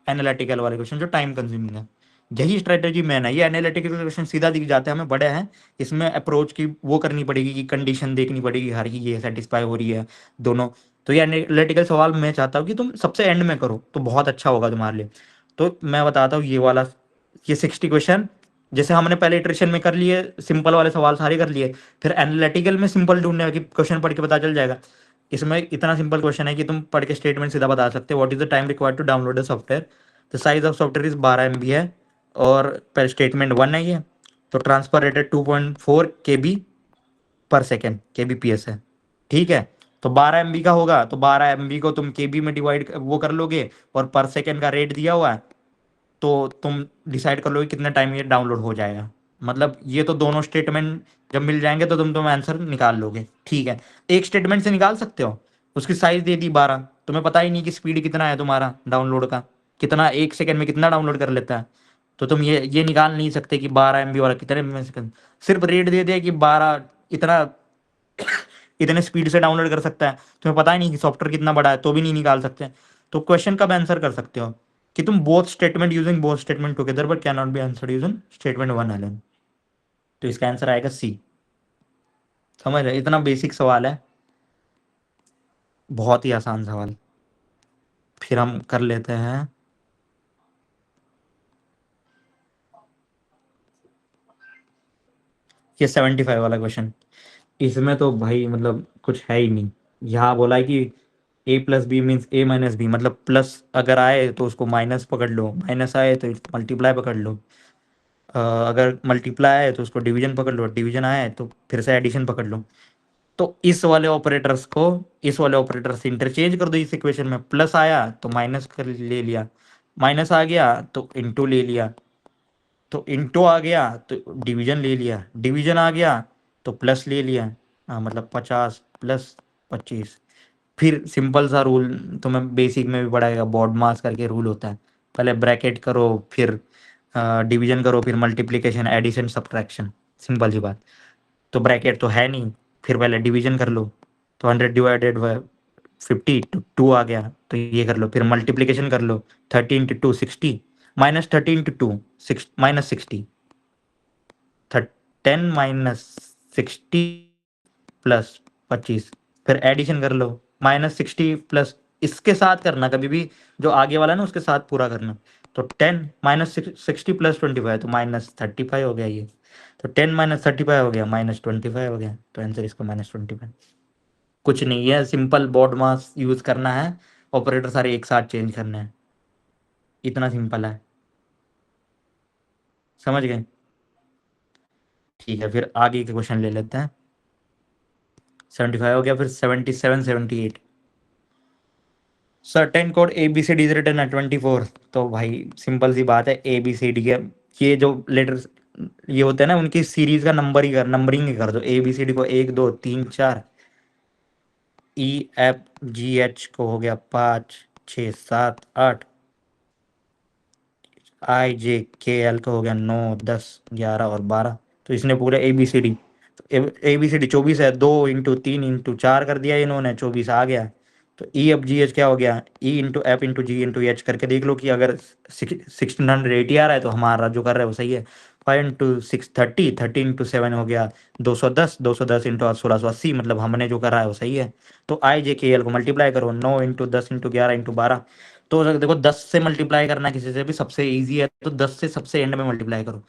एनालिटिकल वाले क्वेश्चन जो टाइम कंज्यूमिंग है। यही स्ट्रेटेजी मैन है, ये एनालिटिकल क्वेश्चन सीधा दिख जाते हैं हमें, बड़े हैं, इसमें अप्रोच की वो करनी पड़ेगी कि कंडीशन देखनी पड़ेगी हर की, ये सेटिस्फाई हो रही है दोनों। तो ये एनालिटिकल सवाल मैं चाहता हूँ कि तुम सबसे एंड में करो तो बहुत अच्छा होगा तुम्हारे लिए। तो मैं बताता हूँ ये वाला, ये 60 क्वेश्चन जैसे हमने पहले इटरेशन में कर लिए, सिंपल वाले सवाल सारे कर लिए, फिर एनालिटिकल में सिंपल ढूंढने की क्वेश्चन पढ़ के पता चल जाएगा। इसमें इतना सिंपल क्वेश्चन है कि तुम पढ़ के स्टेटमेंट सीधा बता सकते हो, what is the time required to download the software, the size of software is 12 MB है, और पहले स्टेटमेंट 1 है ये, तो ट्रांसफर रेट है 2.4 KB/सेकेंड, KBPS है। ठीक है, तो 12 MB का होगा तो 12 MB को तुम KB में डिवाइड वो कर लोगे, और पर सेकेंड का रेट दिया हुआ है, तो तुम डिसाइड कर लोगे कितने टाइम ये डाउनलोड हो जाएगा। मतलब ये तो दोनों स्टेटमेंट जब मिल जाएंगे तो तुम आंसर निकाल लोगे। ठीक है, एक स्टेटमेंट से निकाल सकते हो, उसकी साइज दे दी 12, तुम्हें पता ही नहीं कि स्पीड कितना है तुम्हारा डाउनलोड का, कितना 1 सेकंड में कितना डाउनलोड कर लेता है, तो तुम ये निकाल नहीं सकते कि 12 MB वाला कितने में सेकंड, सिर्फ रेट दे दिया कि 12 इतना इतने स्पीड से डाउनलोड कर सकता है, तुम्हें पता ही नहीं कि सॉफ्टवेयर कितना बड़ा है, तो भी नहीं निकाल सकते। तो क्वेश्चन कब आंसर कर सकते हो कि तुम both statement using both statement together but can not be answered using statement 1 alone. तो इसका आंसर आएगा सी। समझ रहे, इतना बेसिक सवाल है, बहुत ही आसान सवाल। फिर हम कर लेते हैं ये 75 वाला क्वेश्चन। इसमें तो भाई मतलब कुछ है ही नहीं, यहाँ बोला है कि A+B मीन्स A-B, मतलब प्लस अगर आए तो उसको माइनस पकड़ लो, माइनस आए तो मल्टीप्लाई पकड़ लो, अगर मल्टीप्लाई आए तो उसको डिवीजन पकड़ लो, डिवीजन आए तो फिर से एडिशन पकड़ लो। तो इस वाले ऑपरेटर्स को इस वाले ऑपरेटर से इंटरचेंज कर दो इस इक्वेशन में। प्लस आया तो माइनस कर ले लिया, माइनस आ गया तो इंटू ले लिया, तो इंटू आ गया तो डिवीजन ले लिया, डिवीजन आ गया तो प्लस ले लिया। हाँ मतलब 50 प्लस 25। फिर सिंपल सा रूल तुम्हें बेसिक में भी पढ़ाएगा, बॉड मास करके रूल होता है। पहले ब्रैकेट करो, फिर डिवीजन करो, फिर मल्टीप्लिकेशन, एडिशन, सब्ट्रैक्शन, सिंपल सी बात। तो ब्रैकेट तो है नहीं, फिर पहले डिवीजन कर लो, तो 100 डिवाइडेड बाय 50 तो 2 आ गया, तो ये कर लो। फिर मल्टीप्लिकेशन कर लो, 30 into 2 60, minus 30 into 2 minus 60, 10 minus 60 plus 25। फिर एडिशन कर लो, माइनस 60 प्लस, इसके साथ करना कभी भी, जो आगे वाला है ना उसके साथ पूरा करना। तो 10 माइनस 60 प्लस 25 तो माइनस 35 हो गया ये। तो 10 माइनस 35 हो गया, माइनस 25 हो गया, तो आंसर इसका माइनस 25। कुछ नहीं है, सिंपल बॉड मास यूज करना है, ऑपरेटर सारे एक साथ चेंज करने हैं, इतना सिंपल है। समझ गए? ठीक है, फिर आगे के क्वेश्चन ले लेते हैं। 75 हो गया, फिर 77 78। Certain code A B C D is written at 24। तो भाई सिंपल सी बात है, ए बी सी डी के ये जो लेटर्स ये होते हैं ना, उनकी सीरीज का नंबरिंग ही कर दो। ए बी सी डी को 1 2 3 4, ई एफ जी एच को हो गया 5 6 7 8, आई जे के एल को हो गया 9 10 11 और 12। तो इसने पूरे A B C D, A B C D 24 है, 2 इंटू 3 इंटू 4 कर दिया इन्होंने, 24 आ गया। तो ई एफ जी एच क्या हो गया, ई इंटू एफ इंटू जी इंटू एच करके देख लो कि अगर 1680 आ रहा है तो हमारा जो कर रहा है वो सही है। 5 इंटू 6 30, 30 इंटू 7 हो गया 210, 210 इंटू 1680, मतलब हमने जो करा है वो सही है। तो आई जे के एल को मल्टीप्लाई करो, 9 इंटू 10 इंटू 11 इंटू 12। तो अगर देखो 10 से मल्टीप्लाई करना किसी से भी सबसे इजी है, तो 10 से सबसे एंड में मल्टीप्लाई करो।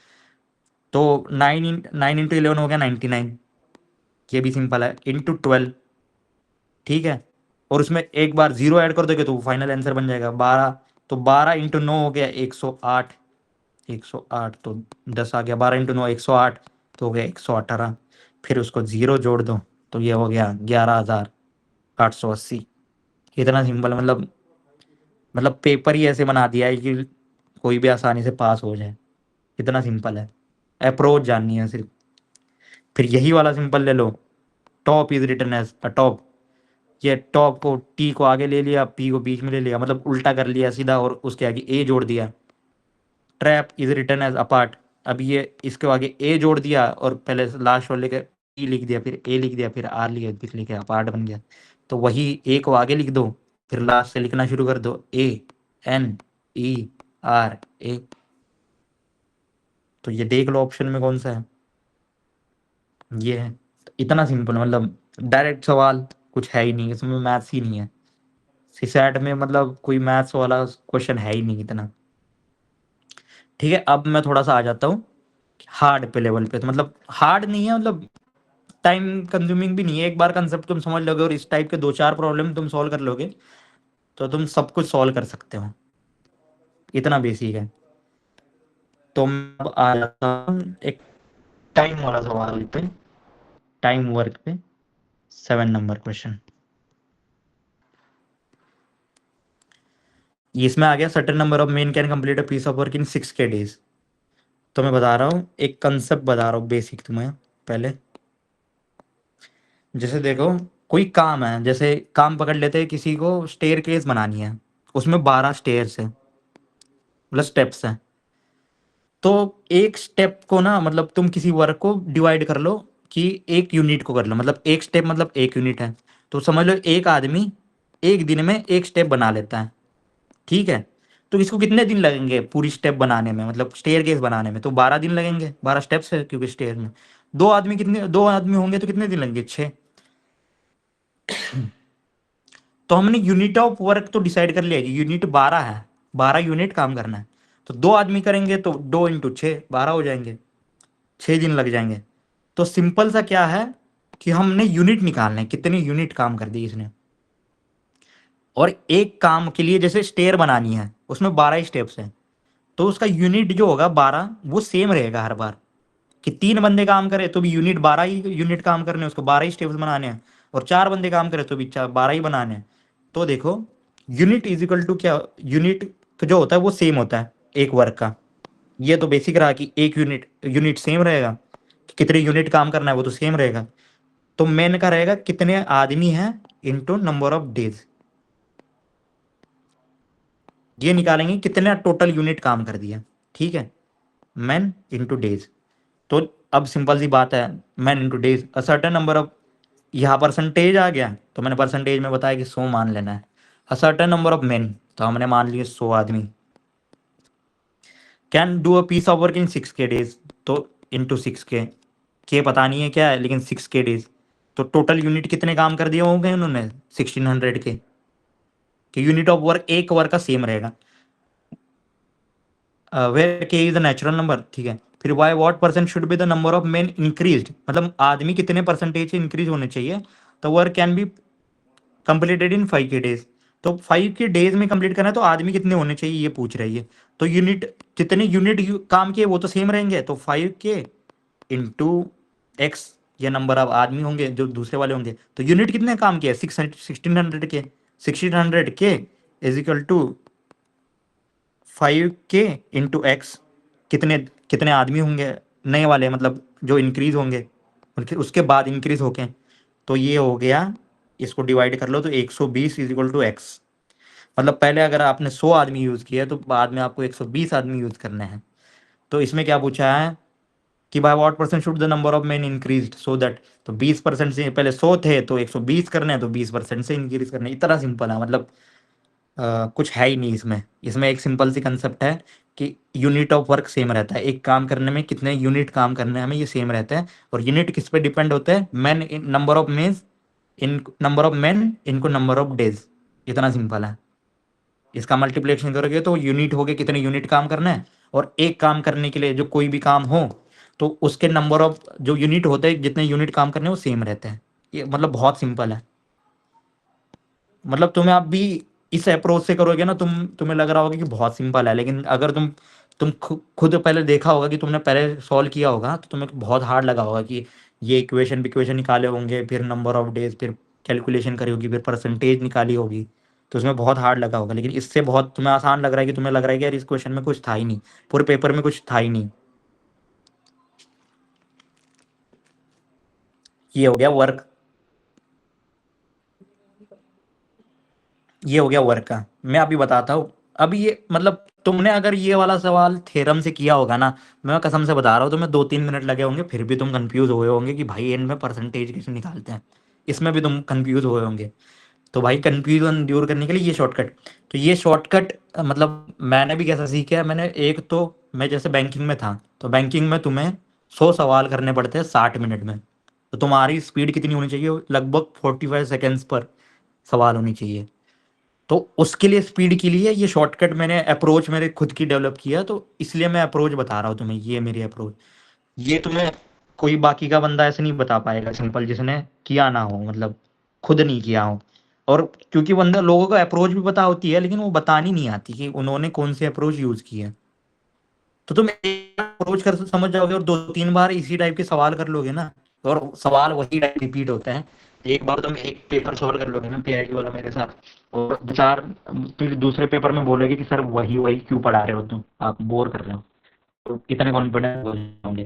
तो 9 इंटू 11 हो गया 99, ये भी सिंपल है, इंटू 12। ठीक है, और उसमें एक बार जीरो ऐड कर दोगे तो फाइनल आंसर बन जाएगा 12। तो 12 इंटू 9 हो गया 108, 108 तो 10 आ गया, 12 इंटू 9 108 तो हो गया 118। फिर उसको जीरो जोड़ दो तो ये हो गया 11,880। इतना सिंपल, मतलब पेपर ही ऐसे बना दिया है कि कोई भी आसानी से पास हो जाए, इतना सिंपल है। अप्रोच जाननी है सिर्फ। फिर यही वाला सिंपल ले लो, top is written as a top. ये टॉप को टी को आगे ले लिया, पी को बीच में ले लिया, मतलब उल्टा कर लिया सीधा, और उसके आगे ए जोड़ दिया। Trap is written as apart, अब ये इसके आगे ए जोड़ दिया और पहले लास्ट वाले के ई लिख दिया, फिर ए लिख दिया, फिर आर लिख दिया, फिर लिखे अपार्ट बन गया। तो वही ए को आगे लिख दो, फिर लास्ट से लिखना शुरू कर दो, A N E R A. तो ये देख लो ऑप्शन में कौन सा है, ये है। तो इतना सिंपल, मतलब डायरेक्ट सवाल, कुछ है ही नहीं इसमें, मैथ्स ही नहीं है। सीसैट में मतलब कोई मैथ्स वाला क्वेश्चन है ही नहीं इतना। ठीक है, अब मैं थोड़ा सा आ जाता हूँ हार्ड पे लेवल पे। तो मतलब हार्ड नहीं है, मतलब टाइम कंज्यूमिंग भी नहीं है, एक बार कंसेप्ट तुम समझ लोगे और इस टाइप के 2 4 प्रॉब्लम तुम सॉल्व कर लोगे तो तुम सब कुछ सॉल्व कर सकते हो, इतना बेसिक है। तो मैं अब आ जाता हूँ एक टाइम वाला सवाल पे, टाइम वर्क पे, 7 नंबर क्वेश्चन। इसमें आ गया, certain number of men can complete a piece of work in 6 K days. तो मैं बता रहा हूँ, एक कंसेप्ट बता रहा हूँ बेसिक तुम्हें पहले। जैसे देखो, कोई काम है, जैसे काम पकड़ लेते हैं, किसी को स्टेयर केस बनानी है, उसमें 12 स्टेयर्स है, मतलब स्टेप्स हैं। तो एक स्टेप को ना, मतलब तुम किसी वर्क को डिवाइड कर लो कि एक यूनिट को कर लो, मतलब एक स्टेप मतलब एक यूनिट है। तो समझ लो एक आदमी एक दिन में एक स्टेप बना लेता है, ठीक है। तो इसको कितने दिन लगेंगे पूरी स्टेप बनाने में, मतलब स्टेयर केस बनाने में? तो 12 दिन लगेंगे, 12 स्टेप्स है क्योंकि स्टेयर में। दो आदमी होंगे तो कितने दिन लगेंगे? 6। तो हमने यूनिट ऑफ वर्क तो डिसाइड कर लिया कि यूनिट 12 है, 12 यूनिट काम करना है। तो 2 आदमी करेंगे तो 2 इंटू 6 12 हो जाएंगे, 6 दिन लग जाएंगे। तो सिंपल सा क्या है कि हमने यूनिट निकालने, कितनी यूनिट काम कर दी इसने। और एक काम के लिए जैसे स्टेयर बनानी है, उसमें 12 स्टेप्स हैं, तो उसका यूनिट जो होगा 12 वो सेम रहेगा हर बार। कि 3 बंदे काम करे तो भी यूनिट 12 ही यूनिट काम करने हैं, उसको 12 ही स्टेप्स बनाने हैं, और 4 बंदे काम करे तो भी 12 ही बनाने हैं। तो देखो यूनिट इज इक्वल टू क्या, यूनिट जो होता है वो सेम होता है एक वर्क का। ये तो बेसिक रहा कि एक यूनिट यूनिट सेम रहेगा, कितने यूनिट काम करना है वो तो सेम रहेगा। तो मेन का रहेगा कितने आदमी हैं इनटू नंबर ऑफ डेज, ये निकालेंगे कितने टोटल यूनिट काम कर दिया, ठीक है, मैन इनटू डेज। तो अब सिंपल सी बात है, man into days a certain number of, यहाँ परसेंटेज आ गया तो मैंने परसेंटेज में बताया कि 100 मान लेना है। A certain number of man तो हमने मान लिए 100 आदमी। Can do a piece of work in 6K days, तो इंटू 6K पता नहीं है क्या है लेकिन 6K डेज, तो टोटल यूनिट कितने काम कर दिए होंगे उन्होंने 1600 के, कि यूनिट ऑफ वर्क एक वर्क का सेम रहेगा। वेयर के इज द नेचुरल नंबर, ठीक है। फिर why what percent should be the number of main increase, मतलब आदमी कितने परसेंटेज से इंक्रीज होने चाहिए, तो work can be completed in 5K days. तो 5K डेज में कंप्लीट करना है तो आदमी कितने होने चाहिए ये पूछ रही है। तो यूनिट जितने यूनिट काम किए वो तो सेम रहेंगे, तो 5K इंटू एक्स, ये नंबर ऑफ आदमी होंगे जो दूसरे वाले होंगे। तो यूनिट कितने काम किए 1600 K, 1600 K is equal to 5K into X, कितने कितने आदमी होंगे नए वाले, मतलब जो इंक्रीज होंगे उनके उसके बाद इंक्रीज होके, तो ये हो गया, इसको डिवाइड कर लो तो 120 इज इक्वल टू एक्स। मतलब पहले अगर आपने 100 आदमी यूज किया तो बाद में आपको 120 आदमी यूज करने हैं। तो इसमें क्या पूछा है कि by what percent should the number of man increase so that, तो 20% से पहले 100 थे तो 120 करने हैं, तो 20% से इंक्रीज करने हैं। इतना सिंपल है, मतलब कुछ है ही नहीं इसमें। इसमें एक सिंपल सी कंसेप्ट है कि यूनिट ऑफ वर्क सेम रहता है, एक काम करने में कितने यूनिट काम करने हैं हमें ये सेम रहता है। और यूनिट किस पे डिपेंड होते हैं, man in number of main, in number of man इनको नंबर ऑफ डेज, इतना सिंपल है। इसका मल्टीप्लिकेशन करोगे तो यूनिट हो गए कितने यूनिट काम करना है, और एक काम करने के लिए जो कोई भी काम हो तो उसके नंबर ऑफ जो यूनिट होते हैं जितने यूनिट काम करने हैं वो सेम रहते हैं। ये मतलब बहुत सिंपल है। मतलब तुम्हें आप भी इस अप्रोच से करोगे ना, तुम्हें लग रहा होगा कि बहुत सिंपल है, लेकिन अगर तुम खुद पहले देखा होगा कि तुमने पहले सॉल्व किया होगा तो तुम्हें बहुत हार्ड लगा होगा कि ये इक्वेशन निकाले होंगे, फिर नंबर ऑफ डेज, फिर कैलकुलेशन करी होगी, फिर परसेंटेज निकाली होगी, तो उसमें बहुत हार्ड लगा होगा। लेकिन इससे बहुत तुम्हें आसान लग रहा है कि तुम्हें लग रहा है कि यार इस क्वेश्चन में कुछ था ही नहीं, पूरे पेपर में कुछ था ही नहीं। ये हो गया वर्क, ये हो गया वर्क का। मैं अभी बताता हूँ। अभी ये मतलब तुमने अगर ये वाला सवाल थ्योरम से किया होगा ना, मैं कसम से बता रहा हूँ तुम्हें 2-3 मिनट लगे होंगे फिर भी तुम कंफ्यूज हुए होंगे कि भाई इनमें परसेंटेज कैसे निकालते हैं, इसमें भी तुम कंफ्यूज हुए होंगे। तो भाई कंफ्यूजन दूर करने के लिए ये शॉर्टकट, तो ये शॉर्टकट मतलब मैंने भी कैसा सीखा है, मैंने एक तो, मैं जैसे बैंकिंग में था तो बैंकिंग में तुम्हें 100 सवाल करने पड़ते हैं 60 मिनट में, तो तुम्हारी स्पीड कितनी होनी चाहिए, लगभग 45 सेकेंड्स पर सवाल होनी चाहिए। तो उसके लिए स्पीड के लिए ये शॉर्टकट मैंने अप्रोच मेरे खुद की डेवलप किया, तो इसलिए मैं अप्रोच बता रहा हूँ तुम्हें, ये मेरी अप्रोच। ये तुम्हें कोई बाकी का बंदा ऐसे नहीं बता पाएगा सिंपल, जिसने किया ना हो, मतलब खुद नहीं किया हो। और क्योंकि बंदा लोगों को अप्रोच भी पता होती है लेकिन वो बतानी नहीं आती कि उन्होंने कौन सी अप्रोच यूज की है। तो तुम एक अप्रोच कर समझ जाओगे और 2-3 बार इसी टाइप के सवाल कर लोगे ना, और सवाल वही टाइप रिपीट होते हैं। एक बार तुम एक पेपर सॉल्व कर लोगे ना पीआईटी वाला मेरे साथ, और 2-4 फिर दूसरे पेपर में बोलोगे कि सर वही वही क्यों पढ़ा रहे हो तुम, आप बोर कर रहे हो, तो कितने कॉन्फिडेंस हो जाओगे,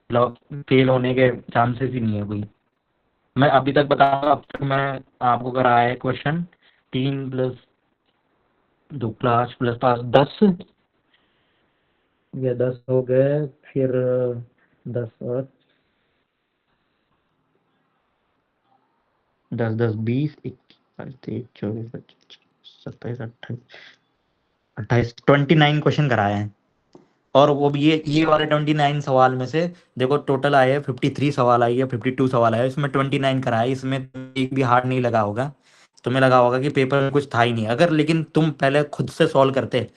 मतलब फेल होने के चांसेस ही नहीं है कोई। मैं अभी तक बता रहा हूँ, अब तक मैं आपको कराया है क्वेश्चन 3 + 2 + 5 + 5 10, ये 10 हो गए, फिर 10 और 10 10 20 21 23 24 25 27 28 28 29 क्वेश्चन कराए हैं। और वो भी ये वाले 29 सवाल में से देखो टोटल आए हैं 53 सवाल आई है, 52 सवाल आए, इसमें 29 कराए, इसमें एक भी हार्ड नहीं लगा होगा। तुम्हें लगा होगा कि पेपर में कुछ था ही नहीं, अगर लेकिन तुम पहले खुद से सॉल्व करते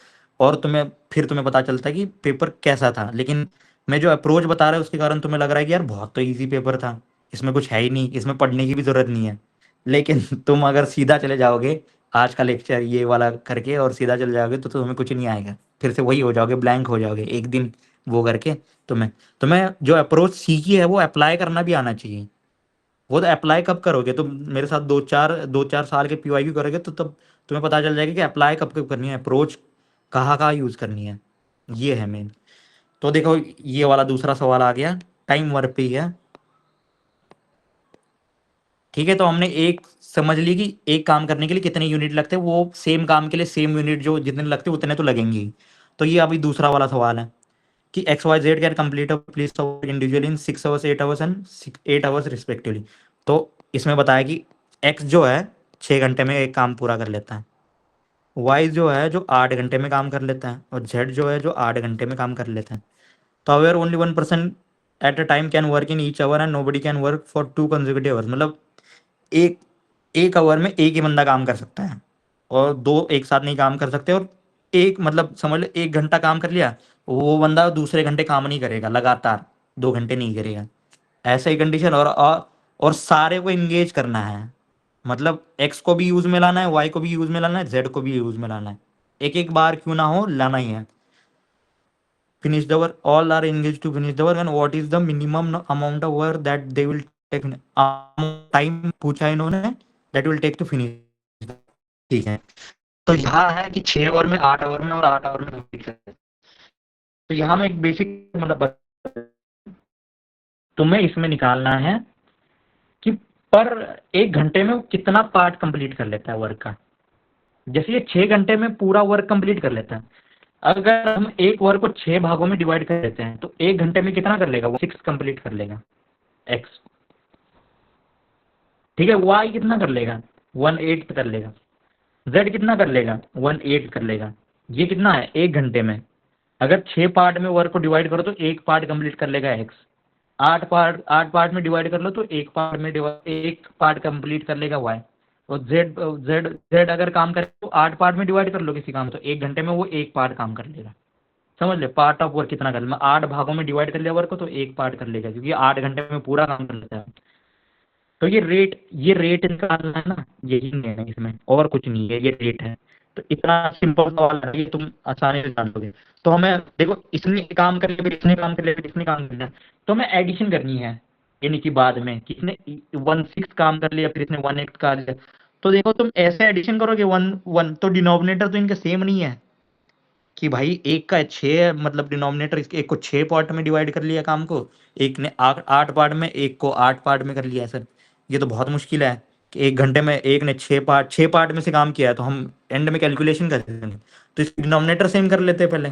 और तुम्हें पता चलता कि पेपर कैसा था। लेकिन मैं जो अप्रोच बता रहा है उसके कारण तुम्हें लग रहा है कि यार बहुत तो ईजी पेपर था, इसमें कुछ है ही नहीं, इसमें पढ़ने की भी जरूरत नहीं है। लेकिन तुम अगर सीधा चले जाओगे आज का लेक्चर ये वाला करके और सीधा चले जाओगे तो तुम्हें कुछ नहीं आएगा, फिर से वही हो जाओगे, ब्लैंक हो जाओगे, एक दिन वो करके तुम्हें जो अप्रोच सीखी है वो अप्लाई करना भी आना चाहिए। वो तो अप्लाई कब करोगे तुम मेरे साथ 2-4 साल के पीवाईक्यू करोगे तो तब तुम्हें पता चल जाएगा कि अप्लाई कब कब करनी है, अप्रोच कहाँ कहाँ यूज़ करनी है। ये है मेन। तो देखो ये वाला दूसरा सवाल आ गया, टाइम वर्क पे ही है। ठीक है, तो हमने एक समझ ली कि एक काम करने के लिए कितने यूनिट लगते हैं, वो सेम काम के लिए सेम यूनिट जो जितने लगते हैं उतने तो लगेंगे ही। तो ये अभी दूसरा वाला सवाल है कि X Y Z can complete police individual in 6 hours 8 hours and 8 hours respectively. तो इसमें बताया कि एक्स जो है 6 घंटे में एक काम पूरा कर लेता है, वाई जो है जो 8 घंटे में काम कर लेता है, और जेड जो है जो 8 घंटे में काम कर लेता है। तो aware only 1% at a time can work in each our and nobody can work for 2 consecutive hours. मतलब एक एक आवर में एक ही बंदा काम कर सकता है और दो एक साथ नहीं काम कर सकते। और एक मतलब समझ लो 1 घंटा काम कर लिया, वो बंदा दूसरे घंटे काम नहीं करेगा लगातार, 2 घंटे नहीं करेगा। ऐसा ही कंडीशन। और सारे को इंगेज करना है, मतलब एक्स को भी यूज में लाना है, वाई को भी यूज में लाना है, जेड को भी यूज में लाना है। एक एक बार क्यों ना हो लाना ही है। Finish the work, all are engage to finish the work and what is the minimum amount of work that they will take, time पूछा है इन्होंने, that will take to finish. ठीक है, तो यहाँ है कि 6 ओवर में 8 ओवर में और 8 ओवर में कंप्लीट करते हैं। तो यहाँ में एक बेसिक मतलब तुम्हें इसमें निकालना है कि पर 1 घंटे में वो कितना पार्ट कंप्लीट कर लेता है वर्क का। जैसे ये 6 घंटे में पूरा वर्क कंप्लीट कर लेता है, अगर हम एक वर्क को 6 भागों में डिवाइड कर देते हैं तो 1 घंटे में कितना कर लेगा, वो 6 कंप्लीट कर लेगा एक्स। ठीक है, वाई कितना कर लेगा, 1/8 कर लेगा। जेड कितना कर लेगा, 1/8 कर लेगा। ये कितना है 1 घंटे में। अगर 6 पार्ट में वर्क को डिवाइड करो तो एक पार्ट कंप्लीट कर लेगा एक्स। 8 पार्ट में डिवाइड कर लो तो एक पार्ट कंप्लीट कर लेगा वाई। और जेड जेड जेड अगर काम करे तो 8 पार्ट में डिवाइड कर लो किसी काम, तो 1 घंटे में वो एक पार्ट काम कर लेगा। समझ ले पार्ट ऑफ वर्क कितना कर ले, 8 भागों में डिवाइड कर लिया वर्क को तो एक पार्ट कर लेगा, क्योंकि 8 घंटे में पूरा काम कर लेता है। तो ये रेट निकालना है ना, यही नहीं है इसमें और कुछ नहीं है, ये रेट है। तो इतना सिंपल सवाल है, ये तुम आसानी से जान लोगे। तो हमें देखो इसने काम कर लिया, फिर इसने काम कर लिया, फिर इसने काम कर लिया, तो हमें एडिशन करनी है। यानी कि बाद में किसने 1/6 काम कर लिया, फिर इसने 1/8 कर लिया। तो देखो तुम ऐसे एडिशन करोगे 1 1, तो डिनोमिनेटर तो इनके सेम नहीं है कि भाई एक का 6 मतलब डिनोमिनेटर एक को 6 पार्ट में डिवाइड कर लिया काम को, एक ने 8 पार्ट में, एक को 8 पार्ट में कर लिया है सर। ये तो बहुत मुश्किल है कि 1 घंटे में एक ने 6 पार्ट में से काम किया है, तो हम एंड में कैलकुलेशन कर देंगे। तो इस डिनोमिनेटर सेम कर लेते हैं पहले।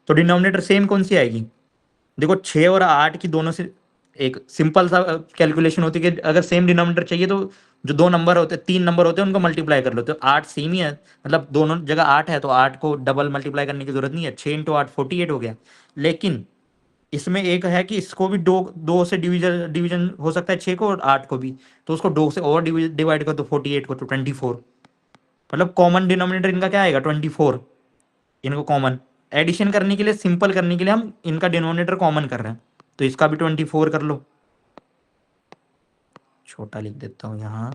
तो डिनोमिनेटर सेम कौन सी आएगी, देखो 6 और 8 की दोनों से एक सिंपल सा कैलकुलेशन होती है कि अगर सेम डिनोमिनेटर चाहिए तो जो दो नंबर होते हैं, 3 नंबर होते हैं, उनको मल्टीप्लाई कर लो। तो 8 सेम ही है, मतलब दोनों जगह 8 है तो 8 को डबल मल्टीप्लाई करने की जरूरत नहीं है। 6 × 8 48 हो गया। लेकिन इसमें एक है कि इसको भी दो दो से डिवीजन डिवीजन हो सकता है 6 को और 8 को भी, तो उसको 2 से और डिवाइड कर दो 48 को, तो 24। मतलब कॉमन डिनोमिनेटर इनका क्या आएगा 24। इनको कॉमन एडिशन करने के लिए, सिंपल करने के लिए हम इनका डिनोमिनेटर कॉमन कर रहे हैं, तो इसका भी 24 कर लो। छोटा लिख देता हूँ यहाँ,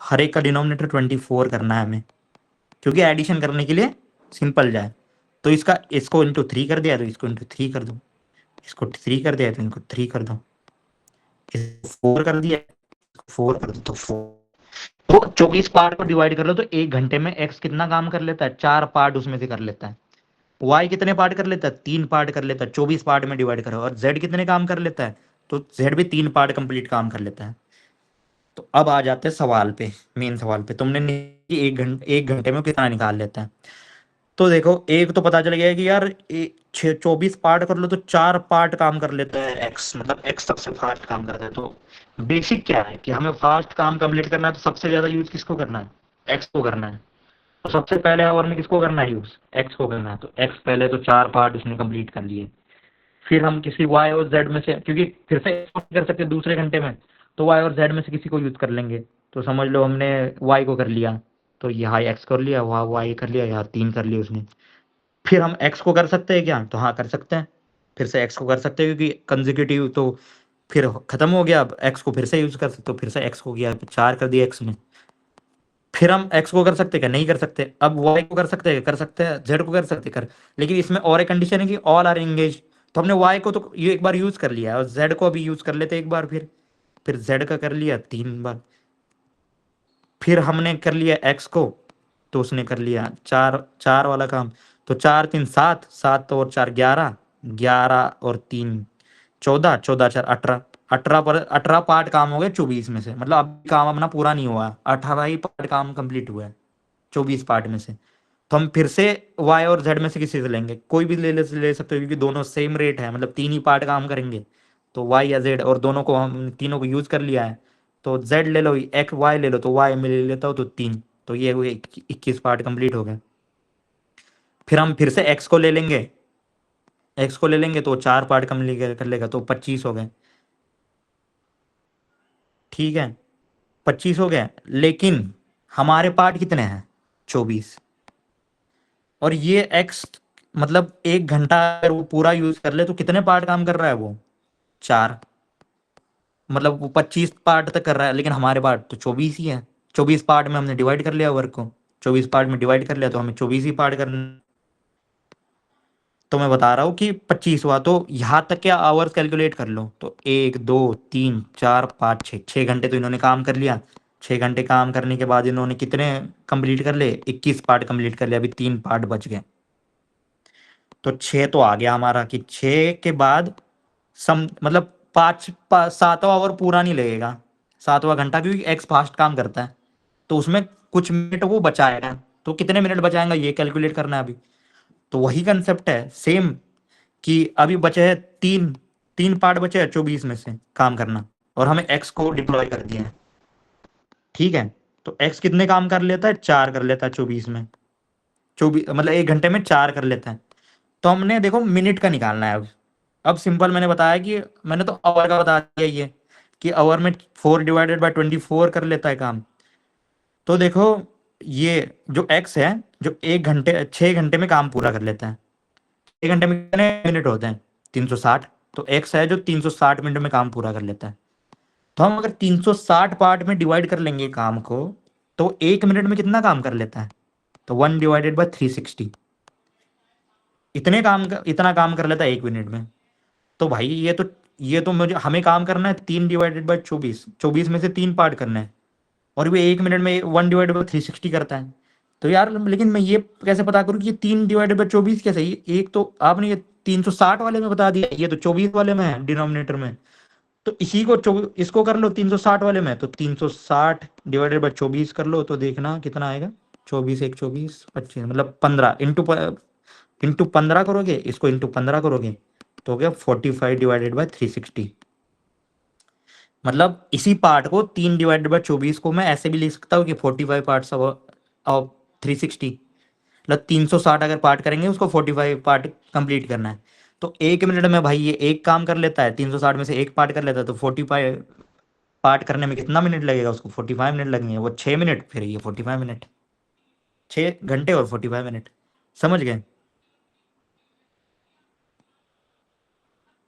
हर एक का डिनोमिनेटर 24 करना है हमें, क्योंकि एडिशन करने के लिए सिंपल जाए। तो इसका इसको इंटू 3 कर दिया तो इसको इंटू 3 कर दो, इसको 3 कर दिया तो इनको 3 कर दो, इसको 4 कर दिया, 4 कर दो तो 4। तो 24 पार्ट को डिवाइड कर लो तो 1 घंटे में एक्स कितना काम कर लेता है, 4 पार्ट उसमें से कर लेता है। वाई कितने पार्ट कर लेता है, 3 पार्ट कर लेता है। 24 पार्ट में डिवाइड करो। और जेड कितने काम कर लेता है, तो जेड भी 3 पार्ट कंप्लीट काम कर लेता है। तो अब आ जाते हैं सवाल पे, मेन सवाल पे। तुमने 1 घंटे में कितना निकाल लेता है। तो देखो एक तो पता चल गया कि यार 24 पार्ट कर लो तो 4 पार्ट काम कर लेता है एक्स, मतलब एक्स सबसे फास्ट काम करता है। तो बेसिक क्या है कि हमें फास्ट काम कंप्लीट करना है, तो सबसे ज्यादा यूज किसको करना है, एक्स को करना है। तो सबसे पहले आवर में किसको करना है यूज, एक्स को करना है। तो एक्स पहले तो 4 पार्ट उसने कंप्लीट कर लिए। फिर हम किसी वाई और जेड में से, क्योंकि फिर से कर सकते दूसरे घंटे में, तो वाई और जेड में से किसी को यूज कर लेंगे। तो समझ लो हमने वाई को कर लिया, तो यहाँ एक्स कर लिया, वहाँ वाई कर लिया, यहाँ 3 कर लिया उसने। फिर हम एक्स को कर सकते हैं क्या, तो हाँ कर सकते हैं। फिर से एक्स को कर सकते हैं क्योंकि कंजिक्यूटिव तो फिर खत्म हो गया। अब एक्स को फिर से यूज कर सकते हो, फिर से एक्स को किया, 4 कर दिया एक्स ने। फिर हम एक्स को कर सकते क्या? नहीं कर सकते। अब वाई को कर सकते हैं? कर सकते हैं। जेड को कर सकते हैं? कर। लेकिन इसमें और एक कंडीशन है कि ऑल आर एंगेज। तो हमने वाई को तो ये एक बार यूज कर लिया, और जेड को अभी यूज कर लेते एक बार। फिर जेड का कर लिया 3 बार। फिर हमने कर लिया एक्स को, तो उसने कर लिया 4 4 वाला काम। तो 4 3 7, 7 और 4 11, 11 और 3 14, 14 4 18, 18 पार्ट काम हो गए 24 में से। मतलब अब काम अपना पूरा नहीं हुआ, 18 ही पार्ट काम कंप्लीट हुआ है 24 पार्ट में से। तो हम फिर से वाई और जेड में से किसी से लेंगे, कोई भी ले सकते हो, क्योंकि दोनों सेम रेट है, मतलब 3 ही पार्ट काम करेंगे। तो वाई या जेड, और दोनों को हम तीनों को यूज कर लिया है। तो जेड ले लो, एक वाई ले लो, तो वाई में ले लेता हूँ तो 3। तो ये हुए 21 पार्ट कंप्लीट हो गए। फिर हम फिर से एक्स को ले लेंगे, एक्स को ले लेंगे तो 4 पार्ट कंप्लीट कर लेगा, तो 25 हो गए। ठीक है, 25 हो गए। लेकिन हमारे पार्ट कितने हैं? 24। और ये एक्स, मतलब 1 घंटा अगर वो पूरा यूज कर ले तो कितने पार्ट काम कर रहा है वो? 4। मतलब वो 25 पार्ट तक कर रहा है, लेकिन हमारे पार्ट तो 24 ही है। 24 पार्ट में हमने डिवाइड कर लिया वर्क को, 24 पार्ट में डिवाइड कर लिया, तो हमें 24 ही पार्ट करना। तो मैं बता रहा हूँ कि 25 हुआ, तो यहाँ तक के आवर्स कैलकुलेट कर लो। तो 1 2 3 4 5 6 घंटे तो इन्होंने काम कर लिया। 6 घंटे काम करने के बाद इन्होंने कितने कंप्लीट कर ले? 21 पार्ट कंप्लीट कर लिया। अभी 3 पार्ट बच गए। तो 6 तो आ गया हमारा, कि 6 के बाद मतलब 7वां आवर पूरा नहीं लगेगा, 7वां घंटा, क्योंकि एक्स फास्ट काम करता है। तो उसमें कुछ मिनट वो बचाएगा। तो कितने मिनट बचाएगा ये कैलकुलेट करना है अभी। तो वही कंसेप्ट है सेम, कि अभी बचे हैं 3 पार्ट बचे हैं 24 में से काम करना, और हमें एक्स को डिप्लॉय कर दिया है। ठीक है, तो एक्स कितने काम कर लेता है? 4 कर लेता है 24 में। 24 मतलब 1 घंटे में 4 कर लेता है। तो हमने देखो मिनट का निकालना है अब सिंपल मैंने बताया कि मैंने तो आवर का बता दिया ये, कि आवर में 4/24 कर लेता है काम। तो देखो, ये जो एक्स है, जो 6 घंटे में काम पूरा कर लेता है। 1 घंटे में कितने मिनट होते हैं? 360। तो एक्स है जो 360 मिनट में काम पूरा कर लेता है। तो हम अगर 360 पार्ट में डिवाइड कर लेंगे काम को, तो 1 मिनट में कितना काम कर लेता है? तो 1/360। इतना काम कर लेता है 1 मिनट में। तो भाई ये तो मुझे हमें काम करना है 3/24, 24 में से 3 पार्ट करना है। और वो 1 मिनट में 1/360 करता है। तो यार लेकिन मैं ये कैसे पता करूँ कि ये 3/24 कैसे? एक तो आपने ये 360 वाले में बता दिया, ये तो 24 वाले में है डिनोमिनेटर में। तो इसी को इसको कर लो 360 वाले में, तो 360/24 कर लो, तो देखना कितना आएगा। 24 1 24 25, मतलब 15 इंटू 15 करोगे, इसको इंटू 15 करोगे, तो हो गया 45/360। मतलब इसी पार्ट को 3/24 को मैं ऐसे भी लिख सकता हूँ कि 45 पार्ट्स ऑफ 360। मतलब 360 अगर पार्ट करेंगे, उसको 45 पार्ट कंप्लीट करना है। तो 1 मिनट में भाई ये एक काम कर लेता है, 360 में से एक पार्ट कर लेता है, तो 45 पार्ट करने में कितना मिनट लगेगा? उसको 45 मिनट लगेंगे। वो 6 मिनट, फिर ये 45 मिनट, 6 घंटे और 45 मिनट। समझ गए?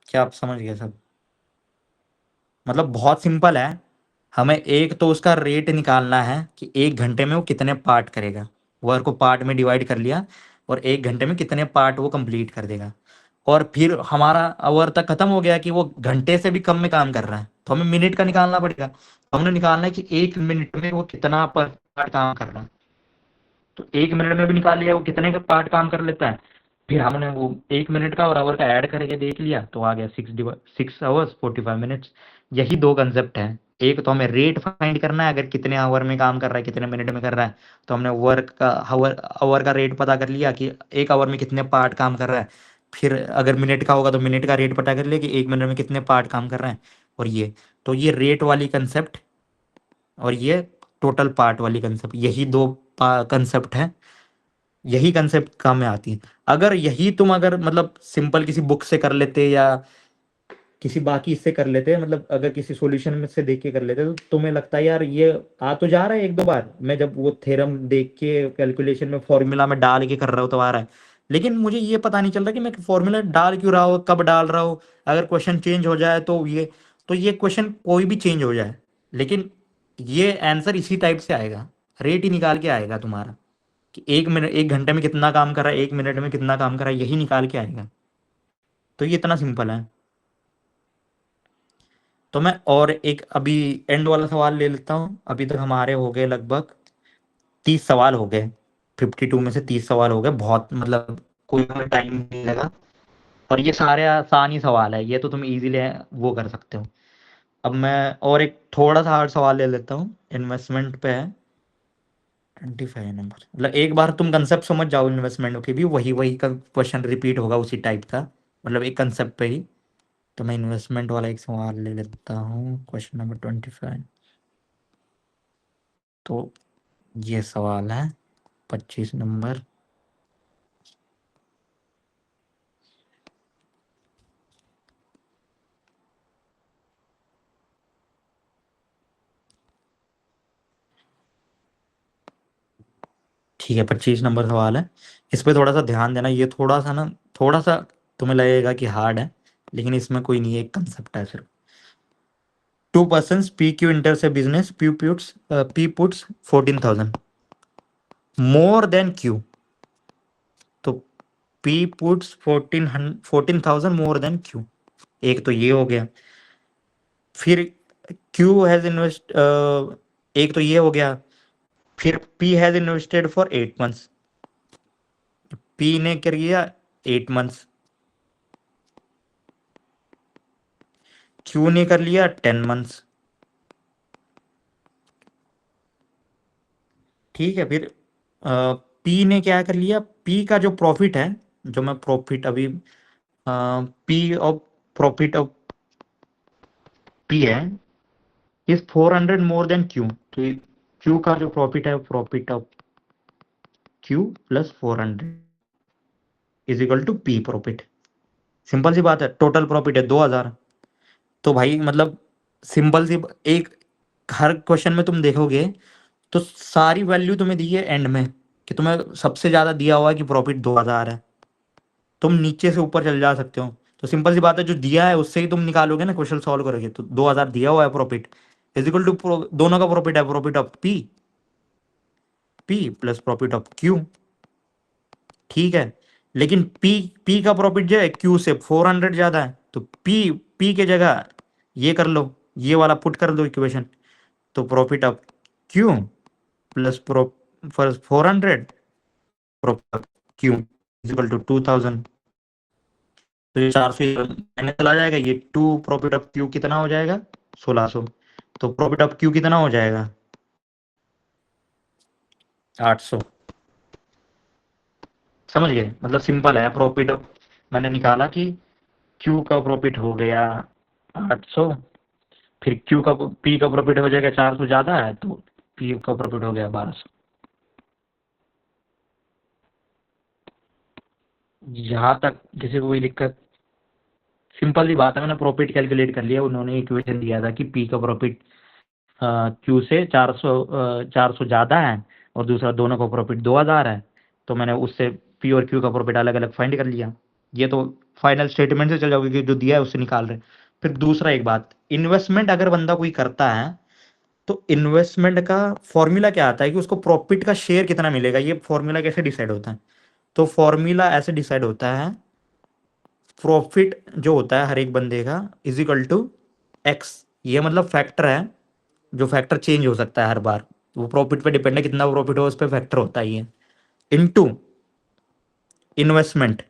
क्या आप समझ गए सब? मतलब बहुत सिंपल है। हमें एक तो उसका रेट निकालना है कि 1 घंटे में वो कितने पार्ट करेगा। वर्क को पार्ट में डिवाइड कर लिया, और 1 घंटे में कितने पार्ट वो कंप्लीट कर देगा। और फिर हमारा आवर तक खत्म हो गया कि वो घंटे से भी कम में काम कर रहा है, तो हमें मिनट का निकालना पड़ेगा। तो हमने निकालना है कि 1 मिनट में वो कितना पार्ट काम कर रहा है। तो 1 मिनट में भी निकाल लिया वो कितने का पार्ट काम कर लेता है। फिर हमने वो 1 मिनट का और आवर का ऐड करके देख लिया, तो आ गया 6 आवर्स 45 मिनट्स। यही दो कंसेप्ट है। एक तो हमें रेट फाइंड करना है, अगर कितने आवर में काम कर रहा है, कितने मिनट में कर रहा है। तो हमने वर्क का आवर का रेट पता कर लिया कि 1 आवर में कितने पार्ट काम कर रहा है। फिर अगर मिनट का होगा तो मिनट का रेट पता कर लिया कि 1 मिनट में कितने पार्ट काम कर रहे हैं। और ये रेट वाली कंसेप्ट, और ये टोटल पार्ट वाली कंसेप्ट, यही दो कंसेप्ट है। यही कंसेप्ट काम में आती है। अगर यही तुम अगर मतलब सिंपल किसी बुक से कर लेते, या किसी बाकी इससे कर लेते, मतलब अगर किसी सॉल्यूशन में से देख के कर लेते, तो तुम्हें लगता है यार ये आ तो जा रहा है 1 2 बार, मैं जब वो थ्योरम देख के कैलकुलेशन में फॉर्मूला में डाल के कर रहा हूँ तो आ रहा है। लेकिन मुझे ये पता नहीं चल रहा कि मैं फॉर्मूला डाल क्यों रहा हूँ, कब डाल रहा हूँ। अगर क्वेश्चन चेंज हो जाए तो ये क्वेश्चन कोई भी चेंज हो जाए, लेकिन ये आंसर इसी टाइप से आएगा। रेट ही निकाल के आएगा तुम्हारा कि 1 मिनट 1 घंटे में कितना काम कर रहा है, 1 मिनट में कितना काम कर रहा है, यही निकाल के आएगा। तो ये इतना सिंपल है। तो मैं और एक अभी एंड वाला सवाल ले लेता हूँ। अभी तक हमारे हो गए लगभग 30 सवाल हो गए। 52 में से 30 सवाल हो गए, बहुत मतलब कोई हमें टाइम नहीं लगा। और ये सारे आसान ही सवाल है, ये तो तुम इजीली वो कर सकते हो। अब मैं और एक थोड़ा सा हार्ड सवाल ले लेता हूँ, इन्वेस्टमेंट पे है। 25 नंबर, मतलब एक बार तुम कंसेप्ट समझ जाओ इन्वेस्टमेंट की भी, वही वही का क्वेश्चन रिपीट होगा उसी टाइप का, मतलब एक कंसेप्ट पे ही। तो मैं इन्वेस्टमेंट वाला एक सवाल ले लेता हूँ, क्वेश्चन नंबर 25। तो ये सवाल है 25 नंबर। ठीक है, 25 नंबर सवाल है। इस पे थोड़ा सा ध्यान देना, ये थोड़ा सा ना, थोड़ा सा तुम्हें लगेगा कि हार्ड है, लेकिन इसमें कोई नहीं है, एक कंसेप्ट है सिर्फ। 2 persons P Q enters a business. P puts 14,000 more than Q. तो P puts 14,000 more than Q। एक तो ये हो गया। फिर Q हैज इन्वेस्ट, एक तो ये हो गया। फिर P has invested for 8 months. P ने कर लिया 8 मंथ्स। Q ने कर लिया 10 मंथ्स। ठीक है, फिर P ने क्या कर लिया, P का जो प्रॉफिट है, जो मैं प्रॉफिट अभी P of profit of P है इज 400 मोर देन Q। तो Q का जो प्रॉफिट है, profit of Q plus 400 is equal to P profit. Simple सी बात है, टोटल प्रॉफिट है 2,000। तो भाई मतलब सिंपल सी एक, हर क्वेश्चन में तुम देखोगे तो सारी वैल्यू तुम्हें दी है एंड में, कि तुम्हें सबसे ज्यादा दिया हुआ है कि प्रॉफिट 2,000 है। तुम नीचे से ऊपर चल जा सकते हो। तो सिंपल सी बात है, जो दिया है उससे ही तुम निकालोगे ना, क्वेश्चन सॉल्व करोगे। तो 2,000 दिया हुआ है प्रॉफिट, इज इक्वल टू दोनों का प्रॉफिट है, profit of P plus profit of Q. ठीक है, लेकिन पी का प्रॉफिट जो है क्यू से 400 ज्यादा है, तो पी के जगह ये कर लो, ये वाला पुट कर दो इक्वेशन। तो profit of Q plus 400 profit of Q is equal to 2,000। तो ये 400 मैंने चला जाएगा, ये टू प्रॉफिट ऑफ क्यू कितना हो जाएगा, 1,600। तो प्रॉफिट ऑफ क्यू कितना हो जाएगा, 800। समझ गए, मतलब सिंपल है प्रॉफिट ऑफ, मैंने निकाला कि क्यू का प्रॉफिट हो गया 800, फिर क्यू का पी का प्रॉफिट हो जाएगा 400 ज्यादा है, तो पी का प्रॉफिट हो गया 1200। यहाँ तक किसी को कोई दिक्कत? सिंपल सी बात है, मैंने प्रॉफिट कैलकुलेट कर लिया, उन्होंने इक्वेशन दिया था कि पी का प्रॉफिट क्यू से 400 ज़्यादा है, और दूसरा दोनों का प्रॉफिट 2,000 है। तो मैंने उससे पी और क्यू का प्रॉफिट अलग अलग फाइंड कर लिया। ये तो फाइनल स्टेटमेंट से चल जाओगे कि जो दिया है उससे निकाल रहे हैं। फिर दूसरा एक बात, इन्वेस्टमेंट अगर बंदा कोई करता है, तो इन्वेस्टमेंट का फॉर्मूला क्या आता है कि उसको प्रॉफिट का शेयर कितना मिलेगा, ये फॉर्मूला कैसे डिसाइड होता है? तो फॉर्मूला ऐसे डिसाइड होता है, प्रॉफिट जो होता है हर एक बंदे का इज इक्वल टू एक्स। ये मतलब फैक्टर है, जो फैक्टर चेंज हो सकता है हर बार, वो प्रॉफिट पे डिपेंड है, कितना प्रॉफिट हो उस पर फैक्टर होता ही है। इनटू इन्वेस्टमेंट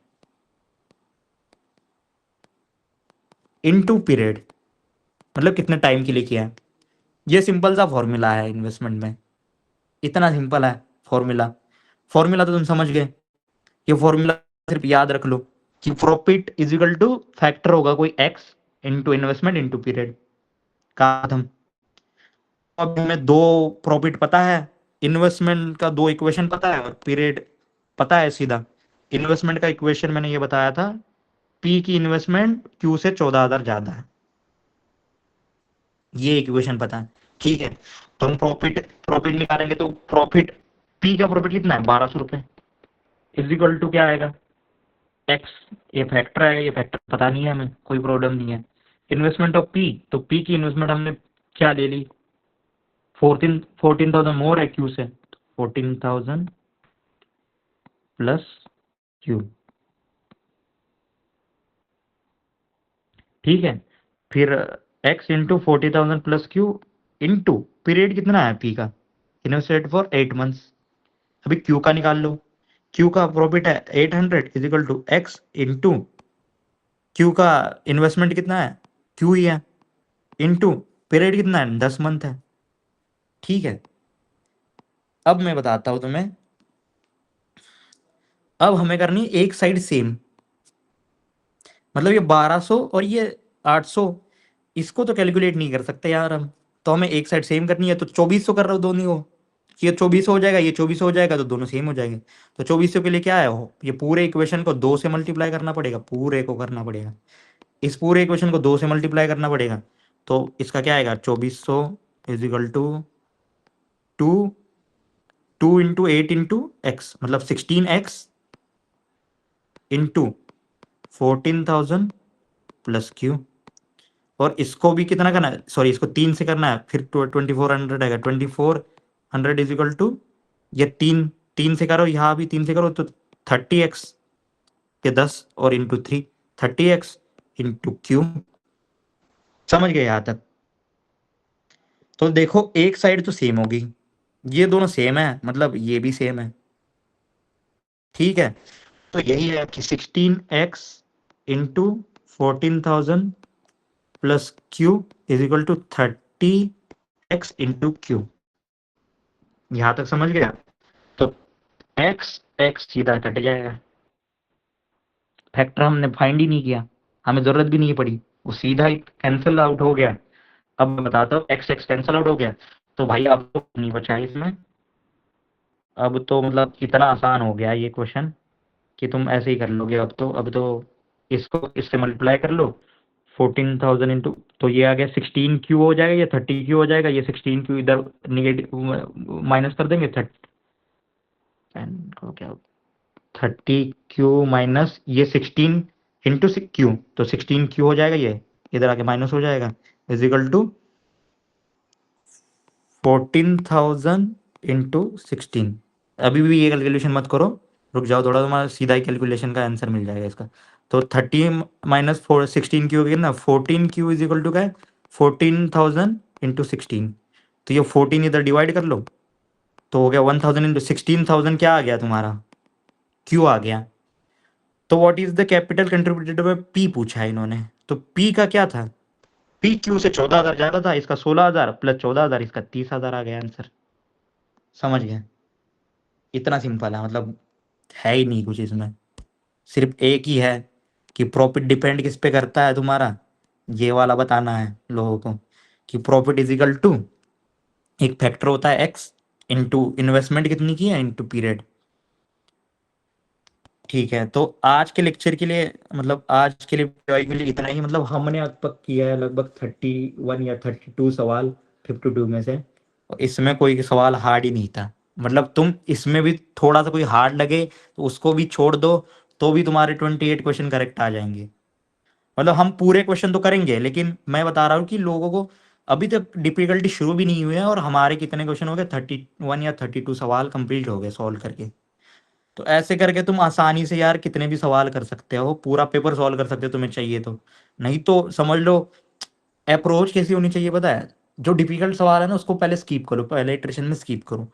इनटू पीरियड, मतलब कितने टाइम के लिए किया है। ये सिंपल सा फॉर्मूला है इन्वेस्टमेंट में, इतना सिंपल है फॉर्मूला। फॉर्मूला तो तुम समझ गए। ये फॉर्मूला सिर्फ याद रख लो कि profit is equal two factor होगा कोई x into investment into period का। हम अब हमें दो प्रॉफिट पता है, इन्वेस्टमेंट का दो इक्वेशन पता है, और पीरियड पता है सीधा। इन्वेस्टमेंट का इक्वेशन मैंने ये बताया था, पी की इन्वेस्टमेंट क्यू से 14,000 ज्यादा है, ये इक्वेशन पता है। ठीक है, तो हम प्रॉफिट प्रॉफिट निकालेंगे, तो प्रॉफिट पी का प्रॉफिट कितना है, 1,200 रुपए, इज इक्वल टू क्या आएगा, एक्स। ये फैक्टर है, ये फैक्टर पता नहीं है हमें, कोई प्रॉब्लम नहीं है। इन्वेस्टमेंट ऑफ पी, तो पी की इन्वेस्टमेंट हमने क्या ले ली, 14,000 मोर है क्यू से, 14,000 प्लस क्यू, ठीक है। फिर x into 40,000 plus Q into period कितना है पी का, इन्वेस्टेड फॉर 8 मंथ्स। अभी क्यू का निकाल लो, क्यू का प्रॉफिट है 800 is equal to X into Q का इन्वेस्टमेंट कितना है, क्यू ही है, इंटू पीरियड कितना है 10 मंथ है, ठीक है। अब मैं बताता हूं तुम्हें, अब हमें करनी एक साइड सेम, मतलब ये 1200 और ये 800, इसको तो कैलकुलेट नहीं कर सकते यार हम, तो हमें एक साइड सेम करनी है, तो 2400 कर रहा हूँ दोनों को, ये 2400 हो जाएगा, ये 2400 हो जाएगा, तो दोनों सेम हो जाएंगे। तो 2400 के लिए क्या है, ये पूरे इक्वेशन को 2 से मल्टीप्लाई करना पड़ेगा, पूरे को करना पड़ेगा, इस पूरे इक्वेशन को 2 से मल्टीप्लाई करना पड़ेगा। तो इसका क्या आएगा, 2400 is equal to 2 into 8 into X, मतलब 16x इंटू 14,000 प्लस क्यू, और इसको भी कितना करना है, सॉरी इसको 3 से करना है, फिर 2400 आएगा, 2400 इज इक्वल टू, ये 3 से करो, यहाँ भी 3 से करो, तो 30x के 10 और इंटू 3, 30x इंटू क्यू। समझ गए यहाँ तक? तो देखो एक साइड तो सेम होगी, ये दोनों सेम है, मतलब ये भी सेम है, ठीक है। तो यही है कि 16x into 14,000 plus Q is equal to 30x into Q. यहां तक समझ गया? तो x x सीधा कट जाएगा, फैक्टर हमने फाइंड ही नहीं किया, हमें जरूरत भी नहीं पड़ी, वो सीधा ही कैंसिल आउट हो गया। अब मैं बताता हूँ, एक्स एक्स कैंसिल आउट हो गया, तो भाई अब तो नहीं बचा है इसमें। अब तो मतलब इतना आसान हो गया ये क्वेश्चन कि तुम ऐसे ही कर लोगे। अब तो इसको इससे मल्टीप्लाई कर लो, 14,000 इंटू, तो ये आ गया 16 क्यू हो जाएगा, ये 30 क्यू हो जाएगा, ये 16 क्यू इधर निगेटिव माइनस कर देंगे, 30 क्यू माइनस ये 16 इंटू क्यू, तो 16 क्यू हो जाएगा, ये इधर आके माइनस हो जाएगा, इज इक्वल टू 14,000 इंटू 16। अभी भी ये कैलकुलेशन मत करो, रुक जाओ थोड़ा, तुम्हारा सीधा ही कैलकुलेशन का आंसर मिल जाएगा इसका। तो 30 माइनस 16 क्यू हो गया ना, 14 क्यू इज इक्वल टू क्या है, 14,000 इंटू 16। तो ये 14 इधर डिवाइड कर लो, तो हो गया 1,000 इंटू 16,000, क्या आ गया तुम्हारा, क्यू आ गया। तो what is the capital contributed by P पूछा है इन्होंने, तो पी का क्या था, पी क्यू से 14,000 ज्यादा था, इसका 16,000 प्लस 14,000 इसका 30,000 आ गया आंसर। समझ गए? इतना सिंपल है, मतलब है ही नहीं कुछ इसमें, सिर्फ एक ही है कि प्रॉफिट डिपेंड किस पे करता है तुम्हारा, ये वाला बताना है लोगों को कि प्रॉफिट इज इक्वल टू, एक फैक्टर होता है एक्स इंटू इन्वेस्टमेंट कितनी की है इंटू पीरियड। ठीक है, तो आज के लेक्चर के लिए, मतलब आज के लिए PY के लिए इतना ही, मतलब हमने अब तक किया है लगभग 31 या 32 सवाल 52 में से, और इसमें कोई सवाल हार्ड ही नहीं था। मतलब तुम इसमें भी थोड़ा सा कोई हार्ड लगे तो उसको भी छोड़ दो, तो भी तुम्हारे 28 क्वेश्चन करेक्ट आ जाएंगे। मतलब हम पूरे क्वेश्चन तो करेंगे, लेकिन मैं बता रहा हूँ कि लोगों को अभी तक डिफिकल्टी शुरू भी नहीं हुई है, और हमारे कितने क्वेश्चन हो गए, 31 या 32 सवाल कंप्लीट हो गए सॉल्व करके। तो ऐसे करके तुम आसानी से यार कितने भी सवाल कर सकते हो, पूरा पेपर सॉल्व कर सकते हो तुम्हें चाहिए तो। नहीं तो समझ लो अप्रोच कैसी होनी चाहिए पता है, जो डिफिकल्ट सवाल है ना उसको पहले स्किप करो, पहले इटरेशन में स्किप करो,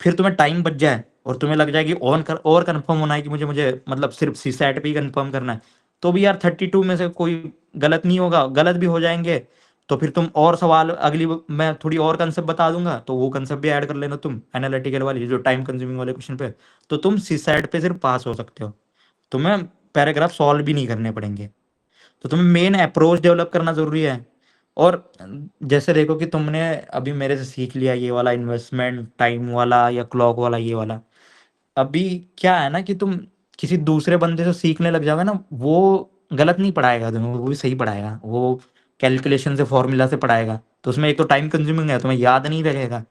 फिर तुम्हें टाइम बच जाए और तुम्हें लग जाए कि और कंफर्म होना है कि मुझे मुझे मतलब सिर्फ सी सेट पे ही कंफर्म करना है, तो भी यार 32 में से कोई गलत नहीं होगा, गलत भी हो जाएंगे तो फिर तुम और सवाल मैं थोड़ी और कंसेप्ट बता दूंगा, तो वो कंसेप्ट भी ऐड कर लेना तुम, एनालिटिकल वाली जो टाइम कंज्यूमिंग वाले क्वेश्चन पे, तो तुम सी सेट पे सिर्फ पास हो सकते हो, तुम्हें पैराग्राफ सॉल्व भी नहीं करने पड़ेंगे। तो तुम्हें मेन अप्रोच डेवलप करना जरूरी है। और जैसे देखो कि तुमने अभी मेरे से सीख लिया ये वाला इन्वेस्टमेंट टाइम वाला या क्लॉक वाला ये वाला, अभी क्या है ना कि तुम किसी दूसरे बंदे से सीखने लग जाओगे ना, वो गलत नहीं पढ़ाएगा तुम्हें, वो भी सही पढ़ाएगा, वो कैलकुलेशन से फॉर्मूला से पढ़ाएगा, तो उसमें एक तो टाइम कंज्यूमिंग है, तुम्हें याद नहीं रहेगा,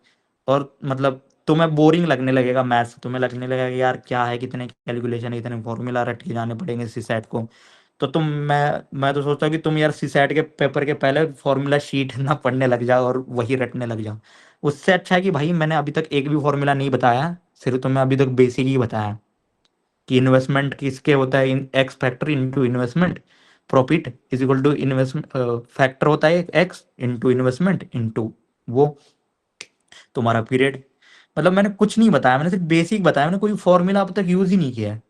और मतलब तुम्हें बोरिंग लगने लगेगा मैथ्स, तुम्हें लगने लगेगा कि यार क्या है, कितने कैलकुलेशन है, कितने फॉर्मूला रट के जाने पड़ेंगे सी सेट को। तो मैं तो सोचता हूँ कि तुम यार सी सेट के पेपर के पहले फॉर्मूला शीट ना पढ़ने लग जाओ और वही रटने लग जाओ, उससे अच्छा है कि भाई मैंने अभी तक एक भी फॉर्मूला नहीं बताया, सिर्फ तुम्हें अभी तक बेसिक ही बताया कि इन्वेस्टमेंट किसके होता है, X factor into investment, profit is equal to investment factor होता है एक्स इनटू इन्वेस्टमेंट इनटू वो तुम्हारा पीरियड। मतलब मैंने कुछ नहीं बताया, मैंने सिर्फ बेसिक बताया, मैंने कोई फॉर्मूला अब तक यूज ही नहीं किया है।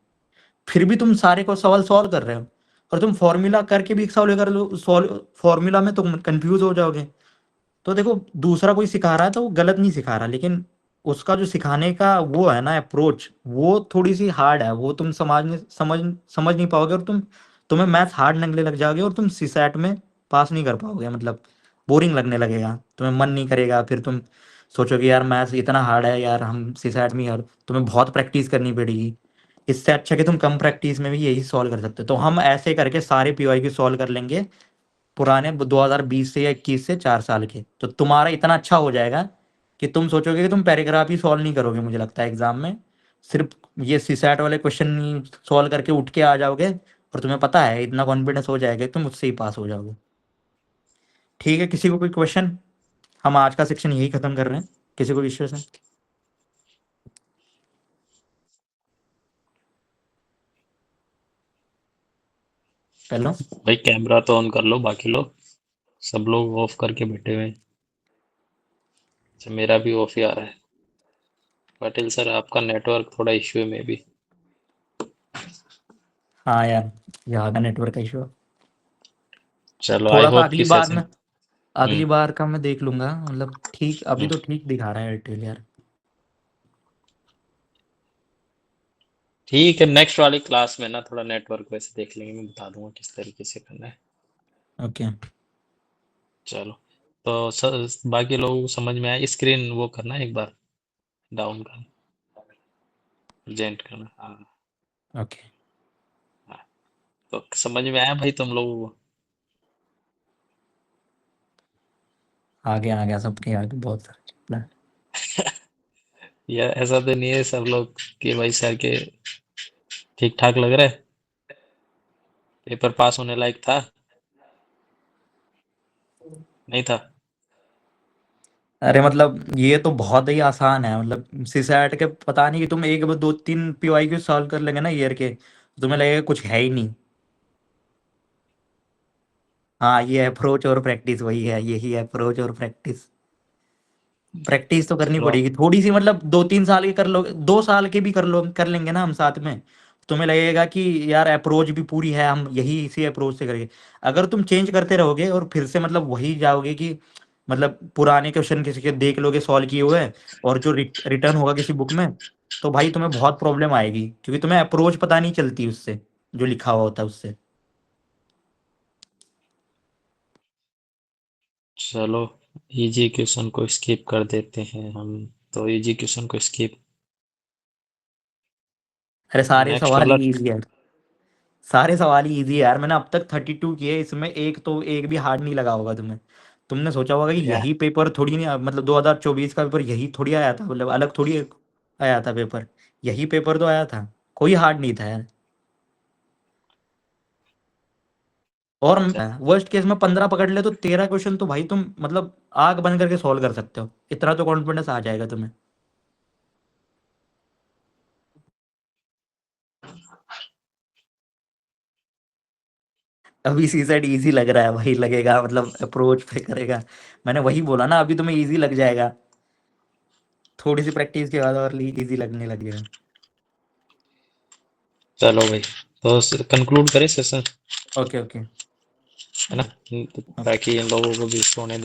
फिर भी तुम सारे को सवाल सॉल्व कर रहे हो, और तुम फॉर्मूला करके भी एक सवाल कर लो, सॉल्व फॉर्मूला में तुम कंफ्यूज हो जाओगे। तो देखो, दूसरा कोई सिखा रहा है तो वो गलत नहीं सिखा रहा, लेकिन उसका जो सिखाने का वो है ना अप्रोच, वो थोड़ी सी हार्ड है, वो तुम समझ नहीं पाओगे, और तुम्हें मैथ्स हार्ड लगने लग जाओगे, और तुम सीसैट में पास नहीं कर पाओगे, मतलब बोरिंग लगने लगेगा, तुम्हें मन नहीं करेगा, फिर तुम सोचोगे यार मैथ्स इतना हार्ड है यार, हम सीसैट में यार तुम्हें बहुत प्रैक्टिस करनी पड़ेगी। इससे अच्छा कि तुम कम प्रैक्टिस में भी यही सॉल्व कर सकते हो। तो हम ऐसे करके सारे पीवाई की सॉल्व कर लेंगे, पुराने 2020 से या 21 से 4 साल के, तो तुम्हारा इतना अच्छा हो जाएगा कि तुम सोचोगे कि तुम पैराग्राफ ही सॉल्व नहीं करोगे, मुझे लगता है एग्जाम में सिर्फ ये सीसैट वाले क्वेश्चन सॉल्व करके उठ के आ जाओगे, और तुम्हें पता है इतना कॉन्फिडेंस हो जाएगा कि तुम उससे ही पास हो जाओगे। ठीक है, किसी को कोई क्वेश्चन? हम आज का सेक्शन यही खत्म कर रहे हैं, किसी को विश्वास है? पहलो। भाई कैमरा तो ऑन कर लो, बाकी लोग सब लोग ऑफ करके बैठे हुए हैं। अच्छा, मेरा भी ऑफ ही आ रहा है। पाटिल सर, आपका नेटवर्क थोड़ा इश्यू है मे बी। हाँ यार, यहाँ का नेटवर्क का इशू। चलो, आई थोड़ा सा होप अगली कि बार में, सेशन। अगली बार का मैं देख लूंगा, मतलब ठीक, अभी तो ठीक दिखा रहा है एयरटेल यार। ठीक है, नेक्स्ट वाली क्लास में ना थोड़ा नेटवर्क वैसे देख लेंगे, मैं बता दूंगा किस तरीके से करना है। ओके। चलो, तो सर बाकी लोगों को समझ में आया? स्क्रीन वो करना है एक बार, डाउन करना, प्रेजेंट करना। हाँ ओके, हाँ, तो समझ में आया भाई तुम लोगों को? आ गया सबके आगे बहुत सारे plan। या ऐसा तो नहीं है सब लोग कि भाई सर के ठीक ठाक लग रहा है, पेपर पास होने लायक था? नहीं था? अरे मतलब ये तो बहुत ही आसान है, मतलब सीसैट के पता नहीं कि तुम एक दो तीन पीवाई क्यू सॉल्व कर लेंगे ना ईयर के, तो तुम्हें लगेगा कुछ है ही नहीं। हाँ, ये अप्रोच और प्रैक्टिस वही है, यही अप्रोच और प्रैक्टिस। प्रैक्टिस तो करनी चलो, पड़ेगी थोड़ी सी, मतलब 2-3 साल की कर लो, 2 साल के भी कर लो, कर लेंगे ना हम साथ में, तुम्हें लगेगा कि यार अप्रोच भी पूरी है, हम यही इसी अप्रोच से करेंगे। अगर तुम चेंज करते रहोगे और फिर से मतलब वही जाओगे कि मतलब पुराने क्वेश्चन किसी के देख लोगे सॉल्व किए हुए, और जो रिटर्न होगा किसी बुक में, तो भाई तुम्हें बहुत प्रॉब्लम आएगी, क्योंकि तुम्हें अप्रोच पता नहीं चलती उससे, जो लिखा हुआ होता है उससे। चलो, इजी क्वेश्चन को स्किप कर देते हैं हम। तो इजी क्वेश्चन को स्किप। अरे सारे नेक्स्ट सवाल वाला। ही इजी है, सारे सवाल ही इजी है यार, मैंने अब तक 32 किए, इसमें एक भी हार्ड नहीं लगा होगा तुम्हें। तुमने सोचा होगा कि क्या? यही पेपर थोड़ी नहीं, मतलब 2024 का पेपर यही थोड़ी आया था, मतलब अलग थोड़ी आया था पेपर, यही पेपर तो आया था, कोई हार्ड नहीं था यार। और वर्स्ट केस में 15 पकड़ ले तो 13 क्वेश्चन तो भाई तुम मतलब आग बंद करके सॉल्व कर सकते हो, इतना तो कॉन्फिडेंस आ जाएगा तुम्हें। अभी सी साइड इजी लग रहा है, वही लगेगा, मतलब अप्रोच पे करेगा, मैंने वही बोला ना, अभी तुम्हें इजी लग जाएगा, थोड़ी सी प्रैक्टिस के बाद और इजी लगने लगेगा। चलो भाई, तो कंक्लूड करें सेशन, ओके ओके है ना? ताकि इन लोगों को भी सोने